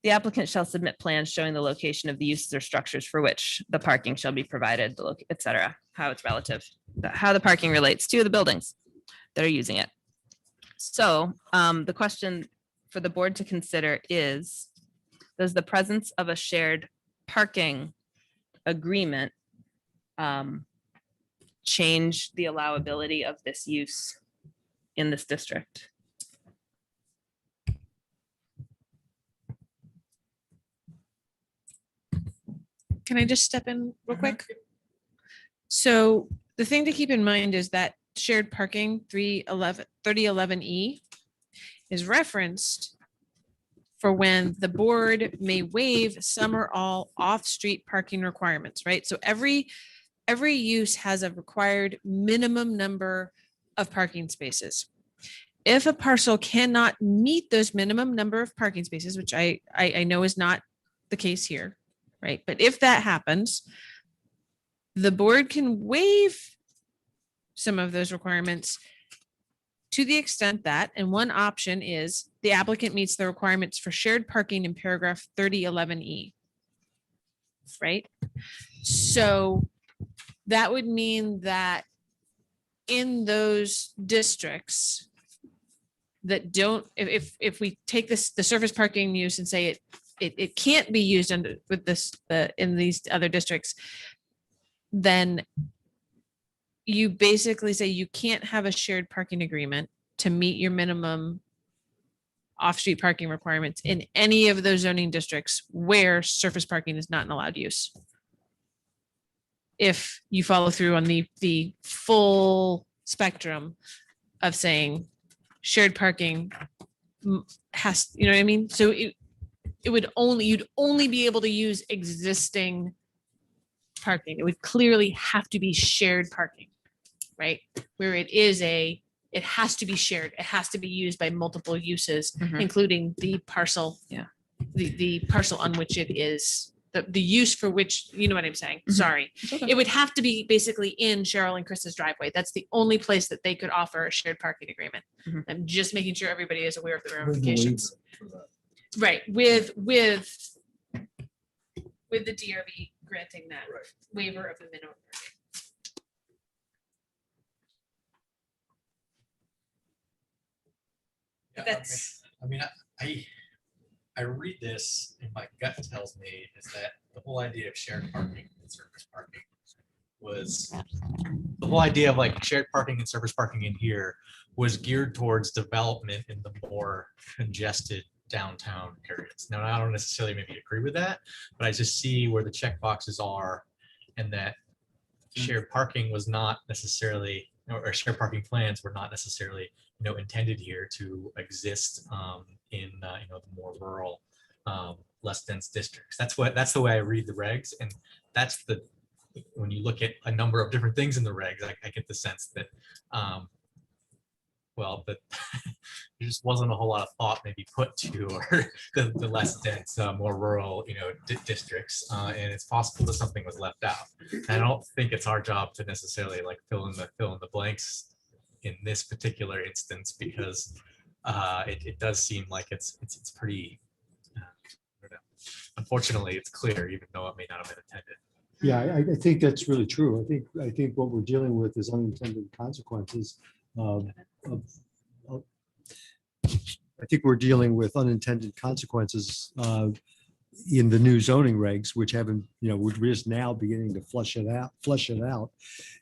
The applicant shall submit plans showing the location of the uses or structures for which the parking shall be provided, et cetera, how it's relative, how the parking relates to the buildings that are using it. So the question for the board to consider is, does the presence of a shared parking agreement change the allowability of this use in this district? Can I just step in real quick? So the thing to keep in mind is that shared parking 3011E is referenced for when the board may waive some or all off-street parking requirements, right? So every use has a required minimum number of parking spaces. If a parcel cannot meet those minimum number of parking spaces, which I know is not the case here, right? But if that happens, the board can waive some of those requirements to the extent that, and one option is the applicant meets the requirements for shared parking in paragraph 3011E, right? So that would mean that in those districts, that don't, if we take the surface parking use and say it can't be used under with this, in these other districts, then you basically say you can't have a shared parking agreement to meet your minimum off-street parking requirements in any of those zoning districts where surface parking is not an allowed use. If you follow through on the full spectrum of saying shared parking has, you know what I mean? So it would only, you'd only be able to use existing parking. It would clearly have to be shared parking, right? Where it has to be shared. It has to be used by multiple uses, including the parcel. Yeah. The parcel on which it is, the use for which, you know what I'm saying? Sorry. It would have to be basically in Cheryl and Chris's driveway. That's the only place that they could offer a shared parking agreement. I'm just making sure everybody is aware of the ramifications. Right, with the DRB granting that waiver of the minimum parking. Yeah, That's, I mean, I read this and my gut tells me is that the whole idea of shared parking and surface parking was, the whole idea of like shared parking and surface parking in here was geared towards development in the more congested downtown areas. Now, I don't necessarily maybe agree with that, but I just see where the check boxes are, and that shared parking was not necessarily, or shared parking plans were not necessarily, intended here to exist in the more rural, less dense districts. That's the way I read the regs, and that's when you look at a number of different things in the regs, I get the sense that that there just wasn't a whole lot of thought maybe put to the less dense, more rural, districts, and it's possible that something was left out. And I don't think it's our job to necessarily like fill in the blanks in this particular instance, because it does seem like it's pretty. I don't know. Unfortunately, it's clear, even though it may not have been intended. Yeah, I think that's really true. I think what we're dealing with is unintended consequences. I think we're dealing with unintended consequences in the new zoning regs, which haven't, we're just now beginning to flush it out.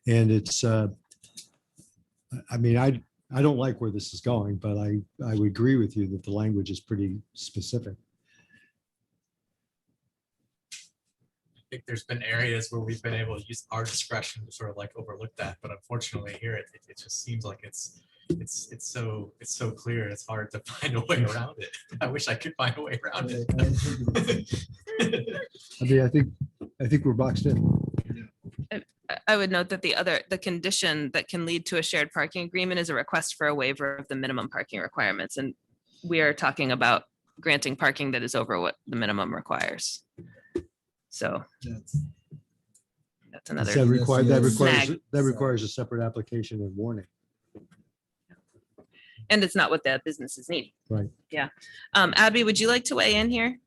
And it's, I mean, I don't like where this is going, but I would agree with you that the language is pretty specific. I think there's been areas where we've been able to use our discretion to sort of like overlook that, but unfortunately here it just seems like it's so clear. It's hard to find a way around it. I wish I could find a way around it. I mean, I think we're boxed in. I would note that the condition that can lead to a shared parking agreement is a request for a waiver of the minimum parking requirements. And we are talking about granting parking that is over what the minimum requires. So that's another. That requires a separate application and warning. And it's not what the business is needing. Right. Yeah. Abby, would you like to weigh in here?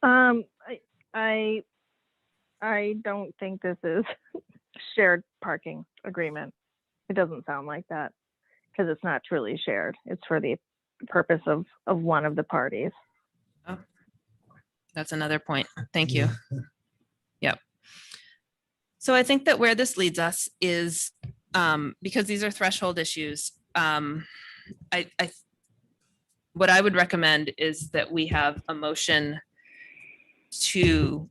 I don't think this is shared parking agreement. It doesn't sound like that, because it's not truly shared. It's for the purpose of one of the parties. Oh, that's another point. Thank you. Yep. So I think that where this leads us is, because these are threshold issues, what I would recommend is that we have a motion to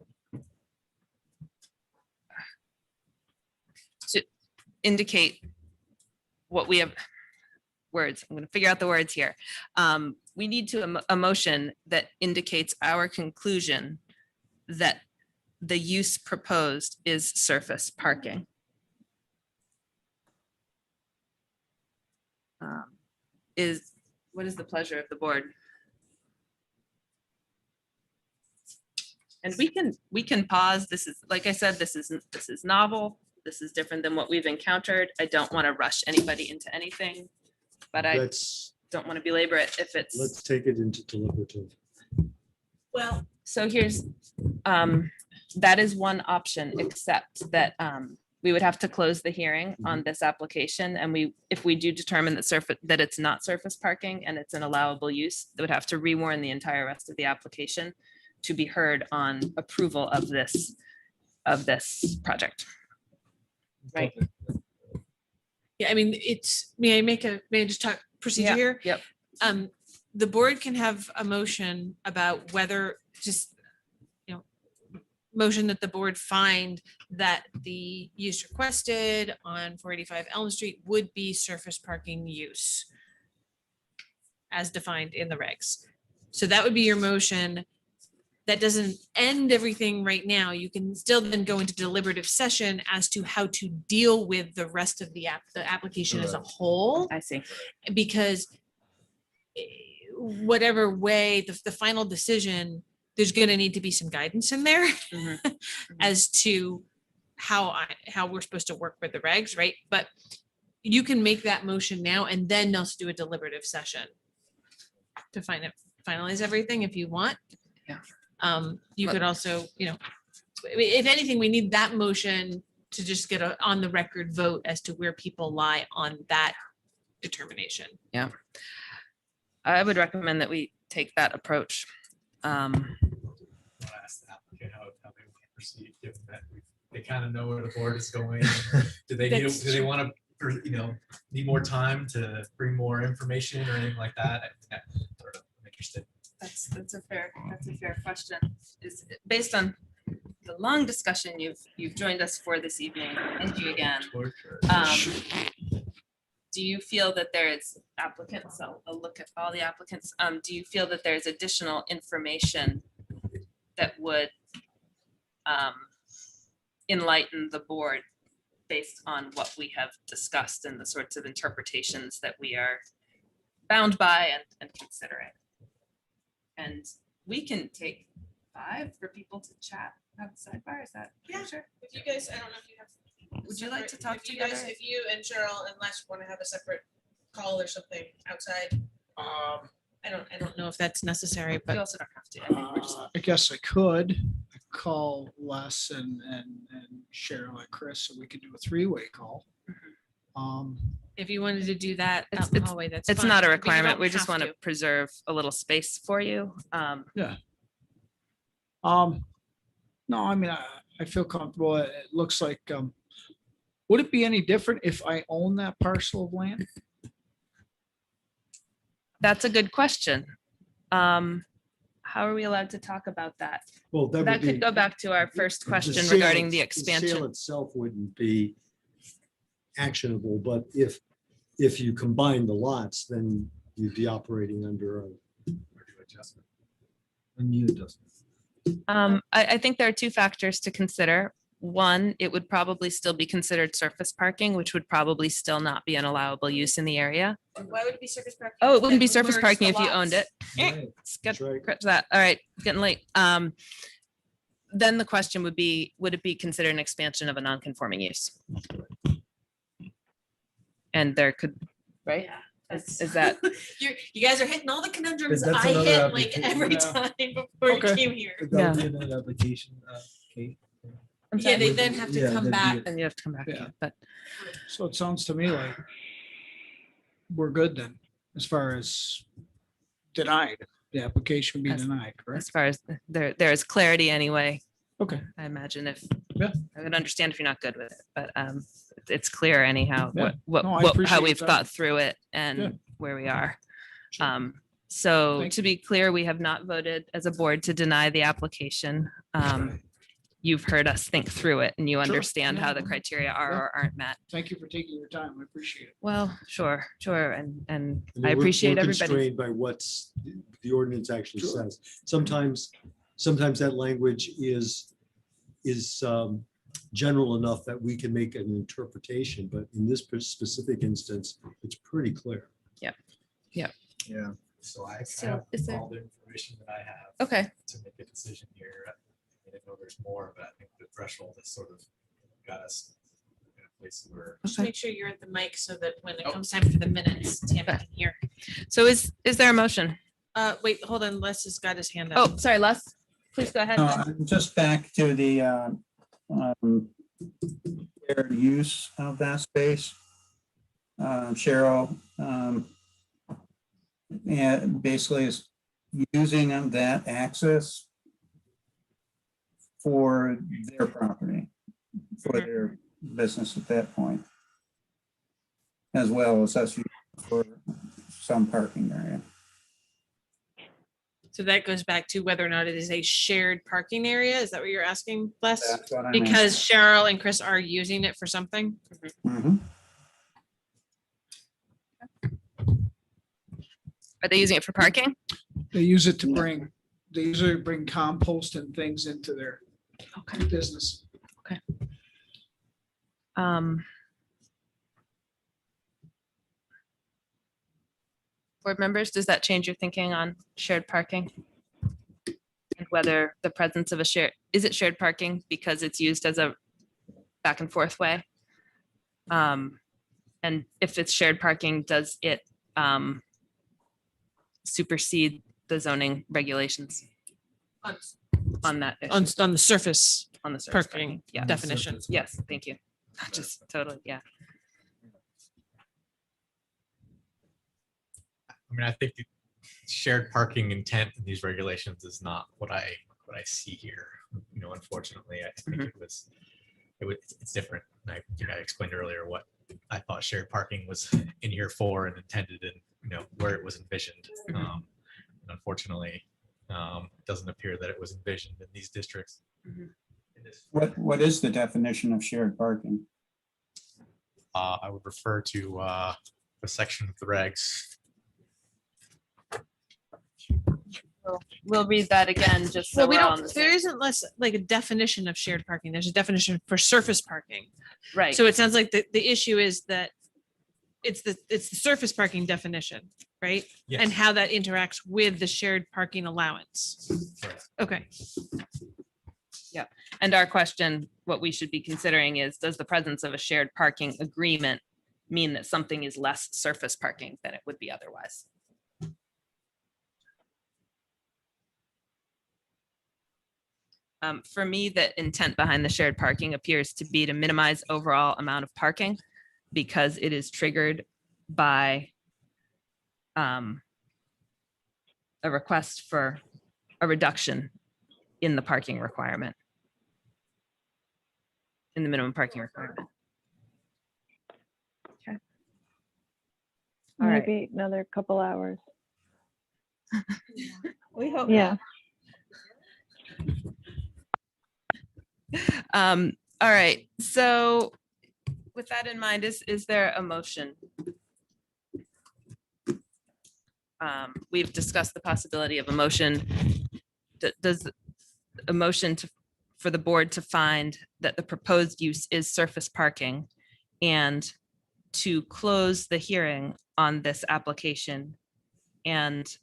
indicate what we have. Words. I'm going to figure out the words here. We need a motion that indicates our conclusion that the use proposed is surface parking. What is the pleasure of the board? And we can pause. This is, like I said, this is novel. This is different than what we've encountered. I don't want to rush anybody into anything, but I don't want to belabor it if it's. Let's take it into deliberative. Well, so here's, that is one option, except that we would have to close the hearing on this application, and if we do determine that it's not surface parking and it's an allowable use, they would have to rewarn the entire rest of the application to be heard on approval of this project. Right. Yeah, I mean, may I just talk procedure Yeah, here? Yep. The board can have a motion about whether motion that the board find that the use requested on 485 Elm Street would be surface parking use as defined in the regs. So that would be your motion. That doesn't end everything right now. You can still then go into deliberative session as to how to deal with the rest of the application as a whole. I see. Because whatever way the final decision, there's going to need to be some guidance in there as to how we're supposed to work with the regs, right? But you can make that motion now and then also do a deliberative session to finalize everything if you want. Yeah. You could also, if anything, we need that motion to just get a on the record vote as to where people lie on that determination. Yeah. I would recommend that we take that approach. Ask the applicant how they want to proceed, given that they kind of know where the board is going. Do they want to, need more time to bring more information or anything like that? I'm interested. That's a fair question. Is based on the long discussion you've joined us for this evening. Thank you again. Do you feel that there is applicants? I'll look at all the applicants. Do you feel that there's additional information that would enlighten the board based on what we have discussed and the sorts of interpretations that we are bound by and considering? And we can take 5 for people to chat, have a sidebar. Is that? Yeah, sure. If you guys, I don't know if you have. Would you like to talk if you guys, together? if you and Cheryl and Les want to have a separate call or something outside? I don't know if that's necessary, but you also don't have to. I think we're just I guess I could call Les and Cheryl and Chris, so we could do a 3-way call. if you wanted to do that out It's- in the it's- hallway, that's It's fine, not a but you requirement. don't We just have want to preserve a little space for you. Yeah. No, I mean, I feel comfortable. It looks like, would it be any different if I own that parcel of land? That's a good question. How are we allowed to talk about that? Well, That could go back to our first the question sale regarding it- the sale expansion. itself wouldn't be actionable, but if you combine the lots, then you'd be operating under a new adjustment. I think there are 2 factors to consider. One, it would probably still be considered surface parking, which would probably still not be an allowable use in the area. Why would it be surface parking? Oh, it wouldn't be That surface merge parking the if you owned it. lots. Let's get correct to that. All right, getting late. Then the question would be, would it be considered an expansion of a non-conforming use? And there could, right? Is that? You guys are hitting all the conundrums That's I another hit like application. every Yeah. time before you Okay. came here. That would be another application, Kate. I'm Yeah, they sorry. then have to Yeah, come that'd be back. it. And you have to come back. Yeah. again, But So it sounds to me like we're good then, as far as denied, the application would be As- denied, correct? as far as there is clarity anyway. Okay. I imagine if, Yeah. I would understand if you're not good with it, but it's clear anyhow, Yeah. what, No, I how appreciate we've that. thought through it Yeah. and where we are. So Thank to be clear, we have not voted as a board to deny the application. You've heard us think through it and you understand how the criteria are Yeah. or aren't met. Thank you for taking your time. I appreciate it. Well, sure. And I mean, I appreciate we're everybody. constrained by what's the ordinance actually says. Sometimes that language is general enough that we can make an interpretation, but in this specific instance, it's pretty clear. Yeah. So I So have is there- all the information that I have. Okay. To make a decision here. I didn't know there's more, but I think the threshold has sort of got us in a place where. Just make sure you're at the mic so that when it comes time for the minutes, Tammy can hear. So is there a motion? Wait, hold on. Les has got his hand up. Oh, sorry, Les. Please go ahead. Just back to the shared use of that space. Cheryl, and basically is using that access for their property, for their business at that point, as well as us for some parking area. So that goes back to whether or not it is a shared parking area. Is that what you're asking, Les? That's what I'm Because Cheryl and Chris are using it for something. Mhm. Are they using it for parking? They use it to bring, they usually bring compost and things into their business. Okay. Board members, does that change your thinking on shared parking? And whether the presence of is it shared parking because it's used as a back and forth way? And if it's shared parking, does it supersede the zoning regulations on that issue? On the surface. On the surface Parking yeah. definition. Yes, thank you. Not just totally, yeah. I mean, I think the shared parking intent in these regulations is not what I see here. You know, unfortunately, I think it's different. And I explained earlier what I thought shared parking was in here for and intended, and you know where it was envisioned. And unfortunately, it doesn't appear that it was envisioned in these districts. What is the definition of shared parking? I would refer to the section of the regs. We'll read that again, just so Well, we we're all on don't, the there same. isn't less like a definition of shared parking. There's a definition for surface parking. Right. So it sounds like the issue is that it's the surface parking definition, right? Yes. And how that interacts with the shared parking allowance. Okay. Yeah. And our question, what we should be considering is, does the presence of a shared parking agreement mean that something is less surface parking than it would be otherwise? For me, the intent behind the shared parking appears to be to minimize overall amount of parking because it is triggered by a request for a reduction in the parking requirement, in the minimum parking requirement. Okay. All right. Maybe another couple hours. We hope. Yeah. All right, so with that in mind, is there a motion? We've discussed the possibility of a motion. Does a motion for the board to find that the proposed use is surface parking and to close the hearing on this application and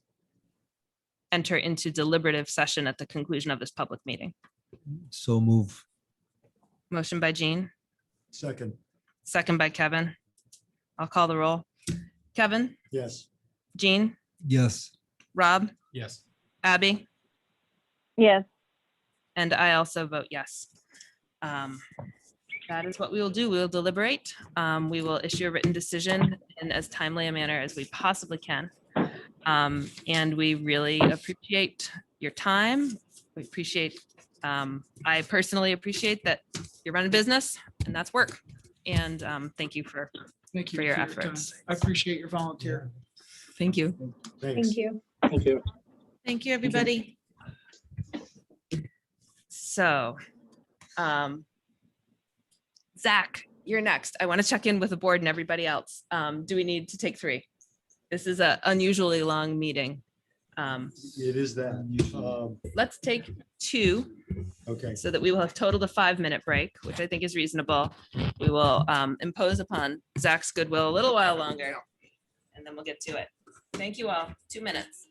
enter into deliberative session at the conclusion of this public meeting? So move. Motion by Jean, Second, second by Kevin. I'll call the roll. Kevin, yes. Jean, Yes. Rob, Yes. Abby, Yes. and I also vote yes. That is what we will do. We will deliberate. We will issue a written decision in as timely a manner as we possibly can. And we really appreciate your time. We appreciate, I personally appreciate that you're running a business and that's work. And thank you for Thank you for your time. efforts. I appreciate your volunteer. Thank you. Thanks. Thank you. Thank you. Thank you, everybody. So, Zach, you're next. I want to check in with the board and everybody else. Do we need to take 3? This is an unusually long meeting. It is that. Let's take 2. Okay. So that we will have totaled a 5-minute break, which I think is reasonable. We will impose upon Zach's goodwill a little while longer, and then we'll get to it. Thank you all. 2 minutes.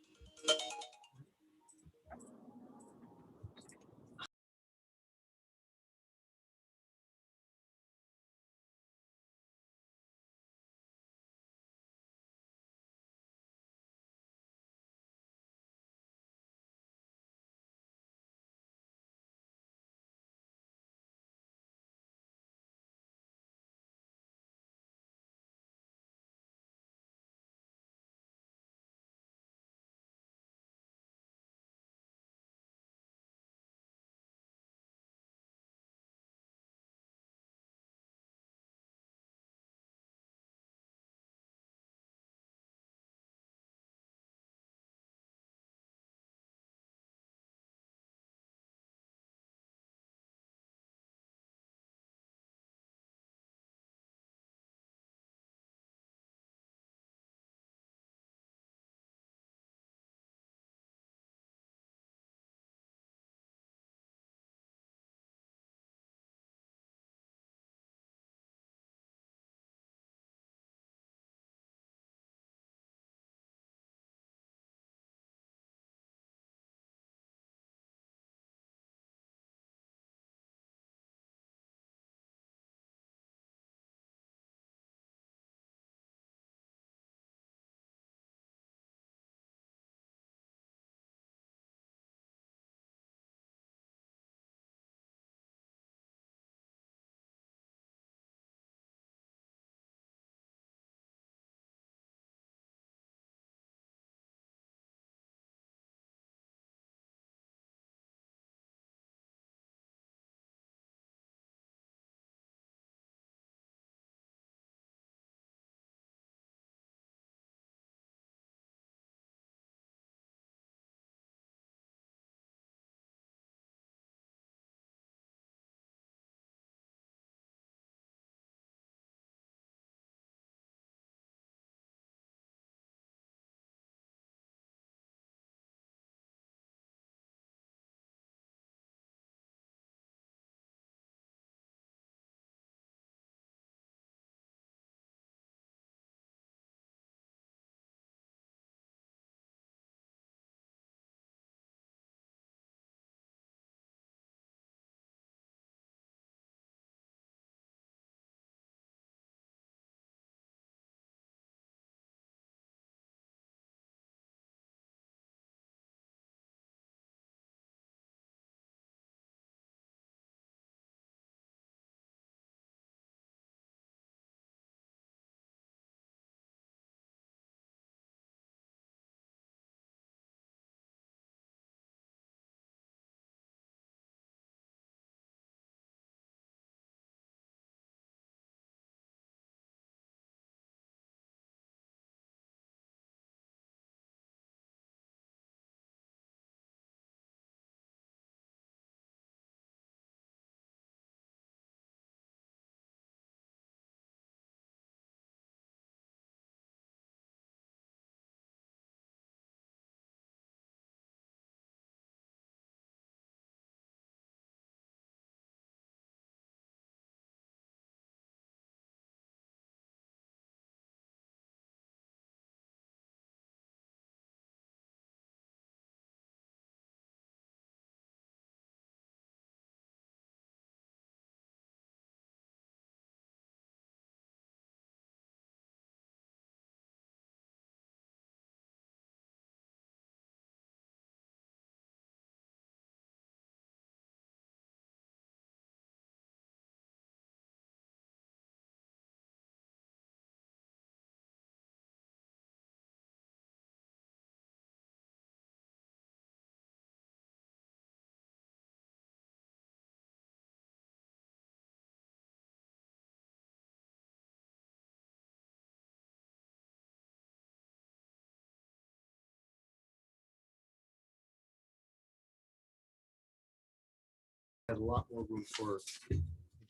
had a lot more room for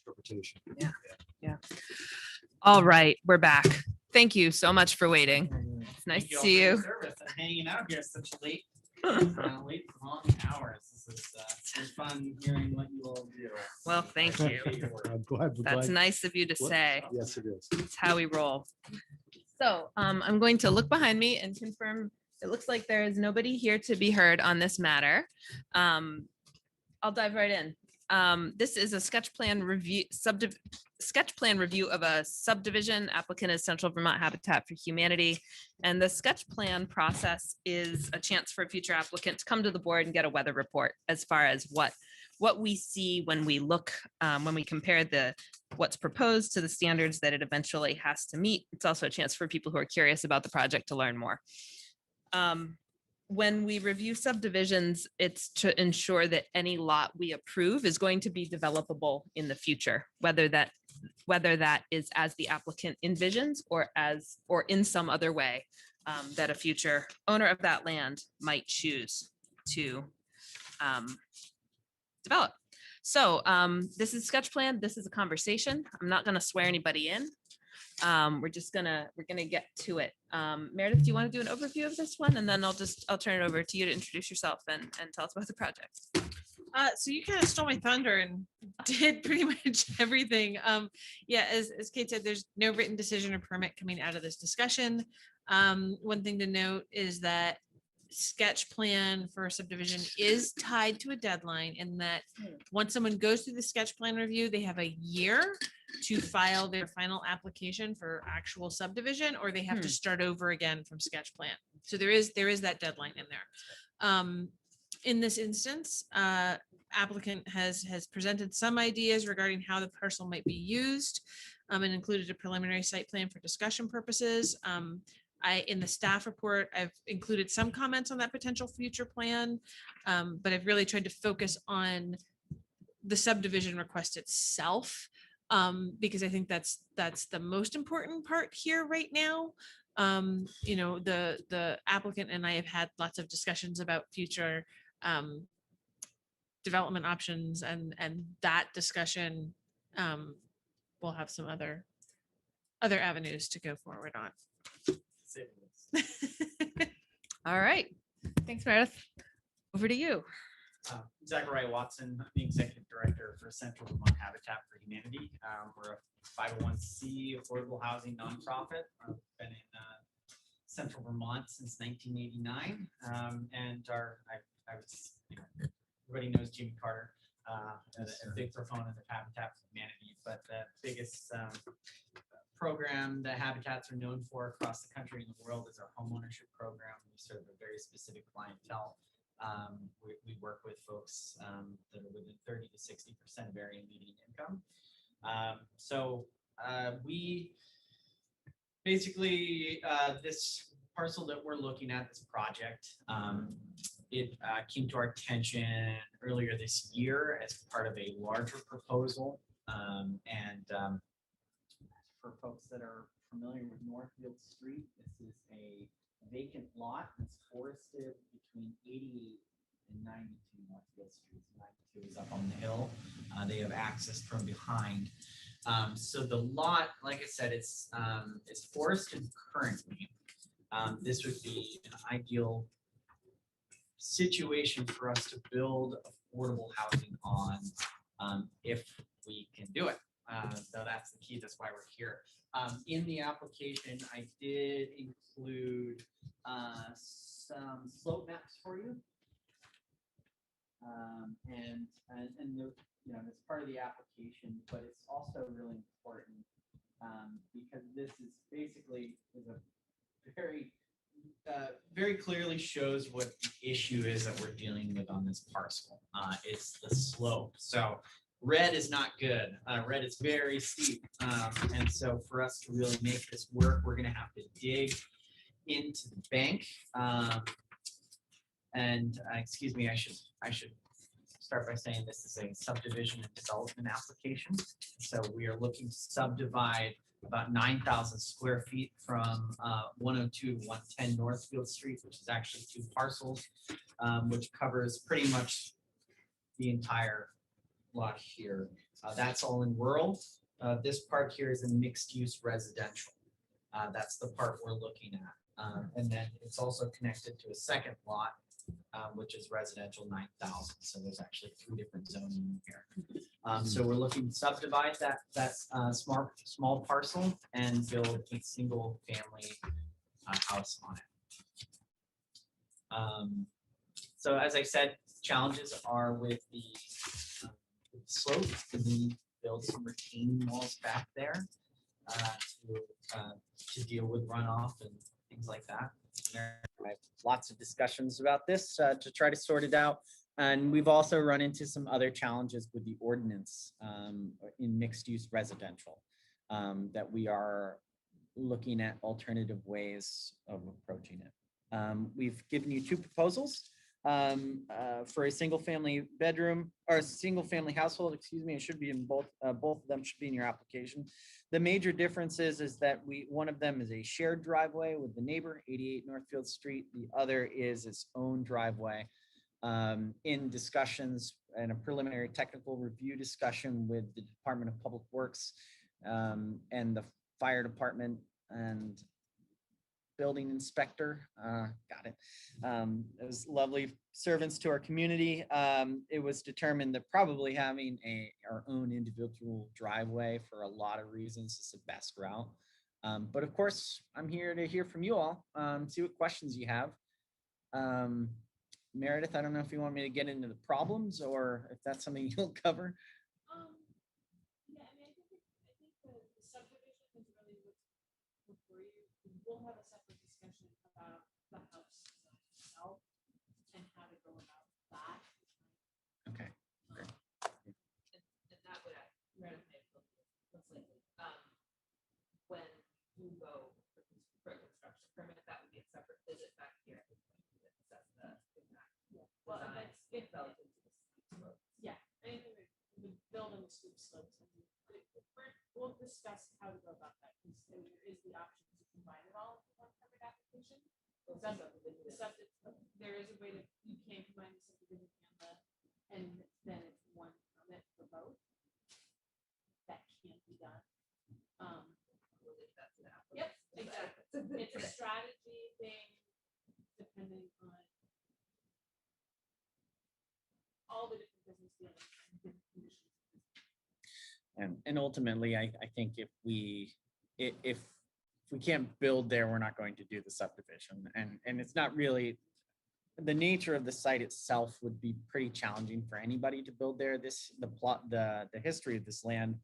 interpretation. Yeah. All right, we're back. Thank you so much for waiting. It's nice to see you. Hanging out here such late, late long hours. It's fun hearing what you all do. Well, thank you. I'm glad. That's nice of you to say. Yes, it is. It's how we roll. So I'm going to look behind me and confirm. It looks like there is nobody here to be heard on this matter. I'll dive right in. This is a sketch plan review of a subdivision. Applicant is Central Vermont Habitat for Humanity. And the sketch plan process is a chance for a future applicant to come to the board and get a weather report as far as what we see when we look, when we compare what's proposed to the standards that it eventually has to meet. It's also a chance for people who are curious about the project to learn more. When we review subdivisions, it's to ensure that any lot we approve is going to be developable in the future, whether that is as the applicant envisions or in some other way that a future owner of that land might choose to develop. So this is sketch plan. This is a conversation. I'm not going to swear anybody in. We're gonna get to it. Meredith, do you want to do an overview of this one? And then I'll turn it over to you to introduce yourself and tell us about the project. So you kind of stole my thunder and did pretty much everything. Yeah, as Kate said, there's no written decision or permit coming out of this discussion. One thing to note is that sketch plan for a subdivision is tied to a deadline, and that once someone goes through the sketch plan review, they have a year to file their final application for actual subdivision, or they have to start over again from sketch plan. So there is that deadline in there. In this instance, applicant has presented some ideas regarding how the parcel might be used, and included a preliminary site plan for discussion purposes. In the staff report, I've included some comments on that potential future plan, but I've really tried to focus on the subdivision request itself, because I think that's the most important part here right now. You know, the applicant and I have had lots of discussions about future development options, and that discussion will have some other avenues to go forward on. All right. Thanks, Meredith. Over to you. Zachariah Watson, I'm the Executive Director for Central Vermont Habitat for Humanity. We're a 501c affordable housing nonprofit. I've been in Central Vermont since 1989. And everybody knows Jimmy Carter, a big proponent of Habitat for Humanity, but the biggest program that Habitats are known for across the country and the world is our homeownership program. We serve a very specific clientele. We work with folks that are within 30 to 60% of area median income. We basically, this parcel that we're looking at, this project, it came to our attention earlier this year as part of a larger proposal. For folks that are familiar with Northfield Street, this is a vacant lot that's forested between 88 and 92 Northfield Street. 92 is up on the hill. They have access from behind. So the lot, like I said, it's forested currently. This would be an ideal situation for us to build affordable housing on if we can do it. So that's the key. That's why we're here. In the application, I did include some slope maps for you. It's part of the application, but it's also really important because this is basically very clearly shows what the issue is that we're dealing with on this parcel. It's the slope. So red is not good. Red is very steep. And so for us to really make this work, we're going to have to dig into the bank. Excuse me, I should start by saying this is a subdivision and development application. So we are looking to subdivide about 9,000 square feet from 102 to 110 Northfield Street, which is actually 2 parcels, which covers pretty much the entire lot here. That's all in rural. This part here is in mixed use residential. That's the part we're looking at. And then it's also connected to a second lot, which is residential 9,000. So there's actually 3 different zoning in here. So we're looking to subdivide that small parcel and build a single family house on it. So as I said, challenges are with the slope. We build some retaining walls back there to deal with runoff and things like that. I have lots of discussions about this to try to sort it out. And we've also run into some other challenges with the ordinance in mixed use residential that we are looking at alternative ways of approaching it. We've given you 2 proposals for a single family bedroom or a single family household, excuse me. It should be in both of them should be in your application. The major difference is that one of them is a shared driveway with the neighbor, 88 Northfield Street. The other is its own driveway. In discussions and a preliminary technical review discussion with the Department of Public Works and the fire department and building inspector, got it. As lovely servants to our community, it was determined that probably having our own individual driveway for a lot of reasons is the best route. But of course, I'm here to hear from you all, see what questions you have. Meredith, I don't know if you want me to get into the problems or if that's something you'll cover. Yeah, I mean, I think the subdivision is really what's before you. We'll have a separate discussion about the house itself and how to go about that. Okay, great. And that would most likely, when you go for a construction permit, that would be a separate visit back here. Assess the impact. Well, that's if relative to the steep slopes. Yeah, anything that would build on the steep slopes. We'll discuss how to go about that because there is the option to combine it all into one permit application. There is a way that you can combine the subdivision and then it's one permit for both. That can be done. Yep, exactly. It's a strategy thing depending on all the different business dealings and different conditions. And ultimately, I think if we can't build there, we're not going to do the subdivision. And it's not really, the nature of the site itself would be pretty challenging for anybody to build there. The history of this land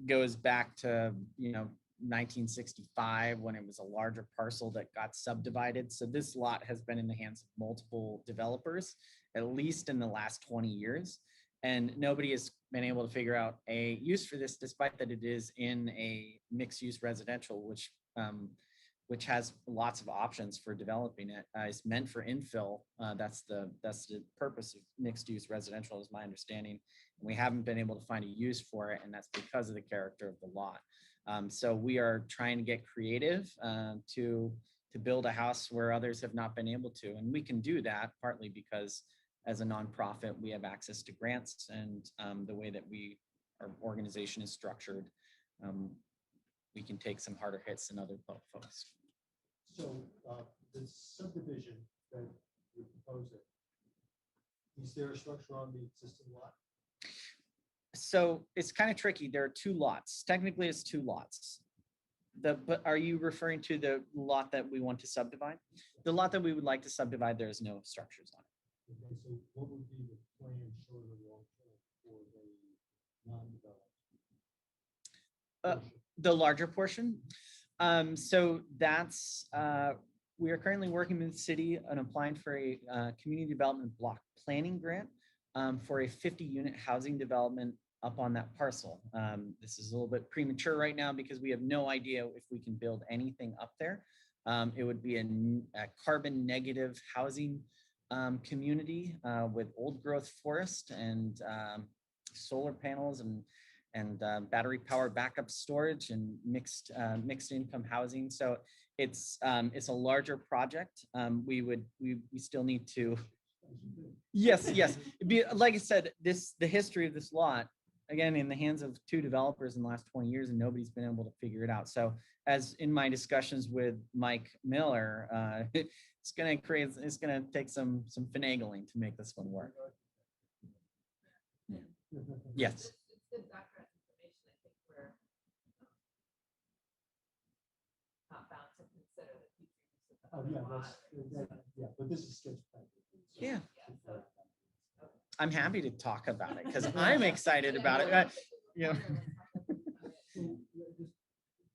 goes back to 1965 when it was a larger parcel that got subdivided. So this lot has been in the hands of multiple developers, at least in the last 20 years. And nobody has been able to figure out a use for this, despite that it is in a mixed use residential, which has lots of options for developing it. It's meant for infill. That's the purpose of mixed use residential, is my understanding. And we haven't been able to find a use for it, and that's because of the character of the lot. So we are trying to get creative to build a house where others have not been able to. And we can do that partly because as a nonprofit, we have access to grants, and the way that our organization is structured, we can take some harder hits than other folks. So the subdivision that you're proposing, is there a structure on the existing lot? So it's kind of tricky. There are 2 lots. Technically, it's 2 lots. But are you referring to the lot that we want to subdivide? The lot that we would like to subdivide, there is no structures on it. Okay, so what would be the plan short or long term for the non-developed? The larger portion. So that's, we are currently working with the city and applying for a community development block planning grant for a 50-unit housing development up on that parcel. This is a little bit premature right now because we have no idea if we can build anything up there. It would be a carbon negative housing community with old growth forest and solar panels and battery power backup storage and mixed income housing. So it's a larger project. We still need to, Yes, yes. Like I said, the history of this lot, again, in the hands of two developers in the last 20 years, and nobody's been able to figure it out. So as in my discussions with Mike Miller, it's gonna take some finagling to make this one work. Yes. It's good background information. I think we're not bound to consider the future use of the Oh, other yeah, lot. yeah, but this is sketch plan. Yeah. So I'm happy to talk about it because I'm excited about it. Yeah.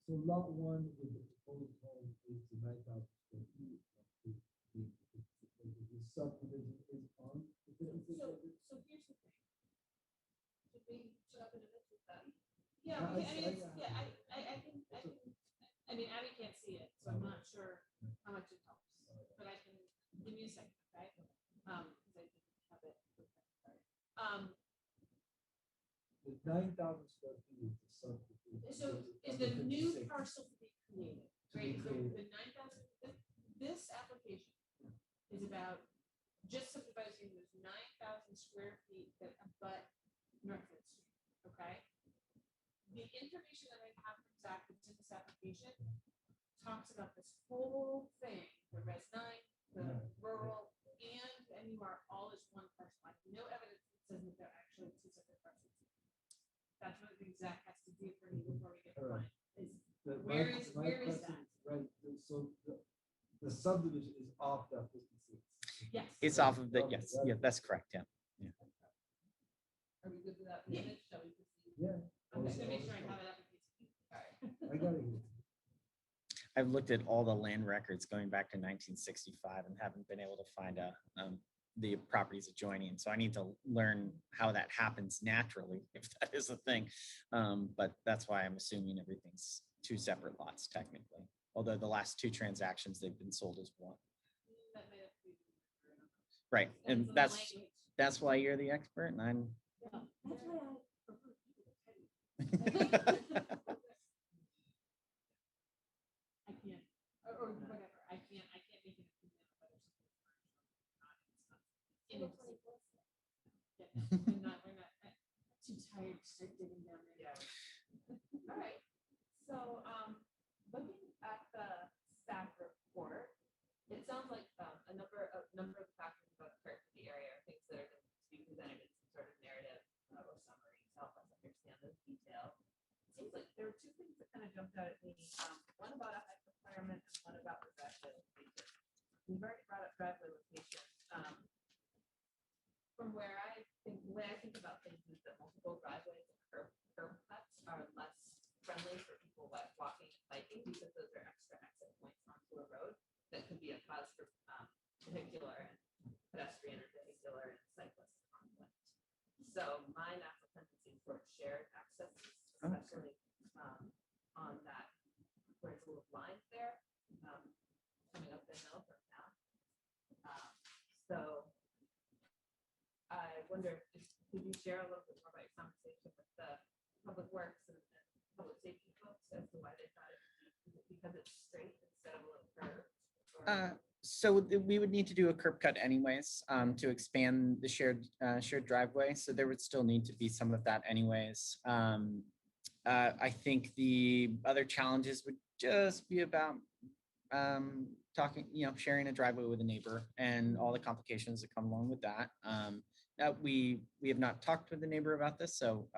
So lot one with the proposed home is the 9,000 square feet. The subdivision is on. So here's the thing. Should I put a picture of that? Yeah, No, I mean, I mean, Abby can't see it, so I'm not sure how much it helps, but I can, give me a second, okay? Because I didn't have it. The 9,000 square feet is the subdivision. So is the new parcel to be created, right? So the 9,000, this application is about just subdividing those 9,000 square feet that abut Northwood Street, okay? The information that I have from Zach that's in this application talks about this whole thing, the Res 9, the rural, and MUR all as one parcel. I have no evidence that says that they're actually two separate parcels. That's what I think Zach has to do for me before we get the line. Where is that? Right, so the subdivision is off that 56. Yes. It's off of the, yes, yeah, that's correct, yeah. Are we good with that? Minute? Shall we proceed? Yeah. I'm just gonna make sure I have it up. All right. I got it. I've looked at all the land records going back to 1965 and haven't been able to find the properties adjoining. So I need to learn how that happens naturally, if that is a thing. But that's why I'm assuming everything's two separate lots technically. Although the last two transactions, they've been sold as one. Right, and that's why you're the expert and I'm. That's why I prefer people to tell you. I can't, or whatever, I can't make an opinion on whether something's we're not, I'm too tired to start digging down there. All right. So, looking at the staff report, it sounds like a number of the factors about the area are things that are going to be presented in some sort of narrative or summary to help us understand the detail. It seems like there were two things that kind of jumped out at me. One about a height requirement and one about the driveway location. We've already brought up driveway location. From where the way I think about things is that multiple driveways and curb cuts are less friendly for people walking and biking because those are extra exit points onto a road that could be a cause for vehicular and pedestrian or vehicular and cyclist conflict. So my natural tendency towards shared accesses, especially on that where it's a little blind there, coming up the hill from town. So I wonder if could you share a little bit more about your conversation with the public works and public safety folks as to why they thought it because it's straight instead of a little curved? So we would need to do a curb cut anyways to expand the shared driveway. So there would still need to be some of that anyways. I think the other challenges would just be about talking, sharing a driveway with a neighbor and all the complications that come along with that. We have not talked with the neighbor about this, so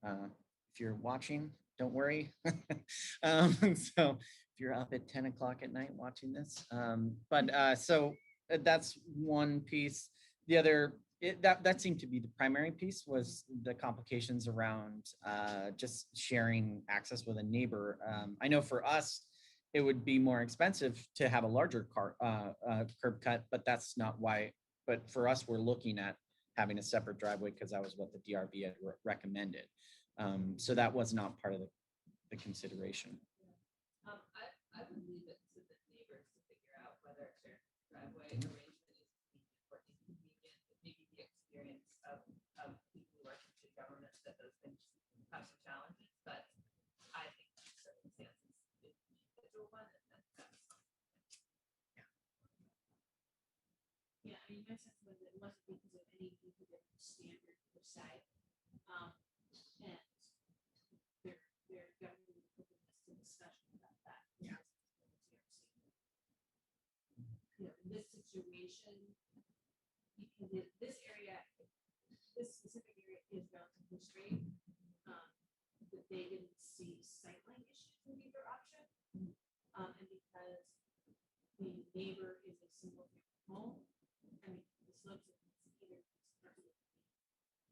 if you're watching, don't worry. So if you're up at 10 o'clock at night watching this, so that's one piece. The other, that seemed to be the primary piece was the complications around just sharing access with a neighbor. I know for us, it would be more expensive to have a larger curb cut, but that's not why. But for us, we're looking at having a separate driveway because that was what the DRB had recommended. So that was not part of the consideration. I would leave it to the neighbors to figure out whether a shared driveway arrangement is convenient or inconvenient. Maybe the experience of people who work in government that those things have some challenges, but I think in circumstances it's an individual one and that's Yeah, I mean, my sense was it wasn't because of any standard per se. And they're governing openness to discussion about that. Yeah. You know, in this situation, because this area, this specific area is relatively straight, but they didn't see sightline issues with either option. And because the neighbor is a single family home, I mean, the slopes of either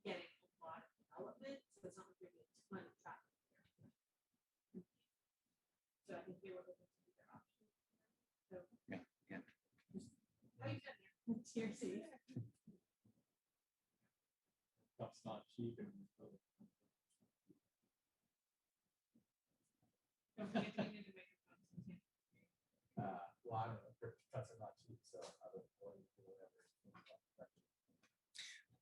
getting a lot of development, so it's not like there's a ton of traffic there. So I think they were looking for either option. So Yeah. how you done there? TRC. That's not cheap. Don't forget to give me the microphone. Well, I don't know, because I'm not cheap, so I don't know whatever.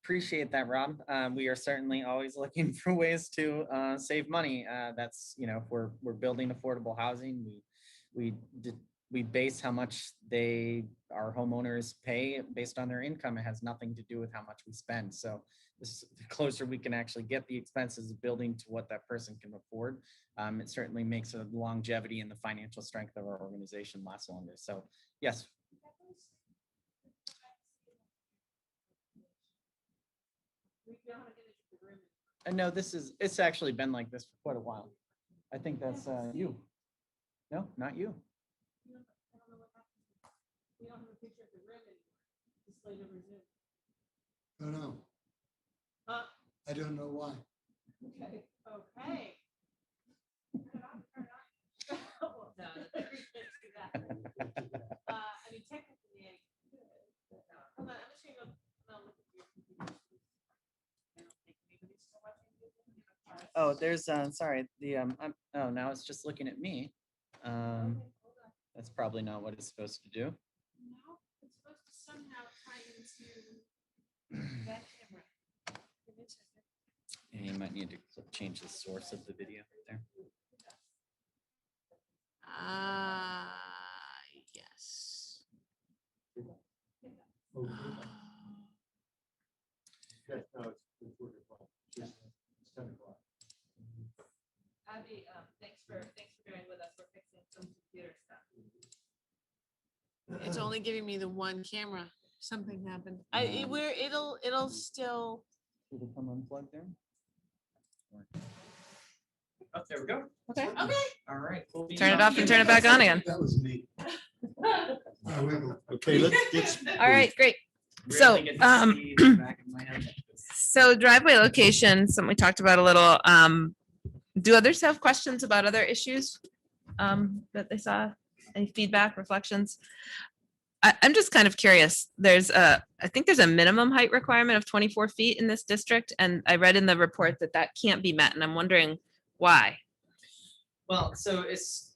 Appreciate that, Rob. We are certainly always looking for ways to save money. That's, you know, if we're building affordable housing, we base how much our homeowners pay based on their income. It has nothing to do with how much we spend. So the closer we can actually get the expenses of building to what that person can afford, it certainly makes a longevity and the financial strength of our organization last longer. So yes. No, it's actually been like this for quite a while. I think that's you. No, not you. We don't have a picture of the room anymore. Displayed over Zoom. I don't know. I don't know why. Okay. Okay. Well, no, I mean, technically, I could, but hold on, I'm just gonna go. No, look at your computer. I don't think anybody's still watching YouTube. Oh, there's sorry, oh, now it's just looking at me. That's probably not what it's supposed to do. No, it's supposed to somehow tie into that camera. Give me a second. And you might need to change the source of the video there. Yes. Yes, no, it's 4 o'clock. It's 10 o'clock. Abby, thanks for bearing with us. We're fixing some computer stuff. It's only giving me the one camera. Something happened. It'll still. Did it come unplugged there? Oh, there we go. Okay. All right. We'll be Turn it off and turn it back on again. That was neat. Okay, let's. All right, great. So, so driveway location, something we talked about a little. Do others have questions about other issues that they saw? Any feedback, reflections? I'm just kind of curious. I think there's a minimum height requirement of 24 feet in this district, and I read in the report that can't be met, and I'm wondering why. Well, so it's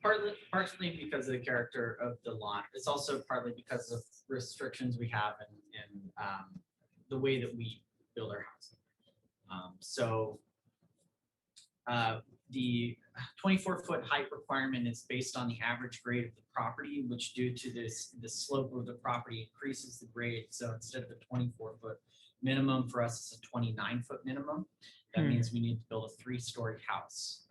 partially because of the character of the lot. It's also partly because of restrictions we have in the way that we build our housing. The 24-foot height requirement is based on the average grade of the property, which due to the slope of the property increases the grade. So instead of a 24-foot minimum, for us, it's a 29-foot minimum. That means we need to build a 3-story house.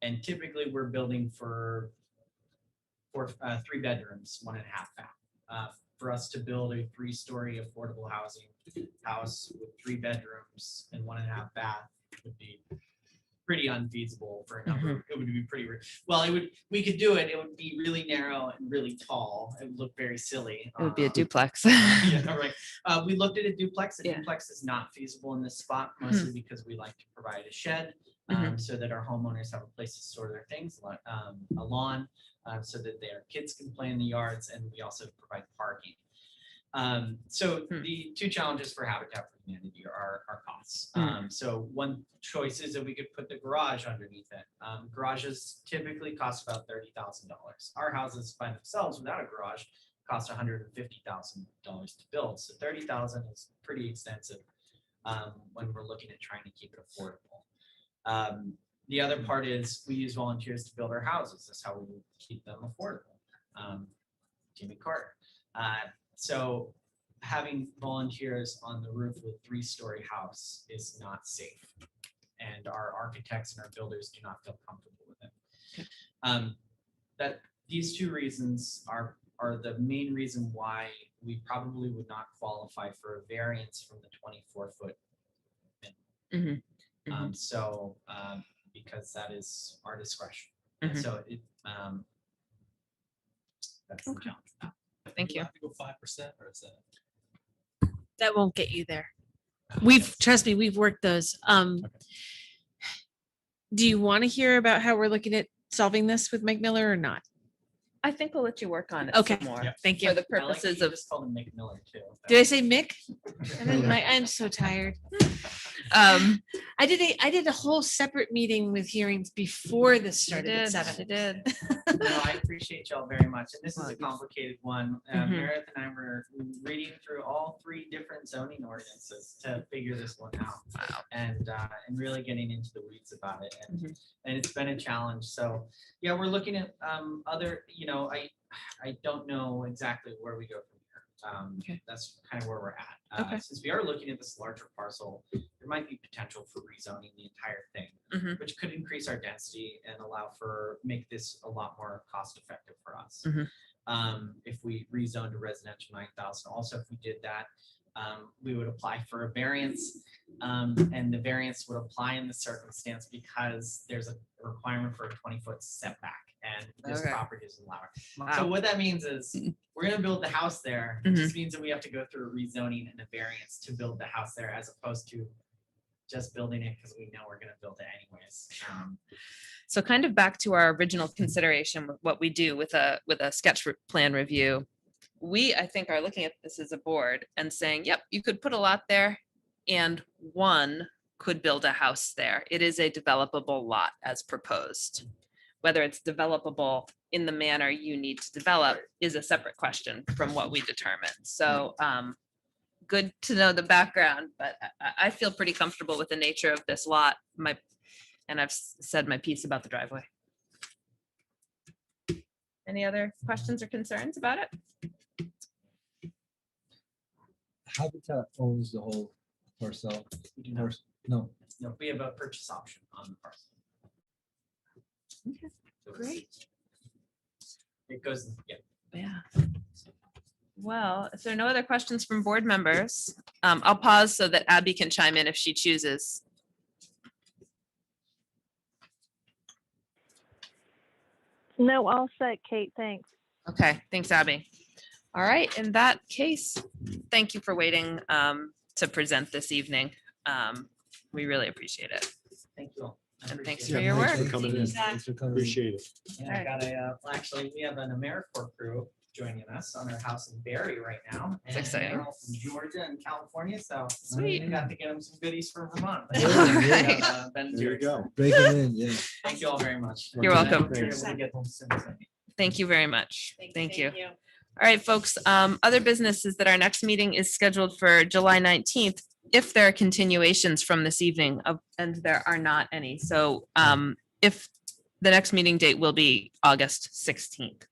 And typically we're building for 3 bedrooms, 1.5 bath. For us to build a 3-story affordable house with 3 bedrooms and 1.5 bath would be pretty unfeasible for a number. It would be pretty, well, we could do it. It would be really narrow and really tall. It would look very silly. It would be a duplex. Yeah, right. We looked at a duplex. A duplex is not feasible in this spot, mostly because we like to provide a shed so that our homeowners have a place to store their things, a lawn, so that their kids can play in the yards, and we also provide parking. So the 2 challenges for Habitat for Humanity are costs. So one choice is that we could put the garage underneath it. Garages typically cost about $30,000. Our houses by themselves without a garage cost $150,000 to build. So $30,000 is pretty extensive when we're looking at trying to keep it affordable. The other part is we use volunteers to build our houses. That's how we keep them affordable. Jimmy Carter. So having volunteers on the roof of a 3-story house is not safe. And our architects and our builders do not feel comfortable with it. That these 2 reasons are the main reason why we probably would not qualify for a variance from the 24-foot. So because that is our discretion. And so it that's the challenge. Thank you. Have to go 5%, or is that? That won't get you there. Trust me, we've worked those. Do you want to hear about how we're looking at solving this with Mike Miller or not? I think we'll let you work on it Okay. some more. Yeah. Thank you. For the I like that purposes you of, just called him Mick Miller too. Did I say Mick? I'm so tired. I did a whole separate meeting with hearings before this she started at did, 7. she did. No, I appreciate y'all very much. And this is a complicated one. Mhm. Meredith and I were reading through all 3 different zoning ordinances to figure this one out. Wow. And really getting into the weeds about it. Mhm. And it's been a challenge. So yeah, we're looking at other, I don't know exactly where we go from here. That's kind of where we're at. Since we are looking at this larger parcel, there might be potential for rezoning the entire thing, which could increase our density and make this a lot more cost effective for us. If we rezoned to residential 9,000, also if we did that, we would apply for a variance, and the variance would apply in the circumstance because there's a requirement for a 20-foot setback, and this property is allowed. So what that means is we're going to build the house there. It just means that we have to go through a rezoning and a variance to build the house there, as opposed to just building it because we know we're going to build it anyways. So kind of back to our original consideration with what we do with a sketch plan review. We, I think, are looking at this as a board and saying, yep, you could put a lot there and one could build a house there. It is a developable lot as proposed. Whether it's developable in the manner you need to develop is a separate question from what we determine. So good to know the background, but I feel pretty comfortable with the nature of this lot. And I've said my piece about the driveway. Any other questions or concerns about it? Habitat owns the whole parcel. We do not. No. No, we have a purchase option on the parcel. Okay, great. It goes, Yeah. Well, if there are no other questions from board members, I'll pause so that Abby can chime in if she chooses. No, all set, Kate, thanks. Okay, thanks, Abby. All right, in that case, thank you for waiting to present this evening. We really appreciate it. Thank you all. And thanks Yeah, for your thanks work. for coming in. Thanks for coming in. Appreciate it. And I got actually, we have an AmeriCorps crew joining us on our house in Barrie right now. That's And exciting. they're all from Georgia and California, so Sweet. we got to get them some goodies from Vermont. Yeah. Ben There you Jerry. go. Breaking in, yeah. Thank you all very much. You're welcome. We're able to get them soon as I need. Thank you very much. Thank you. All right, folks, other business is that our next meeting is scheduled for July 19th. If there are continuations from this evening, and there are not any. So if the next meeting date will be August 16th.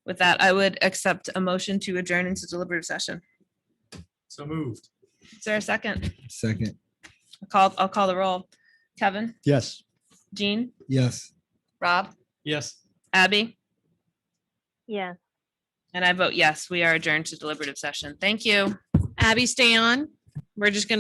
With that, I would accept a motion to adjourn into deliberative session. So moved. Is there a second? Second. I'll call the roll. Kevin, Yes. Jean, Yes. Rob, Yes. Abby, Yes. and I vote yes. We are adjourned to deliberative session. Thank you. Abby, stay on. We're just gonna